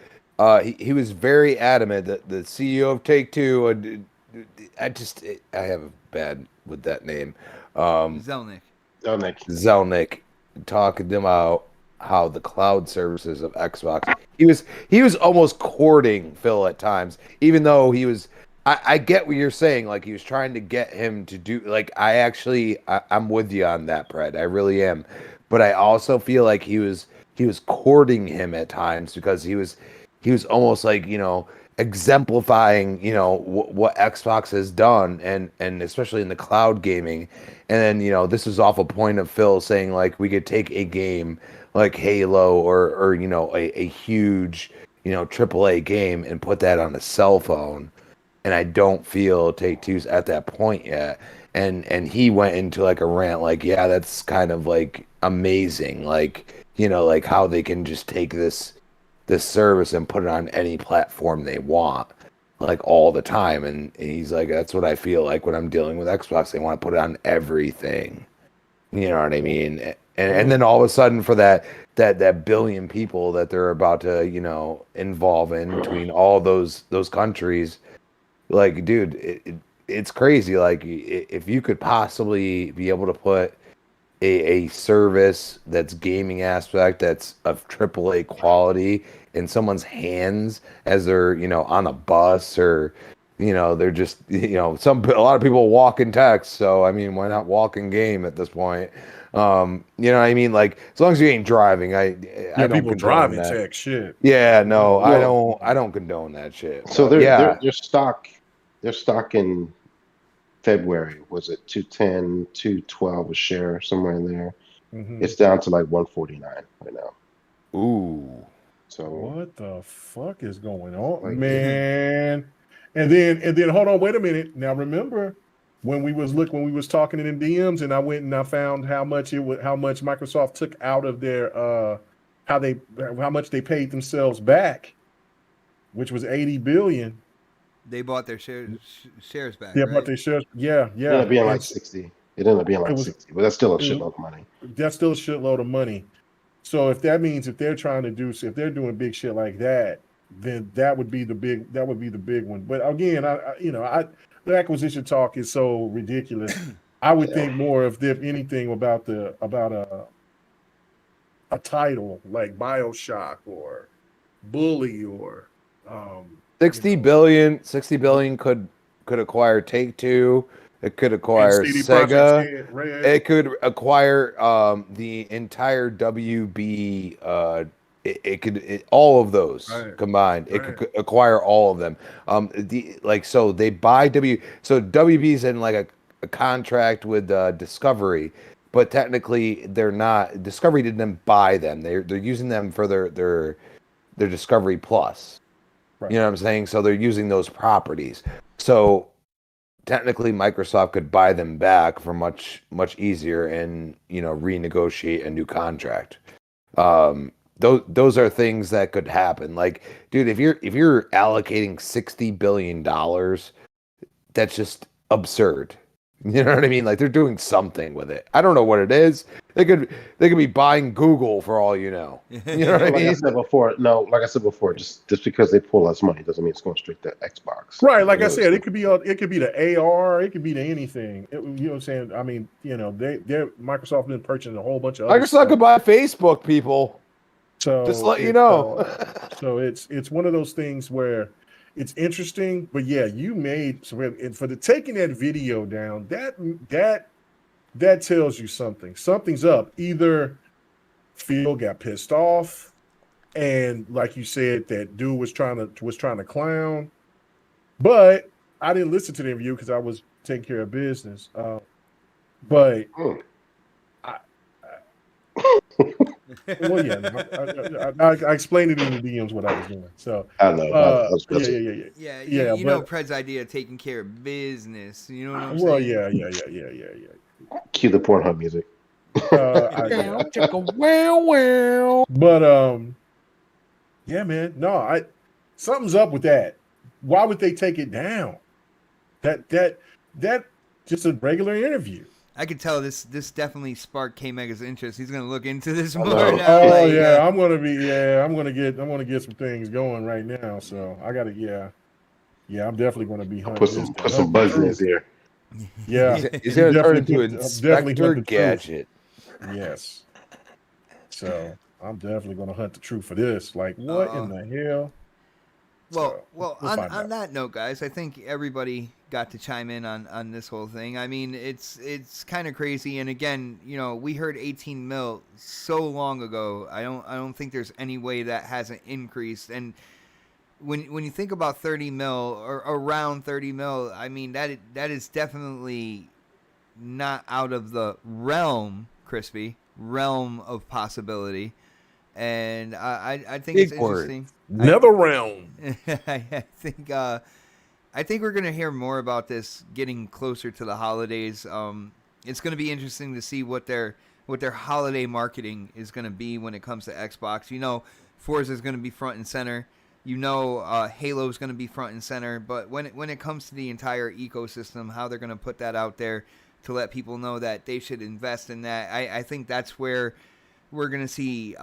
He was very adamant that the CEO of Take-Two, I have a bad with that name, Zelnick. Oh, Nick. Zelnick, talking about how the cloud services of Xbox. He was almost courting Phil at times, even though he was. I get what you're saying. Like he was trying to get him to do. Like I'm with you on that, Brett. I really am. But I also feel like he was courting him at times because he was almost like exemplifying what Xbox has done and especially in the cloud gaming. And then this is off a point of Phil saying like we could take a game like Halo or a huge AAA game and put that on a cell phone. And I don't feel Take-Two's at that point yet. And he went into like a rant like, yeah, that's kind of like amazing, like like how they can just take this service and put it on any platform they want, like all the time. And he's like, that's what I feel like when I'm dealing with Xbox. They want to put it on everything. You know what I mean? And then all of a sudden for that billion people that they're about to involve in between all those countries, like dude, it's crazy. Like if you could possibly be able to put a service that's gaming aspect that's of AAA quality in someone's hands as they're on a bus or they're just a lot of people walk in text, so I mean why not walk in game at this point. You know what I mean, like as long as you ain't driving. I don't people condone driving that. tech shit. Yeah, no, Well, I don't condone that shit. So But yeah, their stock in February was at 210, 212 a share, somewhere in there. Mhm. It's down to like 149 right now. ooh. So What the fuck is going on, Like- man? And then hold on, wait a minute. Now remember when we was talking in the DMs, and I went and I found how much Microsoft took out of their how much they paid themselves back, which was 80 billion. They bought their shares back. Yeah, right? but they shares. Yeah. it ended up being like And 60. It ended up being like was- 60, but that's still a it was- shitload of money. that's still a shitload of money. So if that means if they're doing big shit like that, then that would be the big one. But again, the acquisition talk is so ridiculous. I would think more if anything about a title like BioShock or Bully or 60 billion could acquire Take-Two. It could acquire CD Sega. Projekt Red. It could acquire the entire WB. All of those Right. combined. It Right. could acquire all of them. So they buy So WB's in like a contract with Discovery, but technically they're not. Discovery didn't buy them. They're using them for their Discovery Plus. Right. You know what I'm saying? So they're using those properties. So technically Microsoft could buy them back for much easier and renegotiate a new contract. Those are things that could happen. Like, dude, if you're allocating $60 billion, that's just absurd. You know what I mean? Like they're doing something with it. I don't know what it is. They could be buying Google for all you know. You know what I Like I mean? said before, just because they pull us money doesn't mean it's going straight to Xbox. Right, like I said, it could be the AR, it could be to anything. You know what I'm saying? I mean, they're Microsoft been purchasing a whole bunch of other Microsoft stuff. could buy Facebook, people. So Just let you know. So it's one of those things where it's interesting, but yeah, you made for the taking that video down. That tells you something. Something's up. Either Phil got pissed off, and like you said, that dude was trying to clown. But I didn't listen to the interview because I was taking care of business. But well, yeah, I explained it in the DMs what I was doing. So I know. Yeah, yeah. you know Pred's idea of taking care of business. You know what I'm Well, saying? yeah. Cue the Pornhub music. But yeah, man. No, something's up with that. Why would they take it down? That just a regular interview. I could tell this definitely sparked K Mega's interest. He's gonna look into this more know. now. Oh like, yeah, I'm gonna get some things going right now. So I gotta I'm definitely gonna be hunting. Put some buzz in his ear. Yeah, He's going to turn into definitely Inspector hunt the truth. Gadget. Yes. So I'm definitely gonna hunt the truth for this. Like, what in the hell? Well, we'll on find out. that note, guys, I think everybody got to chime in on this whole thing. I mean, it's kind of crazy. And again, we heard 18 mil so long ago. I don't think there's any way that hasn't increased. And when you think about 30 mil or around 30 mil, I mean that is definitely not out of the realm of possibility. And I think Big it's word. interesting. Nether realm. I think we're gonna hear more about this getting closer to the holidays. It's gonna be interesting to see what their holiday marketing is gonna be when it comes to Xbox. Forza is gonna be front and center. Halo is gonna be front and center. But when it comes to the entire ecosystem, how they're gonna put that out there to let people know that they should invest in that, I think that's where we're gonna see,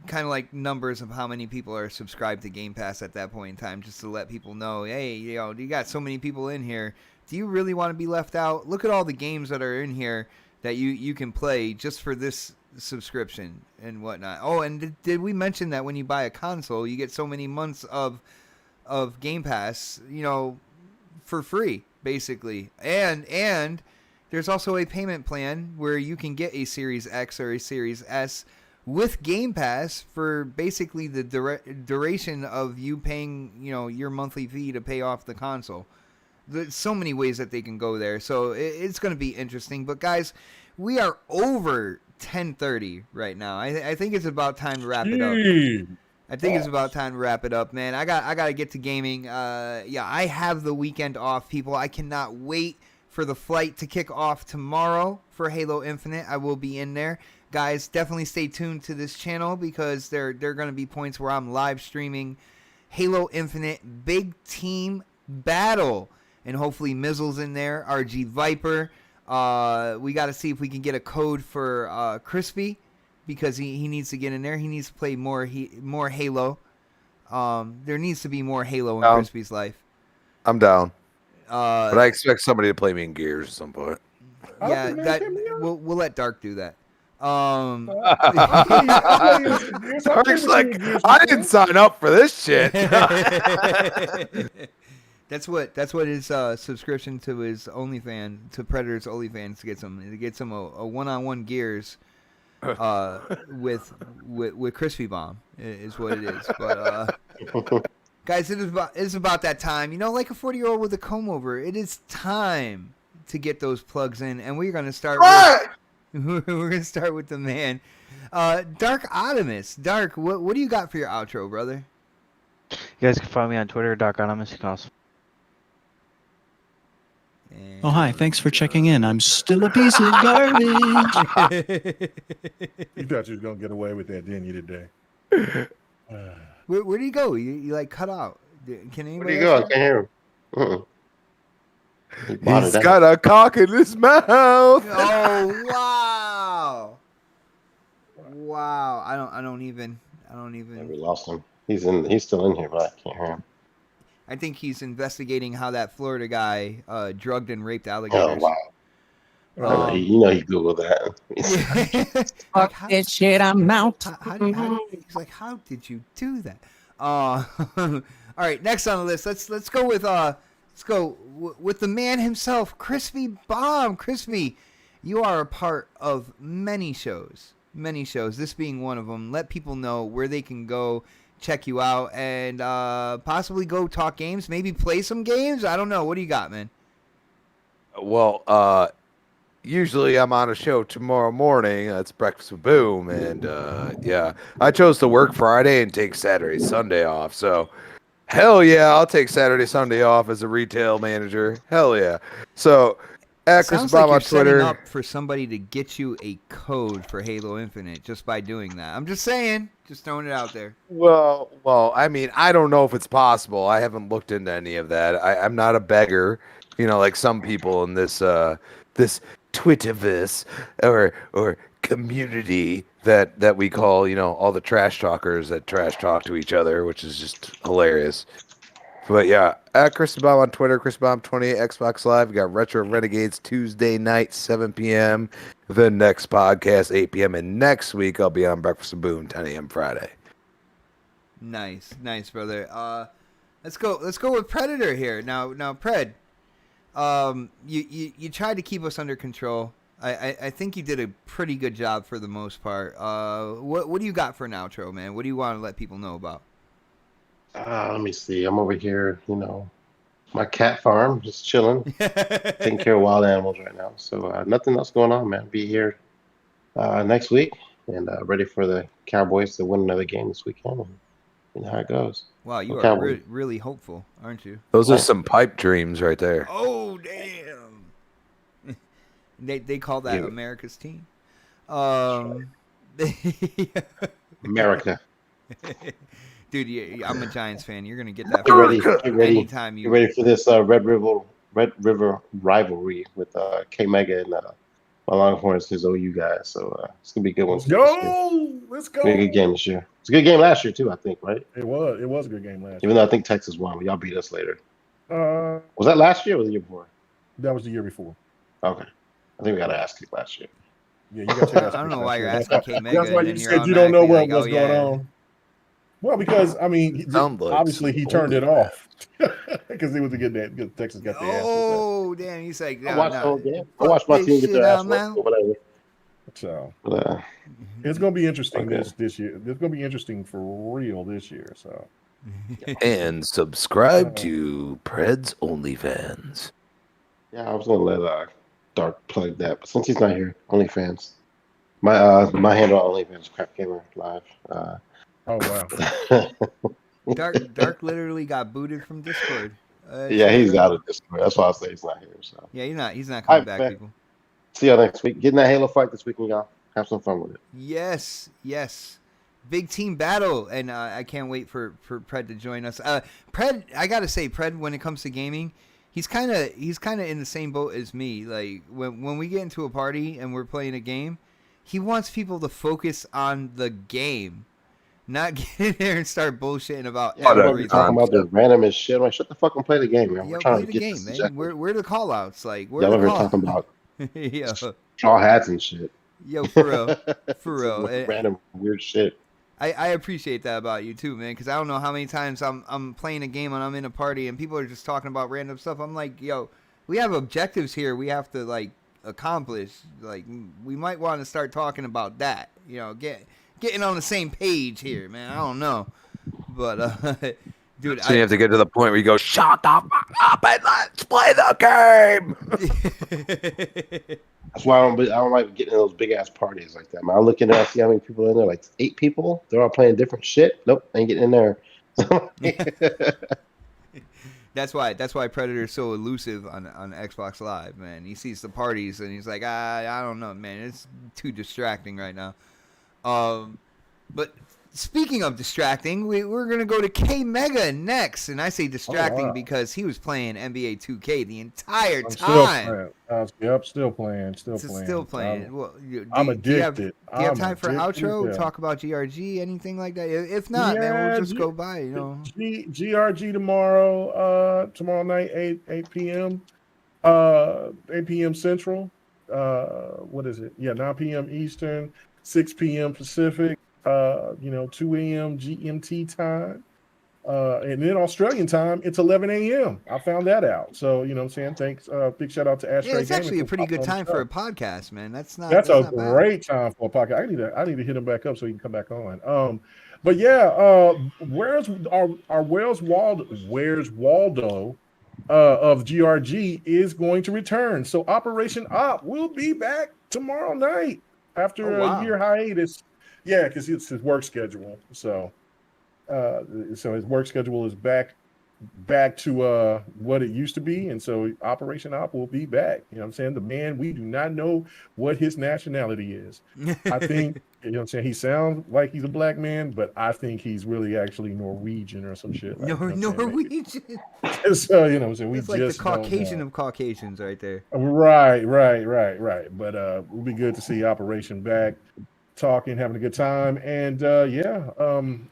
kind of like numbers of how many people are subscribed to Game Pass at that point in time, just to let people know, hey, you got so many people in here. Do you really want to be left out? Look at all the games that are in here that you can play just for this subscription and whatnot. Oh, and did we mention that when you buy a console, you get so many months of Game Pass, for free, basically. And there's also a payment plan where you can get a Series X or a Series S with Game Pass for basically the duration of you paying, your monthly fee to pay off the console. There's so many ways that they can go there. So it's going to be interesting. But guys, we are over 10:30 right now. I think it's about time to wrap it up. It's about time to wrap it up, man. I got to get to gaming. I have the weekend off, people. I cannot wait for the flight to kick off tomorrow for Halo Infinite. I will be in there. Guys, definitely stay tuned to this channel because there are going to be points where I'm live streaming Halo Infinite Big Team Battle. And hopefully Mizzle's in there, RG Viper. We got to see if we can get a code for Crispy because he needs to get in there. He needs to play more Halo. There needs to be more Halo in Crispy's life. I'm down. But I expect somebody to play me in Gears at some point. Yeah, we'll let Dark do that. Dark's like, I didn't sign up for this shit. That's what his subscription to his OnlyFans, to Predator's OnlyFans gets him. It gets him a one-on-one Gears with Crispy Bomb is what it is. But guys, it is about that time. Like a 40-year-old with a comb over. It is time to get those plugs in, and we're gonna start. We're gonna start with the man, Dark Optimus. Dark, what do you got for your outro, brother? You guys can find me on Twitter, Dark Optimus. You can also. Oh, hi. Thanks for checking in. I'm still a piece of garbage. You thought you was going to get away with that, didn't you, today? Where do you go? You like cut out. Can anybody? Where do you go? I can't hear him. He's got a cock in his mouth. Oh, wow. Wow. I don't even. Yeah, we lost him. He's still in here, but I can't hear him. I think he's investigating how that Florida guy drugged and raped alligators. Oh wow! He Googled that. Fuck this shit, I'm out. He's like, how did you do that? All right, next on the list, let's go with the man himself, Crispy Bomb. Crispy, you are a part of many shows. This being one of them. Let people know where they can go check you out and possibly go talk games, maybe play some games. I don't know. What do you got, man? Well, usually I'm on a show tomorrow morning. That's Breakfast with Boom, and I chose to work Friday and take Saturday, Sunday off. So, hell yeah, I'll take Saturday, Sunday off as a retail manager. Hell yeah. So, at Chris Bomb on Twitter. Setting up for somebody to get you a code for Halo Infinite just by doing that. I'm just saying, just throwing it out there. Well, I mean, I don't know if it's possible. I haven't looked into any of that. I'm not a beggar. You know, like some people in this this Twitterverse or community that we call, you know, all the trash talkers that trash talk to each other, which is just hilarious. But yeah, at Chris Bomb on Twitter, Chris Bomb 28 Xbox Live. We got Retro Renegades Tuesday night, 7 p.m. The next podcast, 8 p.m. And next week I'll be on Breakfast and Boom, 10 a.m. Friday. Nice, brother. Let's go with Predator here. Now, Pred, you tried to keep us under control. I think you did a pretty good job for the most part. What do you got for an outro, man? What do you want to let people know about? Let me see. I'm over here, you know, my cat farm, just chilling, taking care of wild animals right now. So nothing else going on, man. Be here next week and ready for the Cowboys to win another game this weekend. And you know how it goes. Wow, you are really hopeful, aren't you? Those are some pipe dreams right there. Oh, damn. They call that America's team. America. Dude, I'm a Giants fan. You're gonna get that. Get ready. Anytime you get ready for this Red River rivalry with K Mega and my Longhorns, his OU guys. So it's gonna be a good one. Let's go. It's a good game this year. It's a good game last year too, I think, right? It was a good game last year. Even though I think Texas won, but y'all beat us later. Was that last year or the year before? That was the year before. Okay, I think we got to ask it last year. Yeah, you got to ask. I don't know why you're asking K Mega. That's why you said you don't know what's going on. Well, because I mean, obviously he turned it off because he was a good Texas got the ass. Oh, damn! He's like, no, I watched the whole game. I watched my team get their ass whooped or whatever. So it's going to be interesting this year. It's going to be interesting for real this year. So and subscribe to Pred's OnlyFans. Yeah, I was going to let Dark plug that, but since he's not here, OnlyFans. My handle on OnlyFans is Crap Gamer Live. Oh wow! Dark literally got booted from Discord. Yeah, he's out of Discord. That's why I say he's not here. So yeah, he's not coming back, people. See y'all next week. Get in that Halo fight this weekend, y'all. Have some fun with it. Yes. Big team battle, and I can't wait for Pred to join us. Pred, I gotta say, Pred, when it comes to gaming, he's kind of in the same boat as me. Like when we get into a party and we're playing a game, he wants people to focus on the game. Not get in there and start bullshitting about everything. Talking about the random shit. I'm like, shut the fuck and play the game, man. We're trying to get game, this man. Where the call outs? Like, where y'all the over here talking about straw hats and shit. Yo, for real. Random weird shit. I appreciate that about you too, man, because I don't know how many times I'm playing a game and I'm in a party and people are just talking about random stuff. I'm like, yo, we have objectives here we have to like accomplish. Like, we might want to start talking about that. You know, getting on the same page here, man. I don't know, but dude, so you have to get to the point where you go, shut the fuck up and let's play the game. That's why I don't like getting in those big ass parties like that, man. I look in there, I see how many people are in there, like 8 people. They're all playing different shit. Nope, ain't getting in there. That's why Predator's so elusive on Xbox Live, man. He sees the parties and he's like, I don't know, man. It's too distracting right now. But speaking of distracting, we're going to go to K Mega next. And I say distracting because he was playing NBA 2K the entire time. Still playing. I'm addicted. Do you have time for an outro? Yeah. Talk about GRG, anything like that? If not, man, we'll just go by, you know. GRG tomorrow night, 8 p.m. 8 p.m. Central. What is it? Yeah, 9 p.m. Eastern, 6 p.m. Pacific. 2 a.m. GMT time. And then Australian time, it's 11 a.m. I found that out. So, you know what I'm saying? Thanks. Big shout out to Ashtray. Yeah, it's actually a pretty good time for a podcast, man. That's a great time for a podcast. I need to hit him back up so he can come back on. But yeah, where's Waldo of GRG is going to return. So Operation Op will be back tomorrow night after a year hiatus. Yeah, because it's his work schedule. So his work schedule is back back to what it used to be, and so Operation Op will be back. You know what I'm saying? The man, we do not know what his nationality is. I think, you know what I'm saying, he sounds like he's a black man, but I think he's really actually Norwegian or some shit. Like, Norwegian. So, you know what I'm saying, we It's like the just don't Caucasian know. of Caucasians right there. Right. But it'll be good to see Operation back, talking, having a good time. And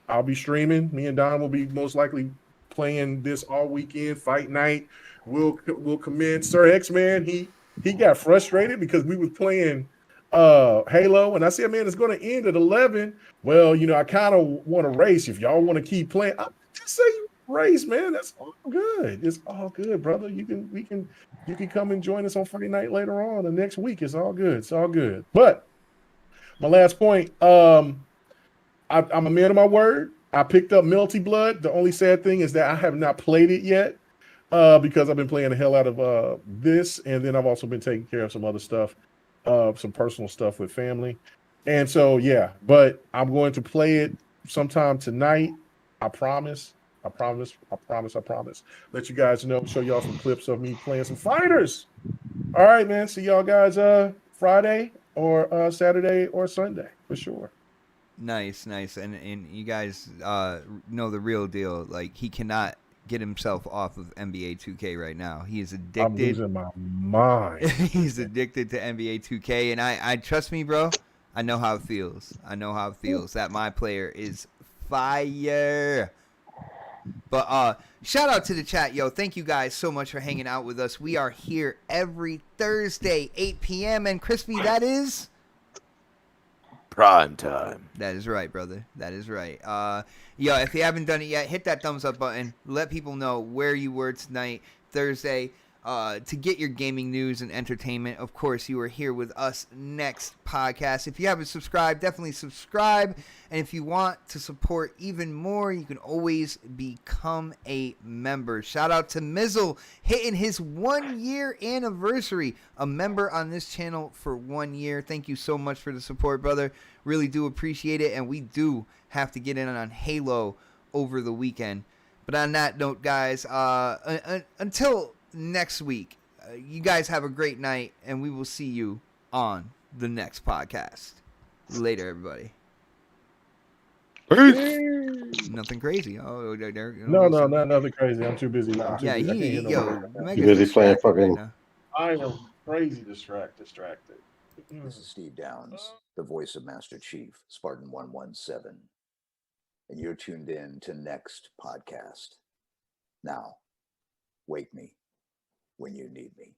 I'll be streaming. Me and Don will be most likely playing this all weekend. Fight night will commence. Sir X-Man, he got frustrated because we was playing Halo, and I said, man, it's going to end at 11. Well, you know, I kind of want to race. If y'all want to keep playing, I just say you race, man. That's all good. It's all good, brother. You can come and join us on Friday night later on the next week. It's all good. It's all good. But my last point, I'm a man of my word. I picked up Melty Blood. The only sad thing is that I have not played it yet because I've been playing the hell out of this, and then I've also been taking care of some other stuff, some personal stuff with family. And so, yeah, but I'm going to play it sometime tonight. I promise. I promise. Let you guys know, show y'all some clips of me playing some fighters. All right, man. See y'all guys Friday or Saturday or Sunday for sure. Nice. And you guys know the real deal. Like, he cannot get himself off of NBA 2K right now. He is addicted. I'm losing my mind. He's addicted to NBA 2K, and I trust me, bro. I know how it feels. That my player is fire. But shout out to the chat, yo. Thank you guys so much for hanging out with us. We are here every Thursday, 8 p.m. And Crispy, that is prime time. That is right, brother. That is right. Yo, if you haven't done it yet, hit that thumbs up button. Let people know where you were tonight, Thursday, to get your gaming news and entertainment. Of course, you are here with us next podcast. If you haven't subscribed, definitely subscribe. And if you want to support even more, you can always become a member. Shout out to Mizzle hitting his 1 year anniversary. A member on this channel for 1 year. Thank you so much for the support, brother. Really do appreciate it. And we do have to get in on Halo over the weekend. But on that note, guys, until next week, you guys have a great night, and we will see you on the next podcast. Later, everybody. Nothing crazy. Oh, there. No, not nothing crazy. I'm too busy. Yeah, you busy playing fucking. Right, I am crazy distracted. This is Steve Downs, the voice of Master Chief, Spartan 117. And you're tuned in to next podcast. Now, wake me when you need me.